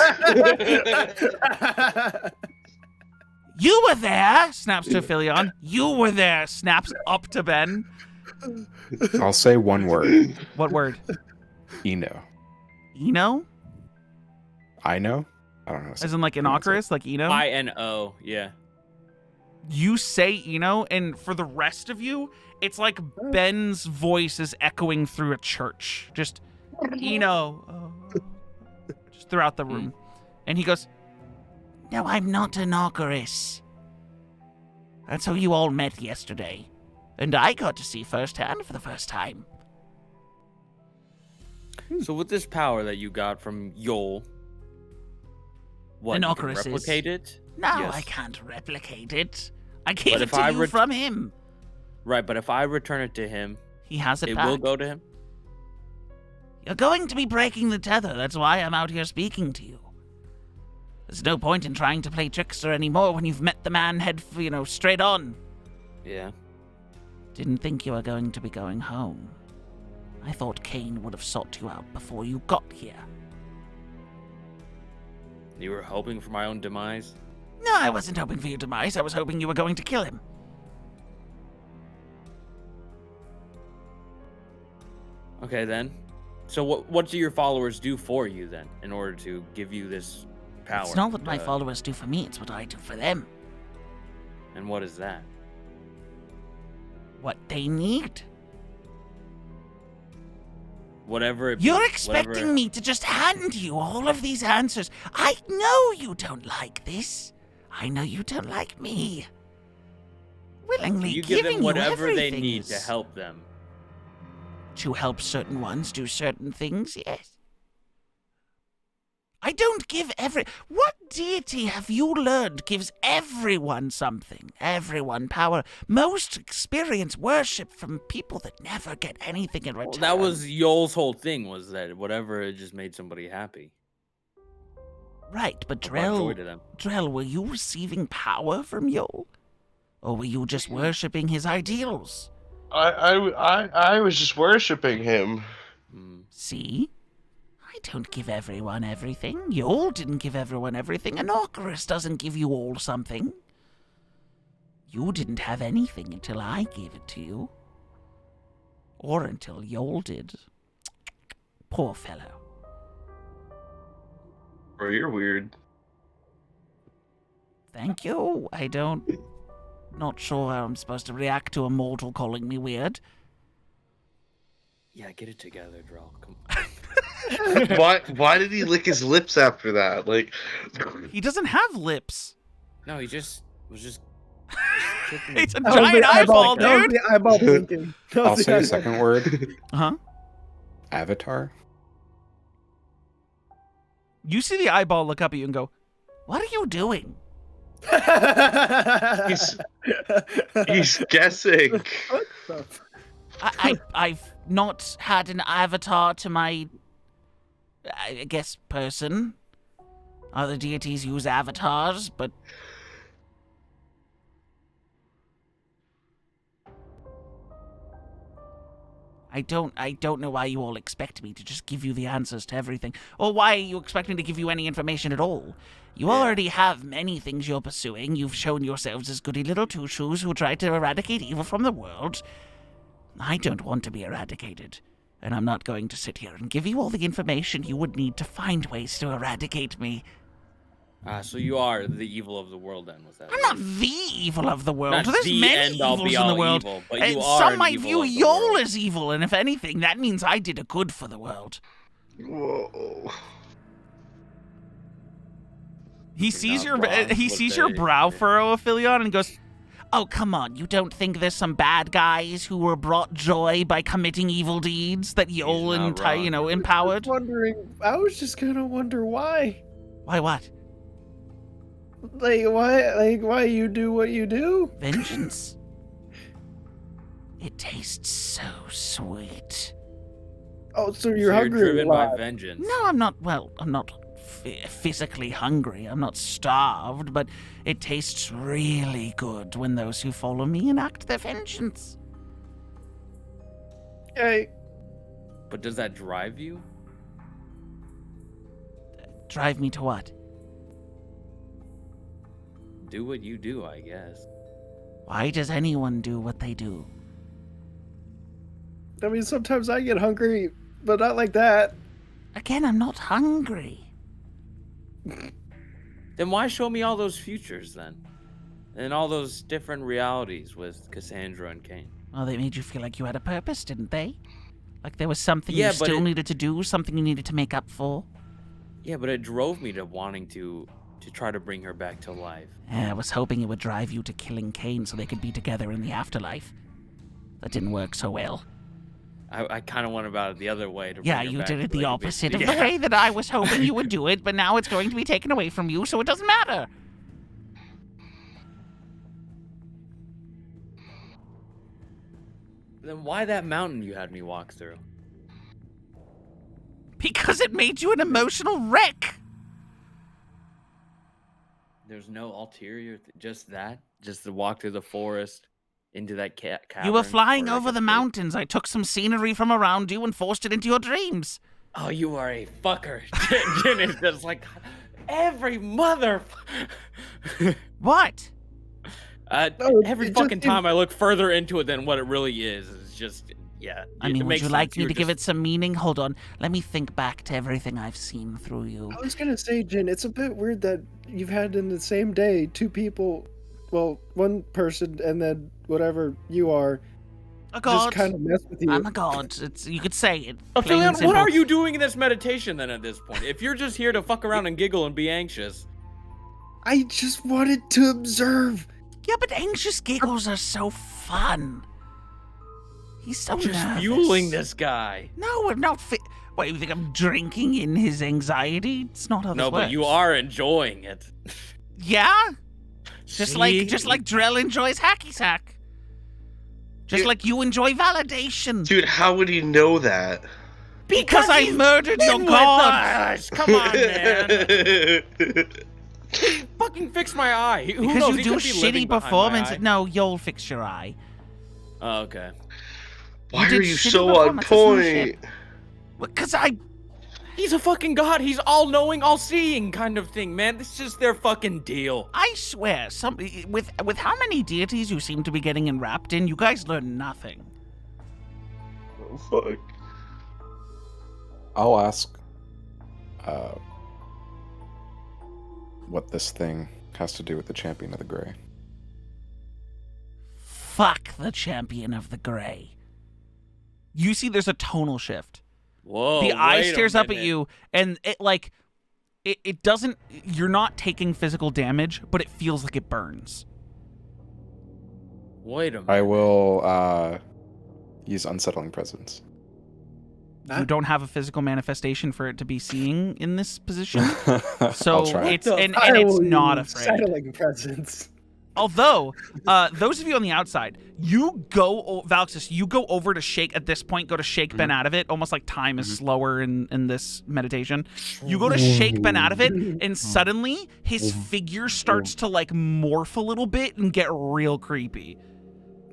You were there, snaps to Philion. You were there, snaps up to Ben. I'll say one word. What word? Eno. Eno? I know? I don't know. As in like Inocarus, like Eno? I-N-O, yeah. You say Eno, and for the rest of you, it's like Ben's voice is echoing through a church. Just Eno. Just throughout the room. And he goes, no, I'm not Inocarus. That's who you all met yesterday. And I got to see firsthand for the first time. So with this power that you got from Yol, what, you can Inocarus replicate it? No, Yes. I can't replicate it. I gave But it if to I you from him. Right, but if I return it to him, He has it it back. will go to him? You're going to be breaking the tether. That's why I'm out here speaking to you. There's no point in trying to play trickster anymore when you've met the man head, straight on. Yeah. Didn't think you were going to be going home. I thought Kane would have sought you out before you got here. You were hoping for my own demise? No, I wasn't hoping for your demise. I was hoping you were going to kill him. Okay, then. So what do your followers do for you, then, in order to give you this power? It's not what my followers do for me, it's what I do for them. And what is that? What they need. Whatever it be, You're expecting whatever... me to just hand you all of these answers. I know you don't like this. I know you don't like me. Willingly You give giving them whatever you they everything need is- to help them. To help certain ones do certain things, yes. I don't give What deity have you learned gives everyone something? Everyone power. Most experience worship from people that never get anything in return. Well, that was Yol's whole thing, was that whatever it just made somebody happy. Right, but Brought joy to them. Drell, were you receiving power from Yol? Or were you just worshipping his ideals? I was just worshipping him. See? I don't give everyone everything. Yol didn't give everyone everything. Inocarus doesn't give you all something. You didn't have anything until I gave it to you. Or until Yol did. Poor fellow. Bro, you're weird. Thank you. Not sure how I'm supposed to react to a mortal calling me weird. Yeah, get it together, Drell. Come on. Why did he lick his lips after that? Like, He doesn't have lips. No, he was just kicking It's a him. That was giant the eyeball, that was dude. the eyeball blinking. That was I'll the say a eyeball. second word. Huh? Avatar. You see the eyeball look up at you and go, what are you doing? he's guessing. What the I've not had an avatar to my, I guess, person. Other deities use avatars, but I don't know why you all expect me to just give you the answers to everything, or why you expect me to give you any information at all. You already have many things you're pursuing. You've shown yourselves as goody little two-shoes who try to eradicate evil from the world. I don't want to be eradicated, and I'm not going to sit here and give you all the information you would need to find ways to eradicate me. So you are the evil of the world then, was that? I'm not the evil of the world. Not There's the many end-all, evils in be-all the world. evil, but you And are some an might evil view of the y'all world. as evil, and if anything, that means I did a good for the world. Whoa. He sees not your wrong he with sees your it. brow furrow, Aphelion, and goes, "Oh, come on! You don't think there's some bad guys who were brought joy by committing evil deeds that y'all not wrong. empowered? I was just gonna wonder why. Why what? Why you do what you do? Vengeance. It tastes so sweet. Oh, so So you're hungry driven a by lot. vengeance. No, I'm not. Well, I'm not physically hungry. I'm not starved, but it tastes really good when those who follow me enact their vengeance. Hey, But does that drive you? Drive me to what? Do what you do, I guess. Why does anyone do what they do? I mean, sometimes I get hungry, but not like that. Again, I'm not hungry. Then why show me all those futures then? And all those different realities with Cassandra and Kane? Well, they made you feel like you had a purpose, didn't they? Like there was something Yeah, you but still it- needed to do, something you needed to make up for. Yeah, but it drove me to wanting to try to bring her back to life. I was hoping it would drive you to killing Kane so they could be together in the afterlife. That didn't work so well. I kind of went about it the other way. To Yeah, bring her you back did to it the like, opposite of yeah. the way that I was hoping you would do it, but now it's going to be taken away from you, so it doesn't matter. Then why that mountain you had me walk through? Because it made you an emotional wreck. There's no ulterior, just that? Just to walk through the forest into that cavern? You were flying or like over a the big- mountains. I took some scenery from around you and forced it into your dreams. Oh, you are a fucker. Jin is just like, every mother... What? No, every it fucking just- time I look further into it than what it really is, it's just, yeah. I mean, would you like me to give it some meaning? Hold on. Let me think back to everything I've seen through you. I was gonna say, Jin, it's a bit weird that you've had in the same day two people, well, one person and then whatever you are, A god. just kind of mess with you. I'm a god. You could say it. plain and Aphelion, what simple. are you doing in this meditation then at this point? If you're just here to fuck around and giggle and be anxious. I just wanted to observe. Yeah, but anxious giggles are so fun. He's so Just nervous. fueling this guy. No, we're not What, you think I'm drinking in his anxiety? It's not how this No, works. but you are enjoying it. Yeah? Just See? like Drell enjoys hacky sack. Just Dude. like you enjoy validation. Dude, how would he know that? Because I he's murdered your been with god. us. Come on, man. Fucking fix my eye. Who Because knows? you He do could be living shitty behind my performance. eye. No, you'll fix your eye. Oh, okay. Why did are you shitty so on performances, no shit. point? Because I He's a fucking god. He's all-knowing, all-seeing kind of thing, man. This is just their fucking deal. swear, with how many deities you seem to be getting enwrapped in, you guys learn nothing. Oh, fuck. I'll ask what this thing has to do with the Champion of the Grey. Fuck the Champion of the Grey. You see there's a tonal shift. Whoa, The eye wait a stares up at minute. you, and it doesn't, you're not taking physical damage, but it feels like it burns. Wait a minute. I will use Unsettling Presence. You don't have a physical manifestation for it to be seeing in this position. So I'll try. it's The and fire it's will not use afraid. Settling presence. Although, those of you on the outside, you go, Valxis, you go over to shake, at this point, go to shake Ben out of it, almost like time is slower in this meditation. You go to shake Ben out of it, and suddenly, his figure starts to, like, morph a little bit and get real creepy.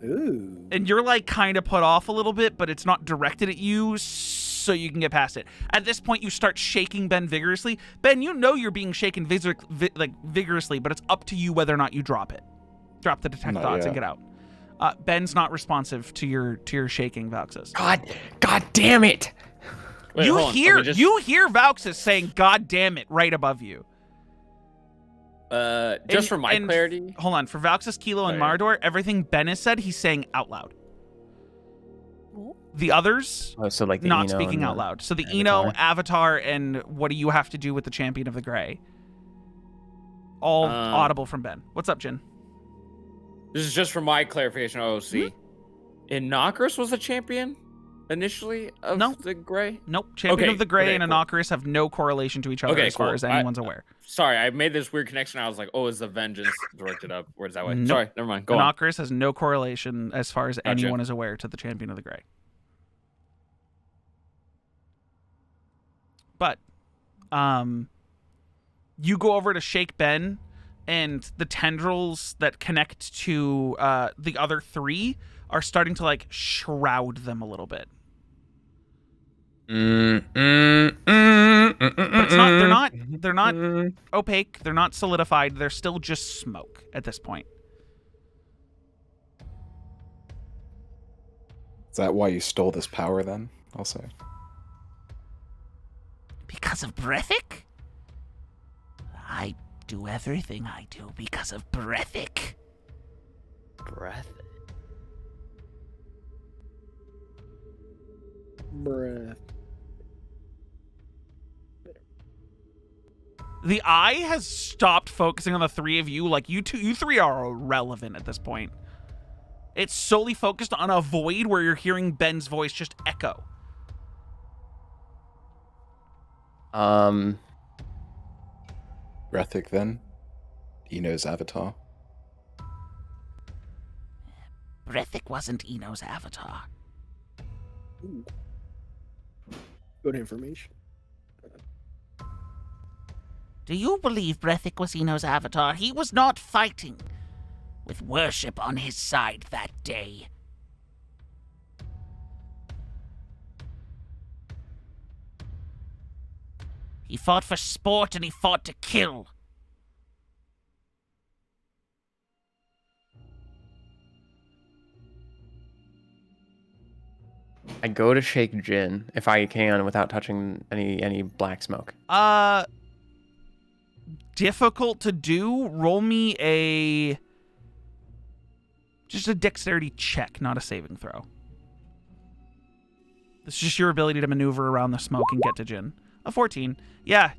Ooh. And you're, like, kind of put off a little bit, but it's not directed at you, so you can get past it. At this point, you start shaking Ben vigorously. Ben, you know you're being shaken vigorously, but it's up to you whether or not you drop it. Drop the detect Not thoughts and yet. get out. Ben's not responsive to your shaking, Valxis. God damn it! Wait, you hold on. hear Okay, just- Valxis saying "God damn it" right above you. Just for my and clarity. Hold on. For Valxis, Kelo, and Mardor, everything Ben has said, he's saying out loud. The others, so like the not Eno speaking and out loud. So the Eno, Avatar, and what do you have to do with the Champion of the Grey? All audible from Ben. What's up, Jin? This is just for my clarification, OC. Innocuous was the champion initially of the Grey? Nope. Champion of the Grey and Innocuous have no correlation to each other as far as anyone's aware. Sorry, I made this weird connection. I was like, oh, is the Vengeance directed up? Where's that way? Nope. Sorry, never mind. Go on. Innocuous has no correlation as far as anyone is aware to the Champion of the Grey. But, you go over to shake Ben, and the tendrils that connect to the other three are starting to like shroud them a little bit. But it's not. They're not opaque. They're not solidified. They're still just smoke at this point. Is that why you stole this power? Then I'll say. Because of Breathic? I do everything I do because of Breathic. Breath. Breath. The eye has stopped focusing on the three of you. Like, you three are irrelevant at this point. It's solely focused on a void where you're hearing Ben's voice just echo. Breathic then? Eno's avatar? Breathic wasn't Eno's avatar. Ooh. Good information. Do you believe Breathic was Eno's avatar? He was not fighting with worship on his side that day. He fought for sport and he fought to kill. I go to shake Jin if I can without touching any black smoke. Difficult to do. Roll me just a dexterity check, not a saving throw. This is just your ability to maneuver around the smoke and get to Jin. A 14. Yeah,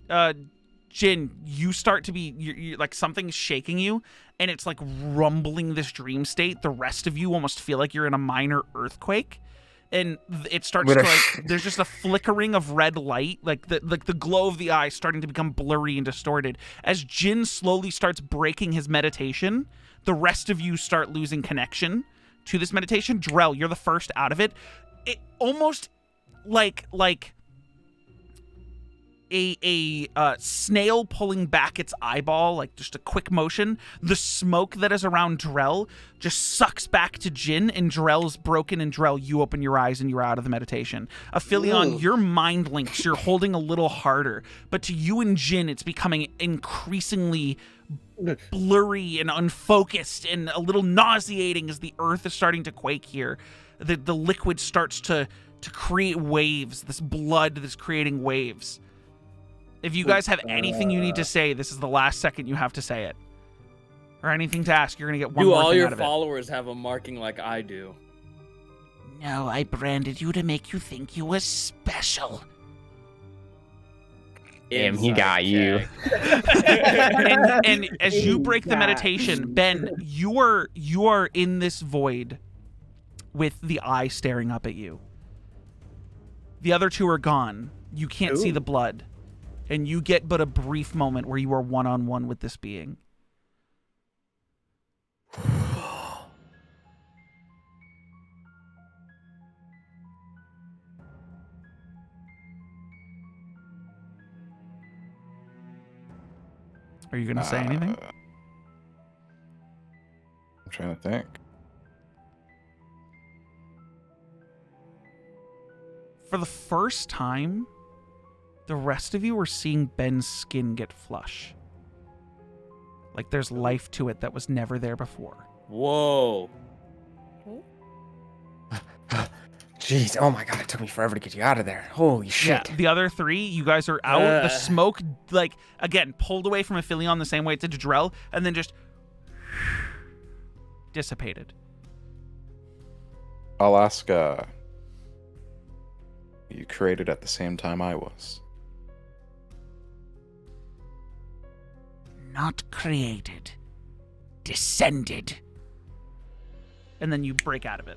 Jin, you start to be, you're like something's shaking you, and it's like rumbling this dream state. The rest of you almost feel like you're in a minor earthquake. And it starts to like, there's just a flickering of red light, like the glow of the eye starting to become blurry and distorted. As Jin slowly starts breaking his meditation, the rest of you start losing connection to this meditation. Drell, you're the first out of it. It almost like a snail pulling back its eyeball, like just a quick motion. The smoke that is around Drell just sucks back to Jin, and Drell's broken, and Drell, you open your eyes and you're out of the meditation. Aphelion, your mind links, you're holding a little harder, but to you and Jin, it's becoming increasingly blurry and unfocused and a little nauseating as the earth is starting to quake here. The liquid starts to create waves, this blood that's creating waves. If you guys have anything you need to say, this is the last second you have to say it. Or anything to ask, you're going to get one more thing out of it. Do all your followers have a marking like I do? No, I branded you to make you think you were special. Damn, he got you. and as you break the meditation, Ben, you are in this void with the eye staring up at you. The other two are gone. You can't see the blood. And you get but a brief moment where you are one-on-one with this being. Are you going to say anything? I'm trying to think. For the first time, the rest of you are seeing Ben's skin get flush. Like there's life to it that was never there before. Whoa. Jeez, oh my god, it took me forever to get you out of there. Holy shit. Yeah, the other three, you guys are out. The smoke, like, again, pulled away from Aphelion the same way it did to Drell, and then just dissipated. I'll ask, you created at the same time I was. Not created. Descended. And then you break out of it.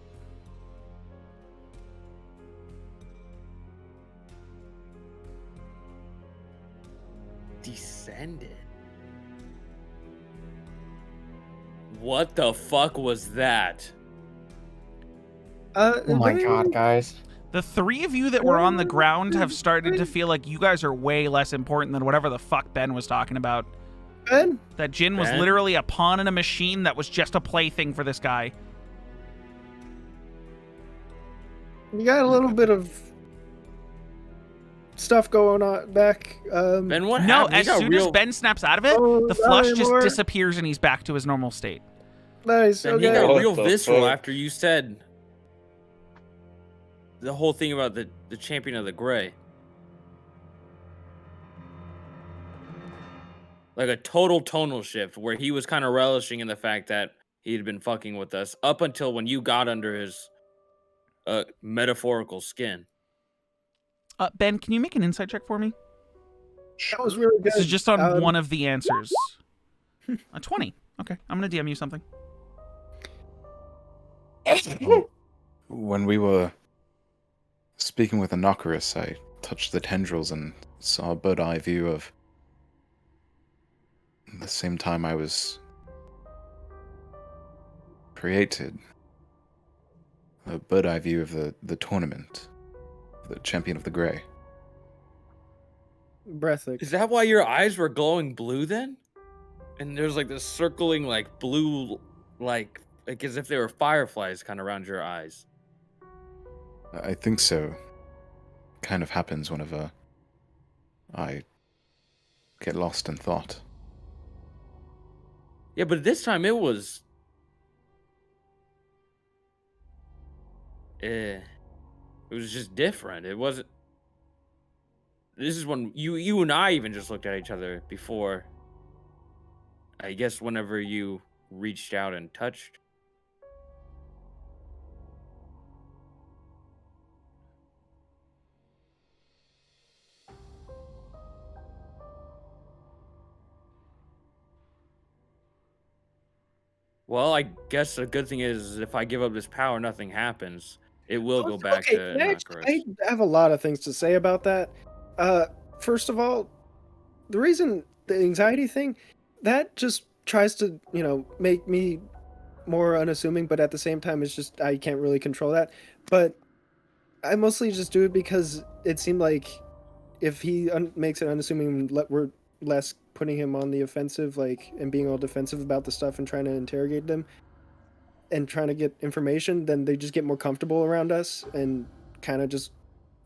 Descended. What the fuck was that? Oh my god, guys. The three of you that were on the ground have started to feel like you guys are way less important than whatever the fuck Ben was talking about. Ben? That Jin was Ben? literally a pawn in a machine that was just a plaything for this guy. You got a little bit of stuff going on back. Ben, what No, happened? as soon as Ben snaps out of it, Oh, the not flush just anymore. disappears and he's back to his normal state. Nice. Ben, he Okay. got What real the visceral fuck? after you said the whole thing about the champion of the gray. Like a total tonal shift where he was kind of relishing in the fact that he had been fucking with us up until when you got under his metaphorical skin. Ben, can you make an insight check for me? That was really good. This is just on Um, one of the answers. A 20. Okay, I'm going to DM you something. When we were speaking with Inocarus, I touched the tendrils and saw a bird-eye view of the same time I was created. A bird-eye view of the tournament, the champion of the grey. Breathic. Is that why your eyes were glowing blue then? And there's like this circling like blue, like as if they were fireflies kind of around your eyes. I think so. Kind of happens whenever I get lost in thought. Yeah, but this time it was. It was just different. It wasn't. This is when you and I even just looked at each other before. I guess whenever you reached out and touched. Well, I guess the good thing is if I give up this power, nothing happens. It will go back to can I Nakaris. have a lot of things to say about that. First of all, the reason the anxiety thing, that just tries to, make me more unassuming, but at the same time, it's just, I can't really control that. But I mostly just do it because it seemed like if he makes it unassuming, we're less putting him on the offensive, and being all defensive about the stuff and trying to interrogate them and trying to get information, then they just get more comfortable around us and kind of just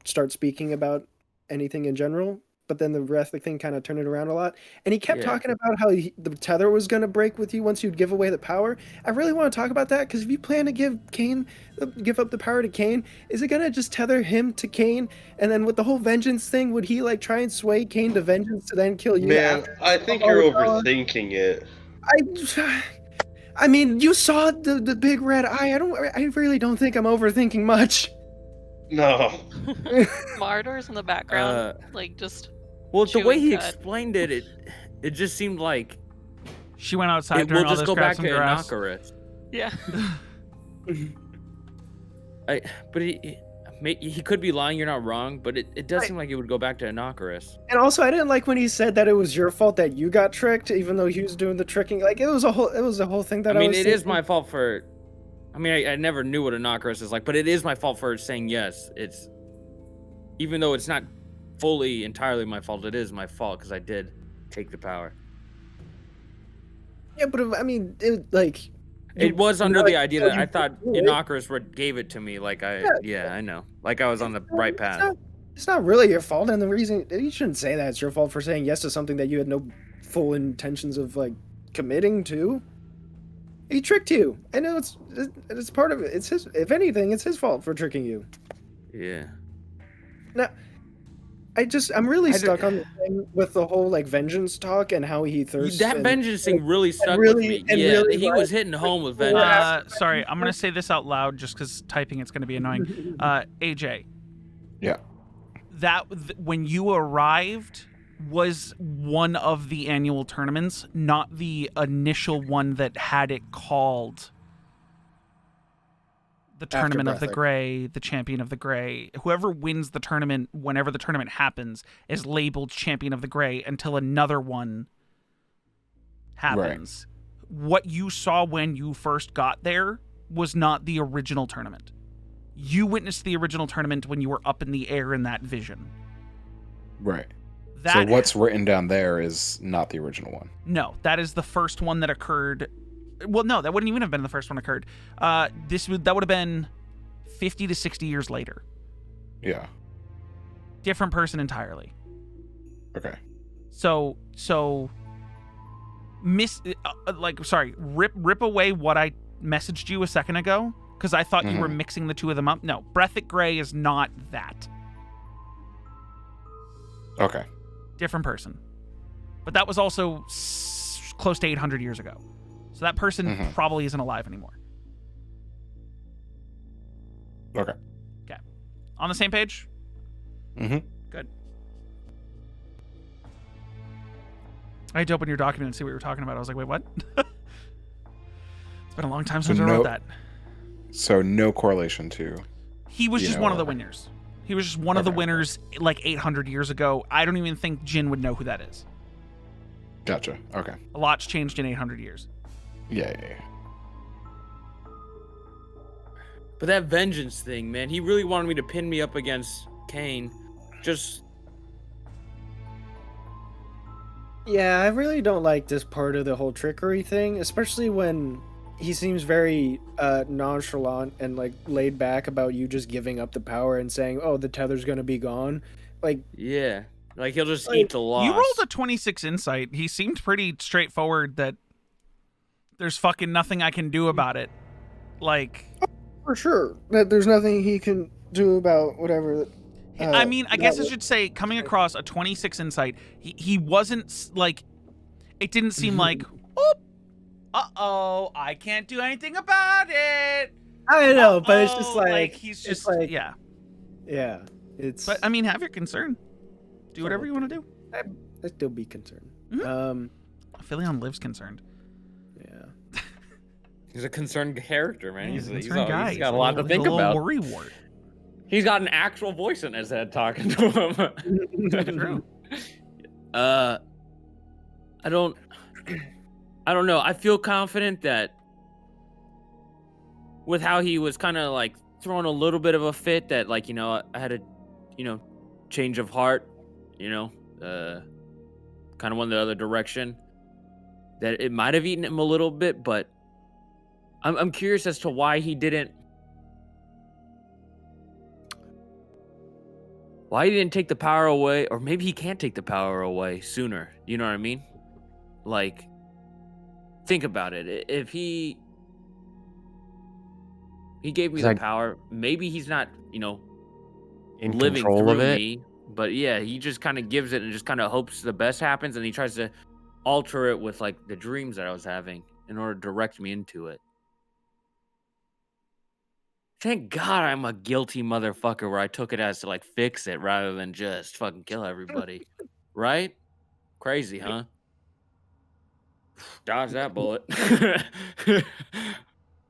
start speaking about anything in general. But then the Breathic thing kind of turned it around a lot. And he kept talking about how the tether was going to break with you once you'd give away the power. I really want to talk about that, because if you plan to give up the power to Kane, is it going to just tether him to Kane? And then with the whole vengeance thing, would he try and sway Kane to vengeance to then kill you? Man, after? I think you're overthinking it. I mean, you saw the big red eye. I really don't think I'm overthinking much. No. Martyrs in the background, just. Well, the way chewing he cud. explained it, it just seemed like She went outside it during will all just this go grab back some to grass. Nakaris. Yeah. But he could be lying. You're not wrong, but it does seem like it would go back to Nakaris. And also, I didn't like when he said that it was your fault that you got tricked, even though he was doing the tricking. It was a whole thing that I mean, was it is thinking. my fault for. I mean, I never knew what a Nakaris is like, but it is my fault for saying yes. It's even though it's not fully entirely my fault, it is my fault because I did take the power. Yeah, but I mean, It was under the idea that I thought you Nakaris gave it to me. I know. Like I was on the right path. It's not really your fault, and the reason you shouldn't say that it's your fault for saying yes to something that you had no full intentions of committing to. He tricked you. I know it's part of it. It's his. If anything, it's his fault for tricking you. Yeah. Now, I'm really stuck on the thing with the whole like vengeance talk and how he thirsts. That and, vengeance thing really stuck really- with me. and Yeah, really he was hitting home with vengeance. Sorry, I'm gonna say this out loud just because typing it's gonna be annoying. AJ. Yeah. When you arrived was one of the annual tournaments, not the initial one that had it called the Tournament of the Breathic. Gray, the Champion of the Gray. Whoever wins the tournament, whenever the tournament happens, is labeled Champion of the Gray until another one happens. What you saw when you first got there was not the original tournament. You witnessed the original tournament when you were up in the air in that vision. Right. That, so what's written down there is not the original one. No, that is the first one that occurred. Well, no, that wouldn't even have been the first one occurred. That would have been 50 to 60 years later. Yeah. Different person entirely. Okay. So rip away what I messaged you a second ago because I thought you were mixing the two of them up. No, Breathic Gray is not that. Okay. Different person. But that was also close to 800 years ago. So that person probably isn't alive anymore. Okay. Okay. On the same page? Mm-hmm. Good. I had to open your document and see what you were talking about. I was like, wait, what? It's been a long time since I wrote that. So no correlation to... He was just one of the winners. He was just one of the winners like 800 years ago. I don't even think Jin would know who that is. Gotcha. Okay. A lot's changed in 800 years. Yeah. But that vengeance thing, man, he really wanted me to pin me up against Kane. Just... Yeah, I really don't like this part of the whole trickery thing, especially when he seems very nonchalant and like laid back about you just giving up the power and saying, "Oh, the tether's gonna be gone." Like, yeah, like he'll just eat the loss. You rolled a 26 insight. He seemed pretty straightforward that there's fucking nothing I can do about it. Like, for sure, that there's nothing he can do about whatever. I mean, I guess I should say, coming across a 26 insight, he wasn't like, it didn't seem like, uh-oh, I can't do anything about it. I know, but it's just like he's just like, yeah. It's. But I mean, have your concern. Do whatever you want to do. I'd still be concerned. Philion lives concerned. Yeah. He's a concerned character, man. He's a He's concerned guy. got a lot to think a little about. Worry wart. He's got an actual voice in his head talking to him. True. I don't know. I feel confident that with how he was kind of like throwing a little bit of a fit that like, I had a, change of heart, kind of went the other direction, that it might have eaten him a little bit, but I'm curious as to why he didn't take the power away, or maybe he can't take the power away sooner. You know what I mean? Like, think about it. If he gave me the power, maybe he's not, in living control through of it. me. But yeah, he just kind of gives it and just kind of hopes the best happens, and he tries to alter it with like the dreams that I was having in order to direct me into it. Thank God I'm a guilty motherfucker where I took it as to like fix it rather than just fucking kill everybody. Right? Crazy, huh? Dodge that bullet.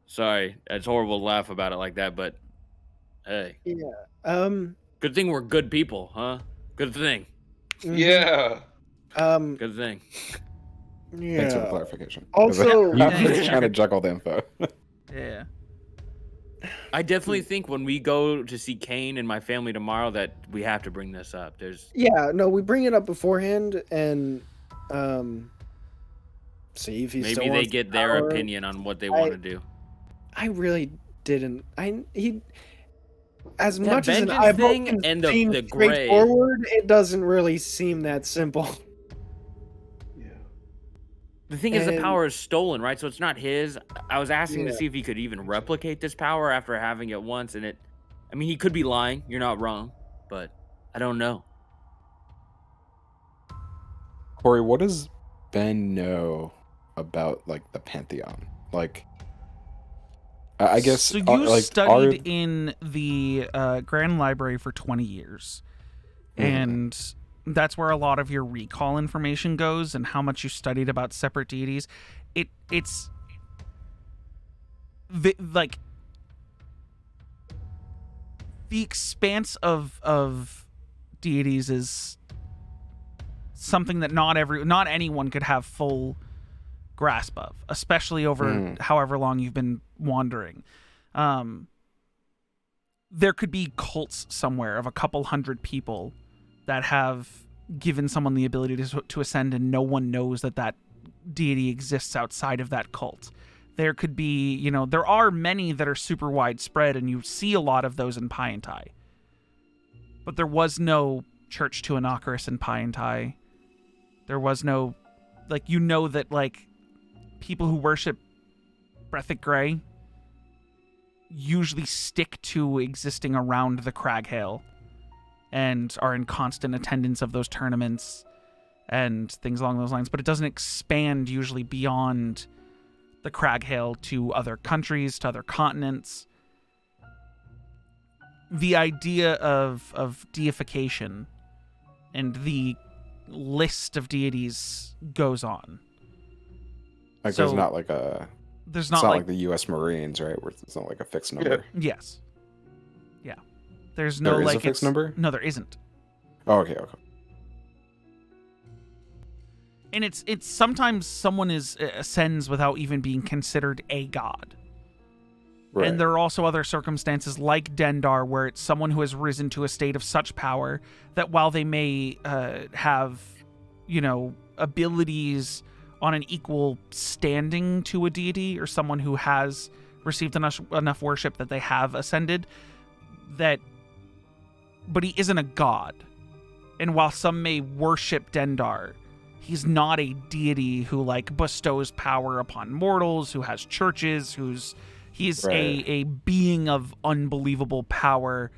Sorry, it's horrible to laugh about it like that, but hey. Yeah. Good thing we're good people, huh? Good thing. Yeah. Good thing. Yeah. Thanks for the clarification. Also, I'm just trying to juggle the info. Yeah. I definitely think when we go to see Kane and my family tomorrow that we have to bring this up. we bring it up beforehand and see if he maybe still they wants get the their power. opinion on what they want to do. I really didn't. As That much as an vengeance eyeball thing can and seem the gray. straightforward, it doesn't really seem that simple. The thing is, the And- power is stolen, right? So it's not his. I was asking to Yeah. see if he could even replicate this power after having it once, and I mean, he could be lying. You're not wrong, but I don't know. Corey, what does Ben know about like the Pantheon? Like, I guess so. You like studied in the Grand Library for 20 years, and that's where a lot of your recall information goes, and how much you studied about separate deities. It's like the expanse of deities is something that not anyone could have full grasp of, especially over however long you've been wandering. There could be cults somewhere of a couple hundred people that have given someone the ability to ascend, and no one knows that deity exists outside of that cult. There could be, there are many that are super widespread, and you see a lot of those in Pie-and-Tie. But there was no church to Inocarus in Pie-and-Tie. There was no, that, people who worship Breathic Grey usually stick to existing around the Craghale and are in constant attendance of those tournaments and things along those lines. But it doesn't expand usually beyond the Craghale to other countries, to other continents. The idea of deification and the list of deities goes on. Like, So, there's not like a. There's It's not not like like the U.S. Marines, right? Where it's not like a fixed number. yes, yeah. There's no There is like a fixed it's- number? No, there isn't. Oh, okay. And it's sometimes someone ascends without even being considered a god. Right. And there are also other circumstances like Dendar where it's someone who has risen to a state of such power that while they may have, abilities on an equal standing to a deity or someone who has received enough worship that they have ascended, but he isn't a god. And while some may worship Dendar, he's not a deity who bestows power upon mortals, who has churches, he's Right. a being of unbelievable power,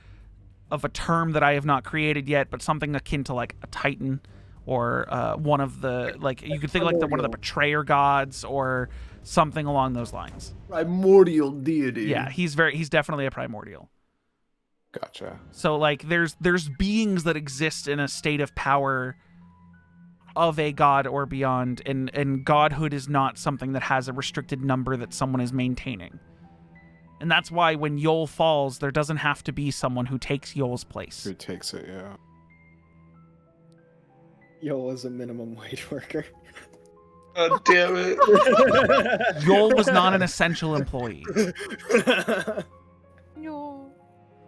of a term that I have not created yet, but something akin to a titan, or one of the you could think one of the betrayer gods or something along those lines. Primordial deity. Yeah, he's definitely a primordial. Gotcha. So there's beings that exist in a state of power of a god or beyond, and godhood is not something that has a restricted number that someone is maintaining. And that's why when Yol falls, there doesn't have to be someone who takes Yol's place. Who takes it? Yeah. Yo is a minimum wage worker. God damn it. Yol was not an essential employee. No.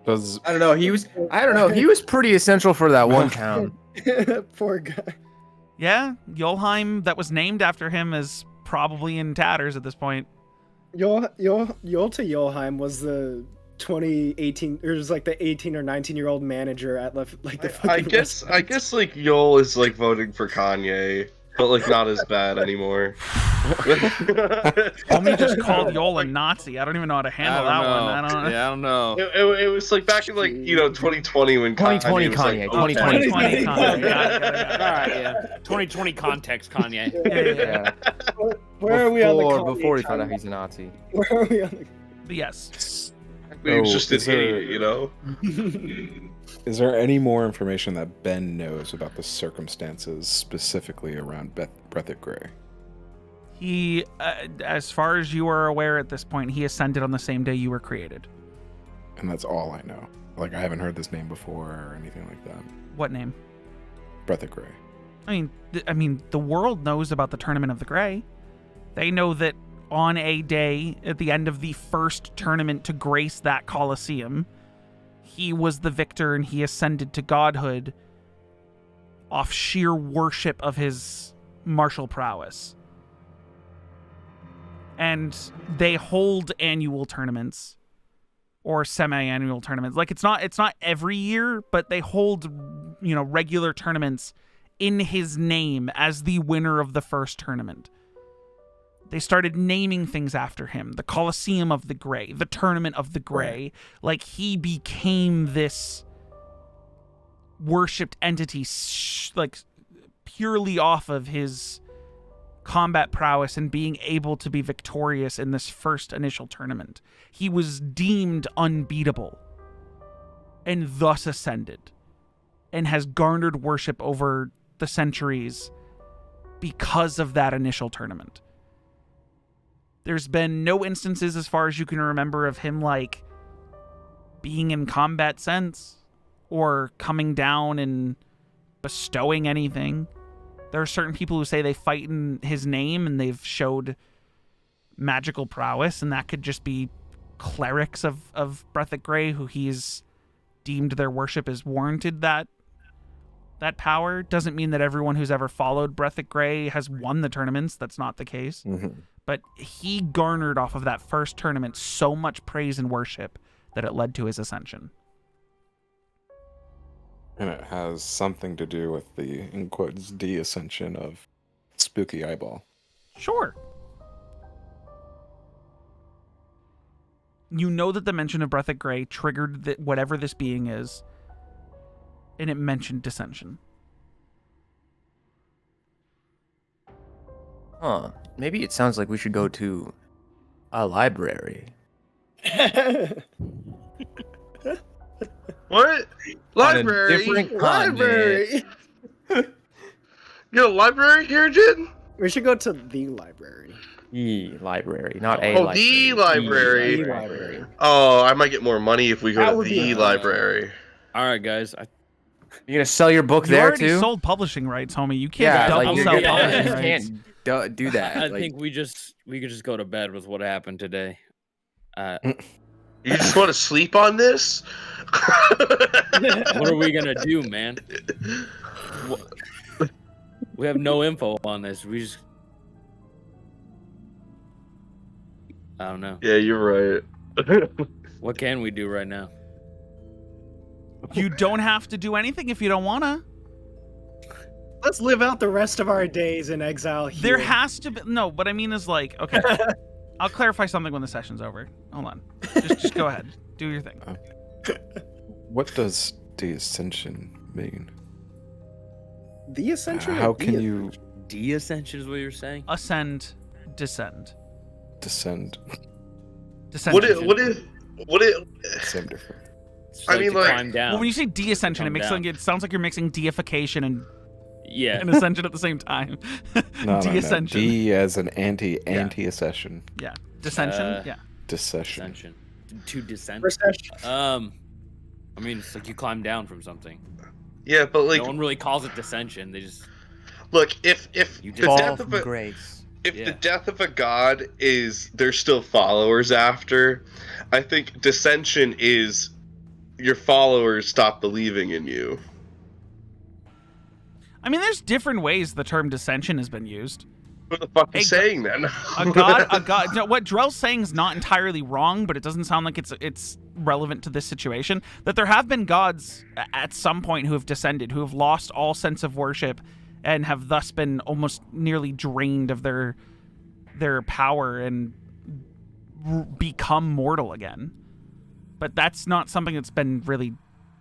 Does I don't know. He was pretty essential for that one town. Poor guy. Yeah, Yolheim, that was named after him, is probably in tatters at this point. Yol to Yolheim was the 2018, or it was the 18 or 19-year-old manager at the fucking I guess Yol is voting for Kanye, but not as bad anymore. Homie just called Yol a Nazi. I don't even know how to handle that one. I don't know. Yeah, I don't know. It was back in 2020 when 2020 Kanye was Kanye. oh, 2020 Kanye. All right, yeah. 2020 context, Kanye. Yeah. Where are we on the Kanye Before he found out timeline? he's a Nazi. Where are we on the... But yes. He was just an is there- idiot, Is there any more information that Ben knows about the circumstances specifically around Breathic Grey? He, as far as you are aware at this point, he ascended on the same day you were created. And that's all I know. I haven't heard this name before or anything like that. What name? Breathic Grey. I mean, the world knows about the Tournament of the Grey. They know that on a day at the end of the first tournament to grace that Colosseum, he was the victor and he ascended to godhood off sheer worship of his martial prowess. And they hold annual tournaments or semi-annual tournaments. It's not every year, but they hold, regular tournaments in his name as the winner of the first tournament. They started naming things after him. The Colosseum of the Grey, the Tournament of the Grey. Like, he became this worshipped entity, like, purely off of his combat prowess and being able to be victorious in this first initial tournament. He was deemed unbeatable and thus ascended and has garnered worship over the centuries because of that initial tournament. There's been no instances, as far as you can remember, of him, like, being in combat sense or coming down and bestowing anything. There are certain people who say they fight in his name and they've showed magical prowess, and that could just be clerics of Breathic Grey who he's deemed their worship is warranted that power. Doesn't mean that everyone who's ever followed Breathic Grey has won the tournaments. That's not the case. Mm-hmm. But he garnered off of that first tournament so much praise and worship that it led to his ascension. And it has something to do with the, in quotes, de-ascension of Spooky Eyeball. Sure. You know that the mention of Breathic Grey triggered whatever this being is, and it mentioned dissension. Huh. Maybe it sounds like we should go to a library. What? Library? different Library? You got a library here, Jin? We should go to the library. The library, not a Oh, library. the library. The library. Oh, I might get more money if we That go to would be the a- library. All right, guys. You're gonna sell your book You there already too? sold publishing rights, homie. You can't Yeah, double like, sell you publishing rights. can't do that. I like, think we could just go to bed with what happened today. You just want to sleep on this? What are we gonna do, man? We have no info on this. We just, I don't know. Yeah, you're right. What can we do right now? You don't have to do anything if you don't want to. Let's live out the rest of our days in exile here. There has to be... No, what I mean is, like, okay. I'll clarify something when the session's over. Hold on. Just go ahead. Do your thing. What does de-ascension mean? The ascension? How or the can you De-ascension is what you're saying? Ascend, descend. descend? Descension. What is Same difference. It's I mean, to like- climb down. Well, when you say de-ascension, Come it down. sounds like you're mixing deification and Yeah. ascension at the same time. No. De-ascension. De as an anti-accession. Yeah. Dissension? Yeah. Dissension. Ascension. To descend. Recession. I mean, it's like you climb down from something. Yeah, but like, No one really calls it dissension. They just look, if You the just fall death of from a grace. if Yeah. the death of a god is there's still followers after, I think dissension is your followers stop believing in you. I mean, there's different ways the term dissension has been used. What the fuck Hey, you saying then? A god. No, what Drell's saying is not entirely wrong, but it doesn't sound like it's relevant to this situation. That there have been gods at some point who have descended, who have lost all sense of worship, and have thus been almost nearly drained of their power and become mortal again. But that's not something that's been really,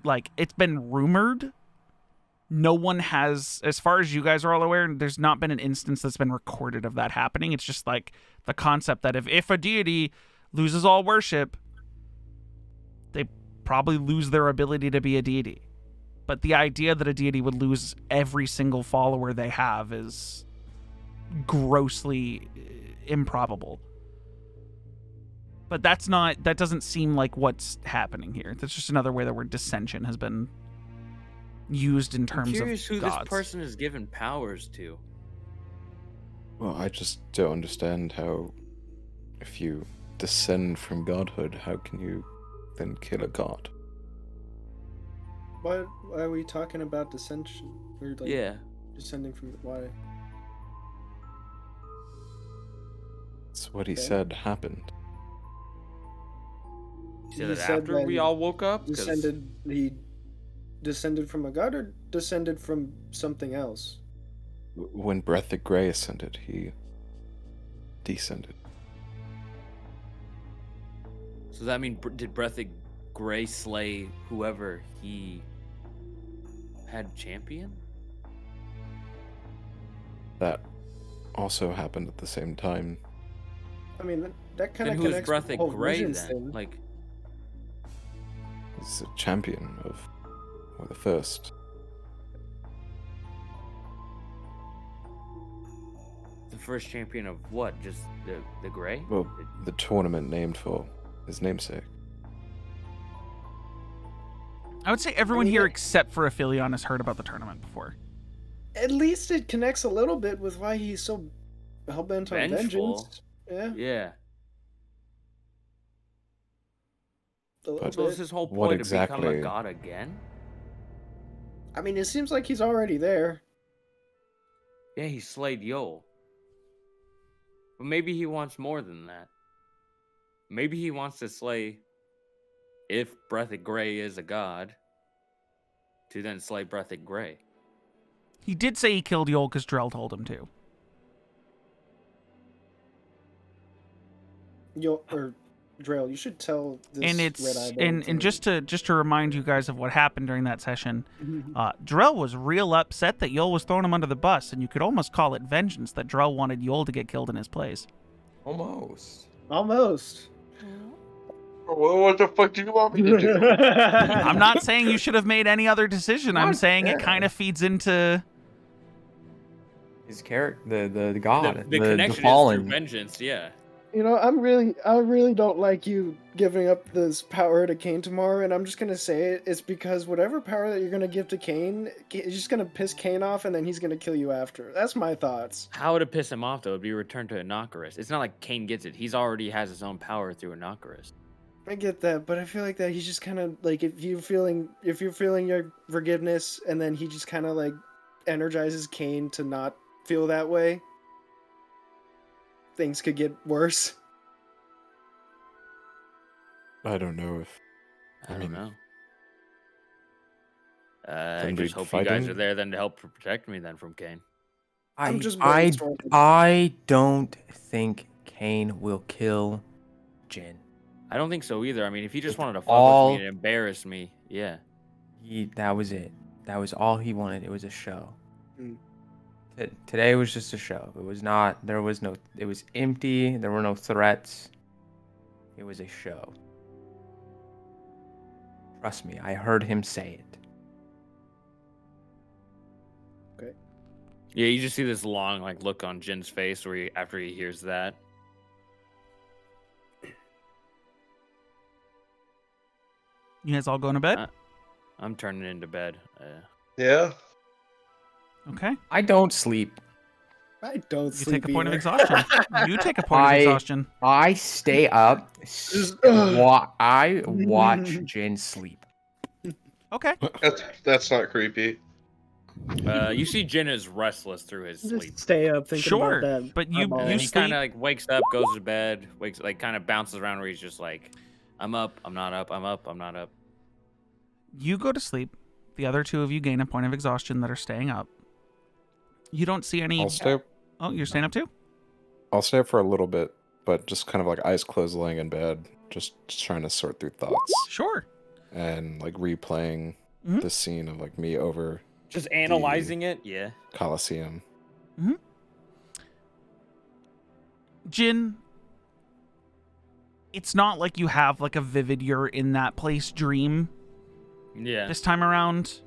like, it's been rumored. No one has, as far as you guys are all aware, there's not been an instance that's been recorded of that happening. It's just like the concept that if a deity loses all worship, they probably lose their ability to be a deity. But the idea that a deity would lose every single follower they have is grossly improbable. But that doesn't seem like what's happening here. That's just another way the word dissension has been used in I'm terms curious of who gods. this person is given powers to. Well, I just don't understand how, if you descend from godhood, how can you then kill a god? Why are we talking about dissension? Or like Yeah. descending from why? That's what he Okay. said happened. You said He that said after that we he all woke up? 'Cause He descended from a god or descended from something else? When Breathic Grey ascended, he descended. So does that mean did Breathic Gray slay whoever he had champion? That also happened at the same time. I mean, that kind Then of who's connects with the Breathic whole Gray visions then? thing. Like, He's a champion of, or the first. the first champion of what? Just the Gray? Well, the tournament named for his namesake. I would say everyone mean, here it- except for Aphelion has heard about the tournament before. At least it connects a little bit with why he's so hell-bent on Vengeful. vengeance. Yeah, Yeah. a little So is bit. his whole What point to become a exactly- god again? I mean, it seems like he's already there. Yeah, he slayed Yol. But maybe he wants more than that. Maybe he wants to slay, if Breathic Gray is a god, to then slay Breathic Gray. He did say he killed Yol because Drell told him to. Or Drell, you should tell this And red-eyed it's old and thing. just to remind you guys of what happened during that session, Drell was real upset that Yol was throwing him under the bus, and you could almost call it vengeance that Drell wanted Yol to get killed in his place. Almost. Almost. What the fuck do you want me to do? I'm not saying you should have made any other decision. I'm Not saying it fair. kind of feeds into. His character, the god, The the connection is through fallen. vengeance, yeah. You know, I really don't like you giving up this power to Kane tomorrow, and I'm just gonna say it. It's because whatever power that you're gonna give to Kane, it's just gonna piss Kane off, and then he's gonna kill you after. That's my thoughts. How would it piss him off, though? It'd be returned to Inocarus. It's not like Kane gets it. He's already has his own power through Inocarus. I get that, but I feel like that he's just kind of like if you're feeling your forgiveness, and then he just kind of like energizes Kane to not feel that way. Things could get worse. I don't know if. I don't know. I Then just be hope you guys fighting? are there then to help protect me then from Kane. I'm just I brainstorming. I don't think Kane will kill Jin. I don't think so either. I mean, if he just It's wanted to fuck all- with me and embarrass me, yeah. That was it. That was all he wanted. It was a show. Mm. Today was just a show. It was not. There was no. It was empty. There were no threats. It was a show. Trust me. I heard him say it. Yeah, you just see this long like look on Jin's face where he, after he hears that. You guys all going to bed? I'm turning into bed. Yeah. Okay. I don't sleep. I don't You sleep take a point of either. exhaustion. You take a point of exhaustion. I stay up. I watch Jin sleep. Okay. That's not creepy. You see Jin is restless through his sleep. Just stay up thinking Sure, about that. but you eyeball. And you he sleep. kind of like wakes up, goes to bed, wakes like kind of bounces around where he's just like, I'm up, I'm not up, I'm up, I'm not up. You go to sleep. The other two of you gain a point of exhaustion that are staying up. You don't see any. I'll stay. Oh, you're staying up too? I'll stay up for a little bit, but just kind of like eyes closed, laying in bed, just trying to sort through thoughts Sure. and like replaying Mhm. the scene of like me over Just analyzing it, yeah. Colosseum. Jin, it's not like you have like a vivid you're in that place dream Yeah. this time around.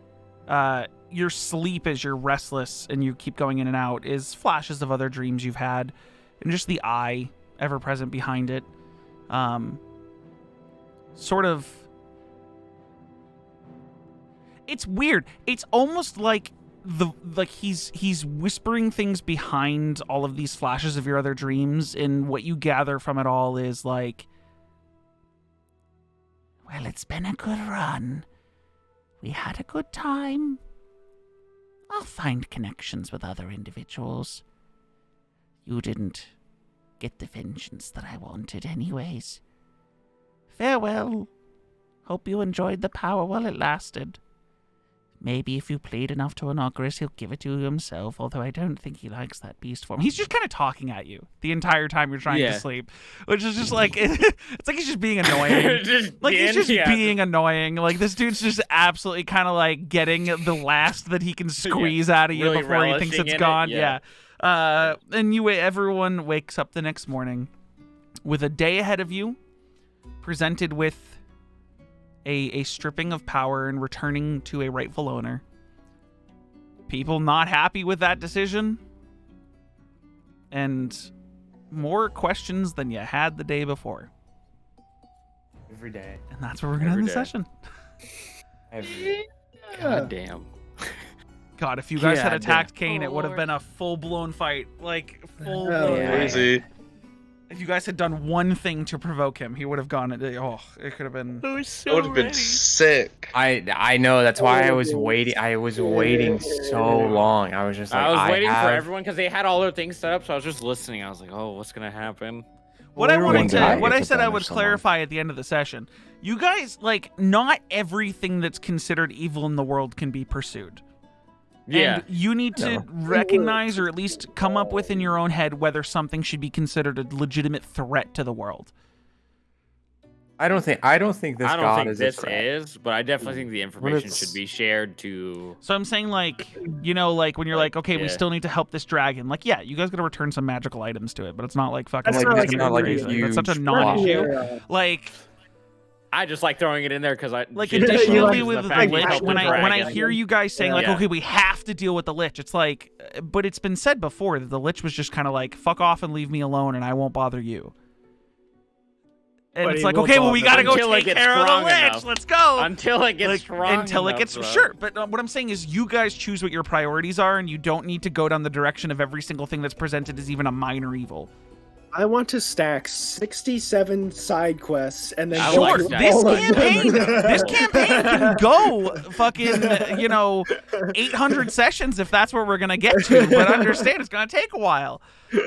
Your sleep as you're restless and you keep going in and out is flashes of other dreams you've had and just the eye ever present behind it. Sort of. It's weird. It's almost like he's whispering things behind all of these flashes of your other dreams, and what you gather from it all is like, Well, it's been a good run. We had a good time. I'll find connections with other individuals. You didn't get the vengeance that I wanted anyways. Farewell. Hope you enjoyed the power while it lasted. Maybe if you played enough to Onagris, he'll give it to you himself, although I don't think he likes that beast form. He's just kind of talking at you the entire time you're trying to sleep, which is just like, it's like he's just being annoying. He's just being annoying. Like, this dude's just absolutely kind of like getting the last that he can squeeze out of you really before he thinks it's gone. Yeah. And everyone wakes up the next morning with a day ahead of you, presented with a stripping of power and returning to a rightful owner. People not happy with that decision, and more questions than you had the day before. Every day. And that's where we're gonna end the session. God damn. God, if you guys had attacked Kane, Oh, it would have Lord. been a full-blown fight. Like, full Hell blown yeah. fight. Crazy. If you guys had done one thing to provoke him, he would have gone. Oh, it could have been. I was That so would have been ready. sick. I know, that's why I was waiting. I was waiting so long. I was just like, I was waiting have... for everyone because they had all their things set up, so I was just listening. I was like, oh, what's gonna happen? What I everyone wanted to, died. what I Get to said I would punish someone. clarify at the end of the session. You guys, like, not everything that's considered evil in the world can be pursued. Yeah. And you need to recognize, or at least come up with in your own head, whether something should be considered a legitimate threat to the world. I don't think this I don't god think is this a threat. is, but I definitely think the information it's- should be shared to. So I'm saying, like, you know, like when you're like, okay, we Yeah. still need to help this dragon. Like, yeah, you guys gotta return some magical items to it, but it's not like fucking. That's like, not it's like gonna a be huge crazy. That's such a block. non-issue. Yeah. Like, I just like throwing it in there because I like Jin additionally uses with the fact he lich, helped when the I dragon. hear you guys saying like, Yeah. okay, we have to deal with the lich, it's like, but it's been said before that the lich was just kind of like, fuck off and leave me alone, and I won't bother you. And But it's he like, will okay, well, we bother gotta go until it take gets care of the strong lich. enough. Let's go. until it gets Like, strong until it enough, gets bro. sure. But what I'm saying is, you guys choose what your priorities are, and you don't need to go down the direction of every single thing that's presented as even a minor evil. I want to stack 67 side quests and then I go like through that. This all of campaign, them. this campaign can go fucking, 800 sessions if that's where we're gonna get to. But understand, it's gonna take a while.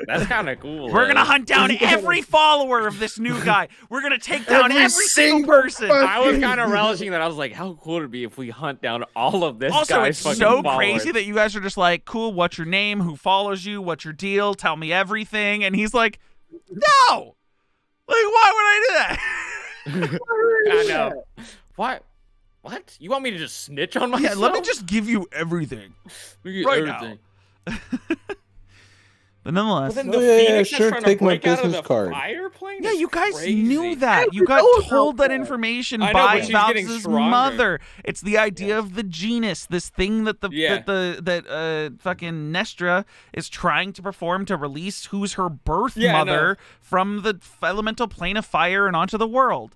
That's kind of cool. We're gonna though. hunt down every follower of this new guy. We're gonna take down Every every single single person. fuck- I was kind of relishing that. I was like, how cool would it be if we hunt down all of this Also, guy's it's fucking so followers? crazy that you guys are just like, cool, what's your name? Who follows you? What's your deal? Tell me everything. And he's like, no! Like, why would I do that? I know. What? What? You want me to just snitch on myself? Yeah, let me just give you everything. Right now. But nonetheless, But then Oh, the yeah, Phoenix is sure, trying take to my break out of business the card. fire plane? yeah, It's you guys crazy. knew that. You got know told about that that. information I know, by but she's getting Valx's stronger. mother. It's the idea of the genus, this thing that Yeah. fucking Nestra is trying to perform to release who's her birth Yeah, I know. mother from the elemental plane of fire and onto the world.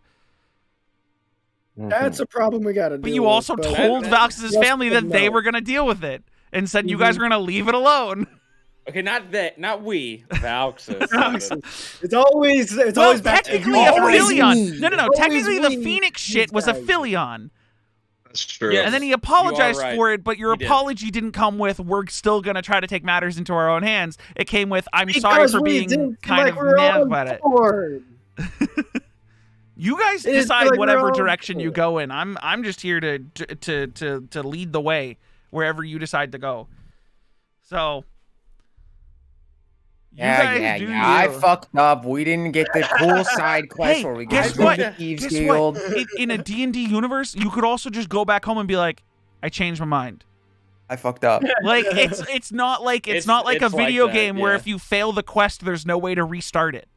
That's a problem we gotta deal But you with, also but told Valx's just family that they no. were gonna deal with it and said you guys were gonna leave it alone. Okay, not that. Not we. Valxis. It's always Well, back to technically you. a Always Philion. me. No. Always Technically, the me. Phoenix These shit was a guys. Philion. That's true. Yes. And then he apologized You are right. for it, but your He did. apology didn't come with, we're still going to try to take matters into our own hands. It came with, I'm sorry Because for we being didn't feel kind like of we were mad on about it. board. You guys It didn't feel decide like we were whatever on direction you board. go in. I'm just here to lead the way wherever you decide to go. So you guys do I you. fucked up. We didn't get the cool side quest Hey, where we guess got what? the Thieves Guess Guild. what? In a D&D universe, you could also just go back home and be like, I changed my mind. I fucked up. Like it's not like it's not like a it's like video that, game where yeah. if you fail the quest, there's no way to restart it.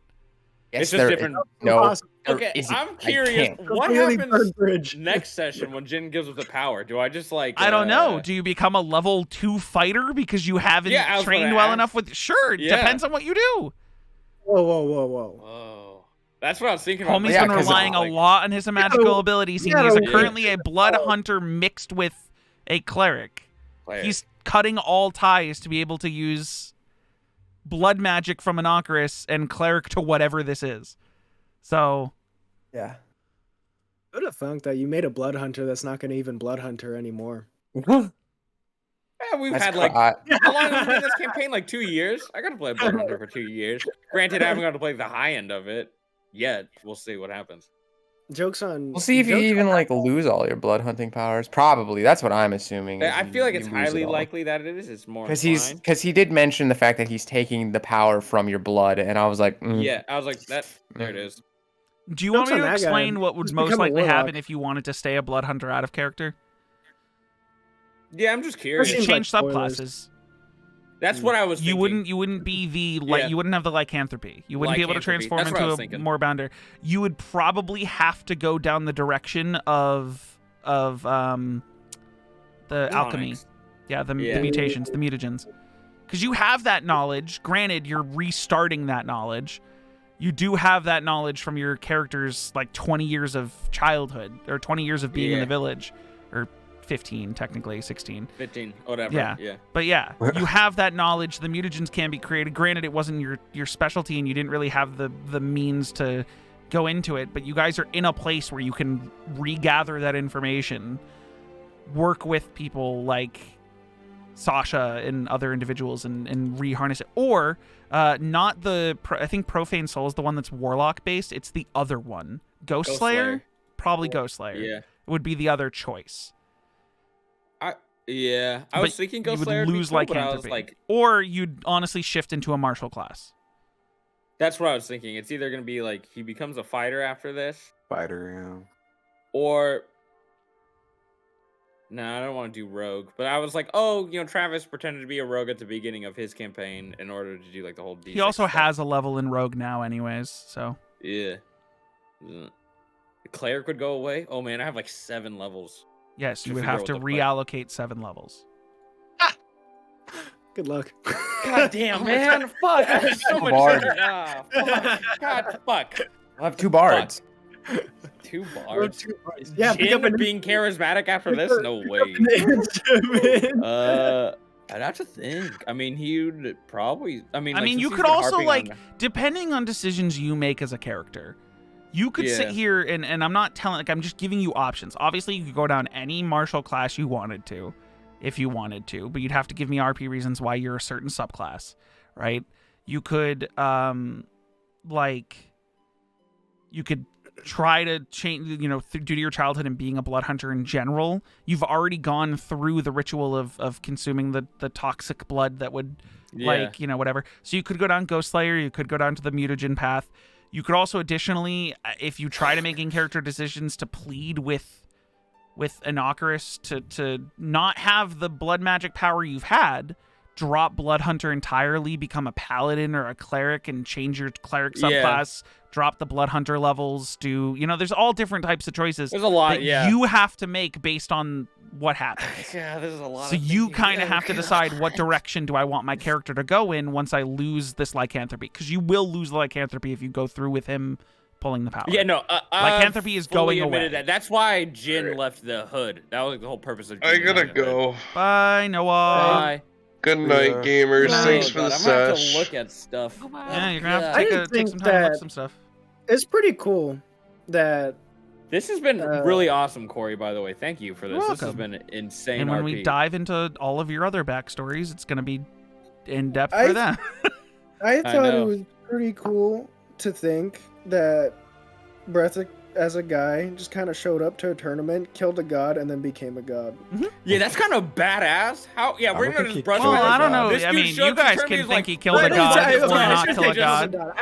Yes, It's just there- different. No, Impossible. there Okay, isn't. I'm I curious. can't. What Completely happens burned bridge. next session when Jin gives us the power? Do I just like? I don't know. Do you become a level 2 fighter because you haven't Yeah, I was trained gonna well ask. enough with? Sure, it Yeah. depends on what you do. Whoa. Oh, that's what I was thinking. Homie's Yeah, been 'cause relying like, a lot on his magical abilities. He is yeah. currently a blood hunter mixed with a cleric. Like, He's cutting all ties to be able to use blood magic from an Ocarus and cleric to whatever this is. So Yeah. Who'd have thunk that you made a blood hunter that's not gonna even blood hunter anymore? yeah, we've That's had like how long has it been this campaign? Like 2 years. I got to play Blood Hunter for 2 years. Granted, I haven't got to play the high end of it yet. We'll see what happens. Jokes on. We'll see if you jokes even on like lose all your blood hunting powers. Probably. That's what I'm assuming. I feel like it's highly likely that it is. It's more because he did mention the fact that he's taking the power from your blood, and I was like, Yeah, I was like that. There it is. Do you want Jokes me on to that guy. explain what would He's most become a likely warlock. happen if you wanted to stay a blood hunter out of character? Yeah, I'm just You curious. seems change like spoilers. subclasses. That's what I was thinking. You wouldn't be the Yeah. you wouldn't have the lycanthropy. You wouldn't be able to Lycanthropy. transform That's what I was into a thinking. moorbounder. You would probably have to go down the direction of the alchemy. Onyx. Yeah, the Yeah. mutations, the mutagens. Because you have that knowledge. Granted, you're restarting that knowledge. You do have that knowledge from your character's like 20 years of childhood or 20 years of being in the village, or 15 technically, 16. 15, whatever. Yeah. Yeah. But yeah, you have that knowledge. The mutagens can be created. Granted, it wasn't your specialty, and you didn't really have the means to go into it. But you guys are in a place where you can regather that information, work with people like Sasha and other individuals, and reharness it. Or not the I think Profane Soul is the one that's warlock based. It's the other one, Ghost Slayer. Probably Ghost Slayer. Yeah. Would be the other choice. I was thinking Ghost Slayer you would would lose be cool, but I lycanthropy. was like, or you'd honestly shift into a martial class. that's what I was thinking. It's either gonna be like he becomes a fighter after this, Fighter, yeah. or no, I don't want to do rogue. But I was like, oh, Travis pretended to be a rogue at the beginning of his campaign in order to do like the whole. D6 He also stuff. has a level in rogue now, anyways. So Yeah. The cleric would go away. Oh man, I have like 7 levels. yes, To you would figure have out to what the fuck. reallocate 7 levels. Good luck. God damn, man. Fuck. I have so much. Bard. Fuck. God, fuck. I'll have 2 bards. 2 bards. Yeah, pick up Jin an being charismatic after this? No way. instrument. I'd have to think. I mean, he'd probably. I mean, You since could he's been also harping on- depending on decisions you make as a character, you could sit Yeah. here and I'm not telling, I'm just giving you options. Obviously, you could go down any martial class you wanted to, if you wanted to, but you'd have to give me RP reasons why you're a certain subclass, right? You could you could try to change, due to your childhood and being a blood hunter in general, you've already gone through the ritual of consuming the toxic blood that would whatever. So you could go down Ghost Slayer, you could go down to the mutagen path. You could also additionally, if you try to making character decisions, to plead with Inocarus to not have the blood magic power you've had, drop Blood Hunter entirely, become a paladin or a cleric and change your cleric subclass, drop the Blood Hunter levels, there's all different types of choices. There's a lot, that you have to make based on what happens. Yeah, there's a lot. So you kind of have to decide what direction do I want my character to go in once I lose this lycanthropy, because you will lose the lycanthropy if you go through with him pulling the power. Yeah, no. lycanthropy is fully going away. admitted that. That's why Jin left the hood. That was the whole purpose of Jin. I gotta leaving the hood. go. Bye, Noah. Bye. Good night, gamers. Good Thanks night. for the I'm gonna have sesh. to look at stuff. Yeah, you're gonna have I to didn't take some think time to look that- at some stuff. It's pretty cool that This has been really awesome, Corey. By the way, thank you for this. You're This has welcome. been insane. And when RP. we dive into all of your other backstories, it's gonna be in depth I- for them. I thought it know. was pretty cool to think that Breathic, as a guy, just kind of showed up to a tournament, killed a god, and then became a god. Yeah, that's kind of badass. How? Yeah, we're don't gonna think he just brush killed Well, over a I don't god. know. This I dude mean, showed you up to guys tournament, can he's think like, he killed a But god I- or okay, I not should've kill a said god. god.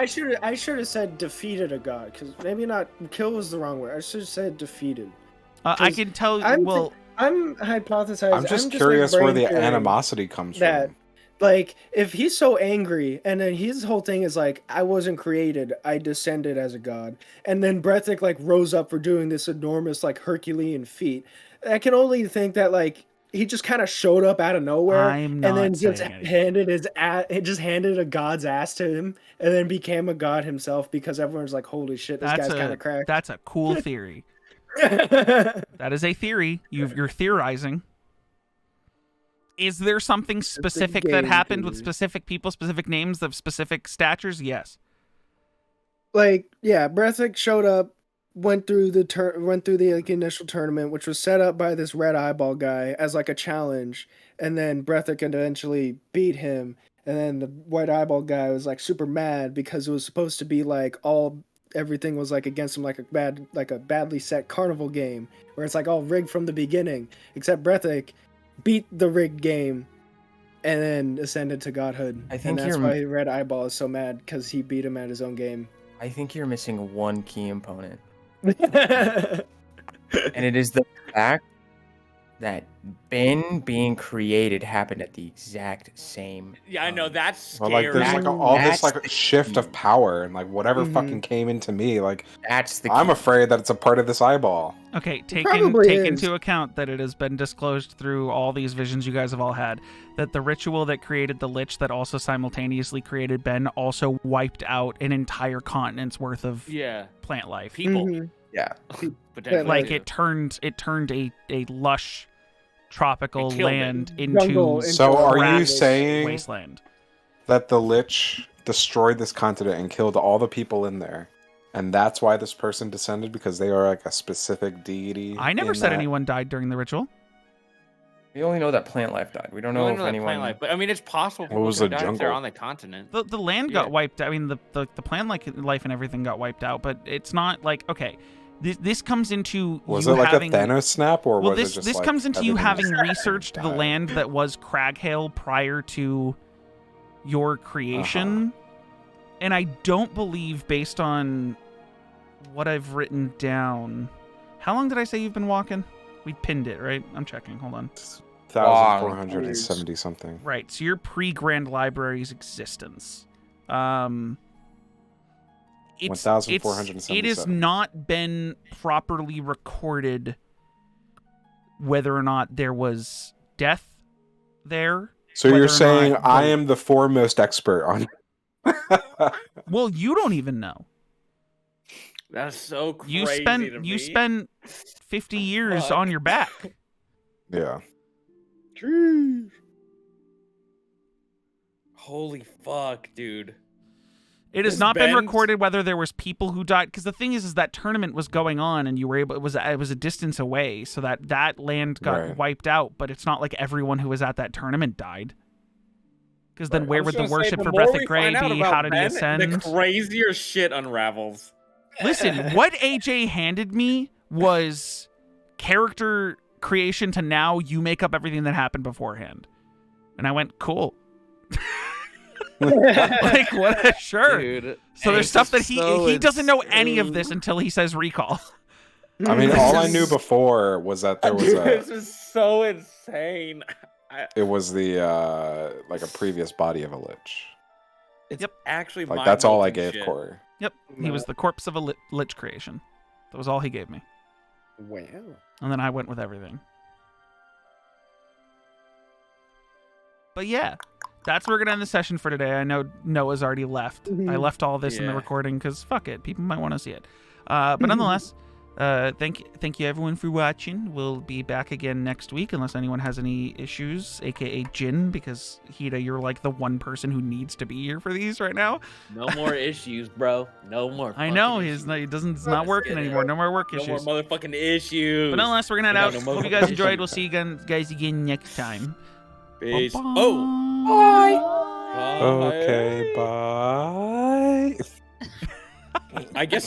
I should have said defeated a god, because maybe not kill was the wrong word. I should have said defeated. I 'Cause can tell. I'm Well, I'm hypothesizing. I'm just like, curious where the brain theory animosity comes that, from. like, if he's so angry, and then his whole thing is like, I wasn't created, I descended as a god, and then Breathic like rose up for doing this enormous like Herculean feat. I can only think that like he just kind of showed up out of nowhere, I'm and not then just saying anything. handed a god's ass to him, and then became a god himself because everyone's like, holy shit, this that's guy's kind a of cracked. that's a cool theory. That is a theory. You're theorizing. Is there something specific that game happened with theory. specific people, specific names of specific statures? Yes. Like, yeah, Breathic showed up, went through the like, initial tournament, which was set up by this red eyeball guy as like a challenge, and then Breathic eventually beat him, and then the white eyeball guy was like super mad because it was supposed to be like all everything was like against him, like a badly set carnival game where it's like all rigged from the beginning. Except Breathik beat the rigged game and then ascended to godhood. I think and that's why Red Eyeball is so mad, because he beat him at his own game. I think you're missing one key component, Yeah, and it is the fact that Ben being created happened at the exact same. Yeah, I know that's Well, scary. like there's like all this like shift of power and like whatever fucking came into me, like That's the. I'm key. afraid that it's a part of this eyeball. Okay, take probably is. into account that it has been disclosed through all these visions you guys have all had that the ritual that created the Lich that also simultaneously created Ben also wiped out an entire continent's worth of plant life. People. Yeah. Potentially. Like it turned a lush tropical It killed land it. into Jungle, So are you grass saying wasteland. that the Lich destroyed this continent and killed all the people in there? And that's why this person descended, because they are like a specific deity? I never in said that? anyone died during the ritual. We only know that plant life died. We don't know if anyone. Plant life, but I mean, it's possible What people was could the die if they're jungle? on the continent. The land got wiped. I mean, the plant life and everything got wiped out. But it's not like, okay, this comes into Was you it like having, a Thanos snap, or well, was this it just this like comes into you everything having just researched the died? land that was Craghale prior to your creation, and I don't believe, based on what I've written down. How long did I say you've been walking? We pinned it, right? I'm checking. Hold on. 1,470 something. Right. So you're pre-Grand Library's existence. It's 1,477. it has not been properly recorded whether or not there was death there. So whether you're or saying not I am the foremost expert on. Well, you don't even know. That's so crazy. You spent 50 years on your back. Yeah. Jeez. Holy fuck, dude. It has This not been bend- recorded whether there was people who died, because the thing is that tournament was going on and you were able. It was a distance away, so that land got wiped out. But it's not like everyone who was at that tournament died. Because then where would the worship for Breath of Grey be? How did he ascend? The crazier shit unravels. Listen, what AJ handed me was character creation to now you make up everything that happened beforehand. And I went, cool. Like, what? Sure. Dude, so there's stuff that he so doesn't know any of this until he says recall. I mean, all I knew before was that there was this is so insane. it was the like a previous body of a lich. It's actually Like that's all I mind-melting gave shit. Corey. Yep. He was the corpse of a lich creation. That was all he gave me. Wow. And then I went with everything. But yeah, that's where we're gonna end the session for today. I know Noah's already left. I left all this in the recording because fuck it, people might want to see it. But nonetheless, thank you everyone for watching. We'll be back again next week unless anyone has any issues, aka Jin, because Hida, you're like the one person who needs to be here for these right now. No more issues, bro. No more. I know it's not working anymore. No more work No issues. more motherfucking issues. But nonetheless, we're gonna head We out. got no Hope you guys motherfucking enjoyed. issues. We'll see you guys again next time. Peace. Bye-bye. Oh. Okay, bye. I guess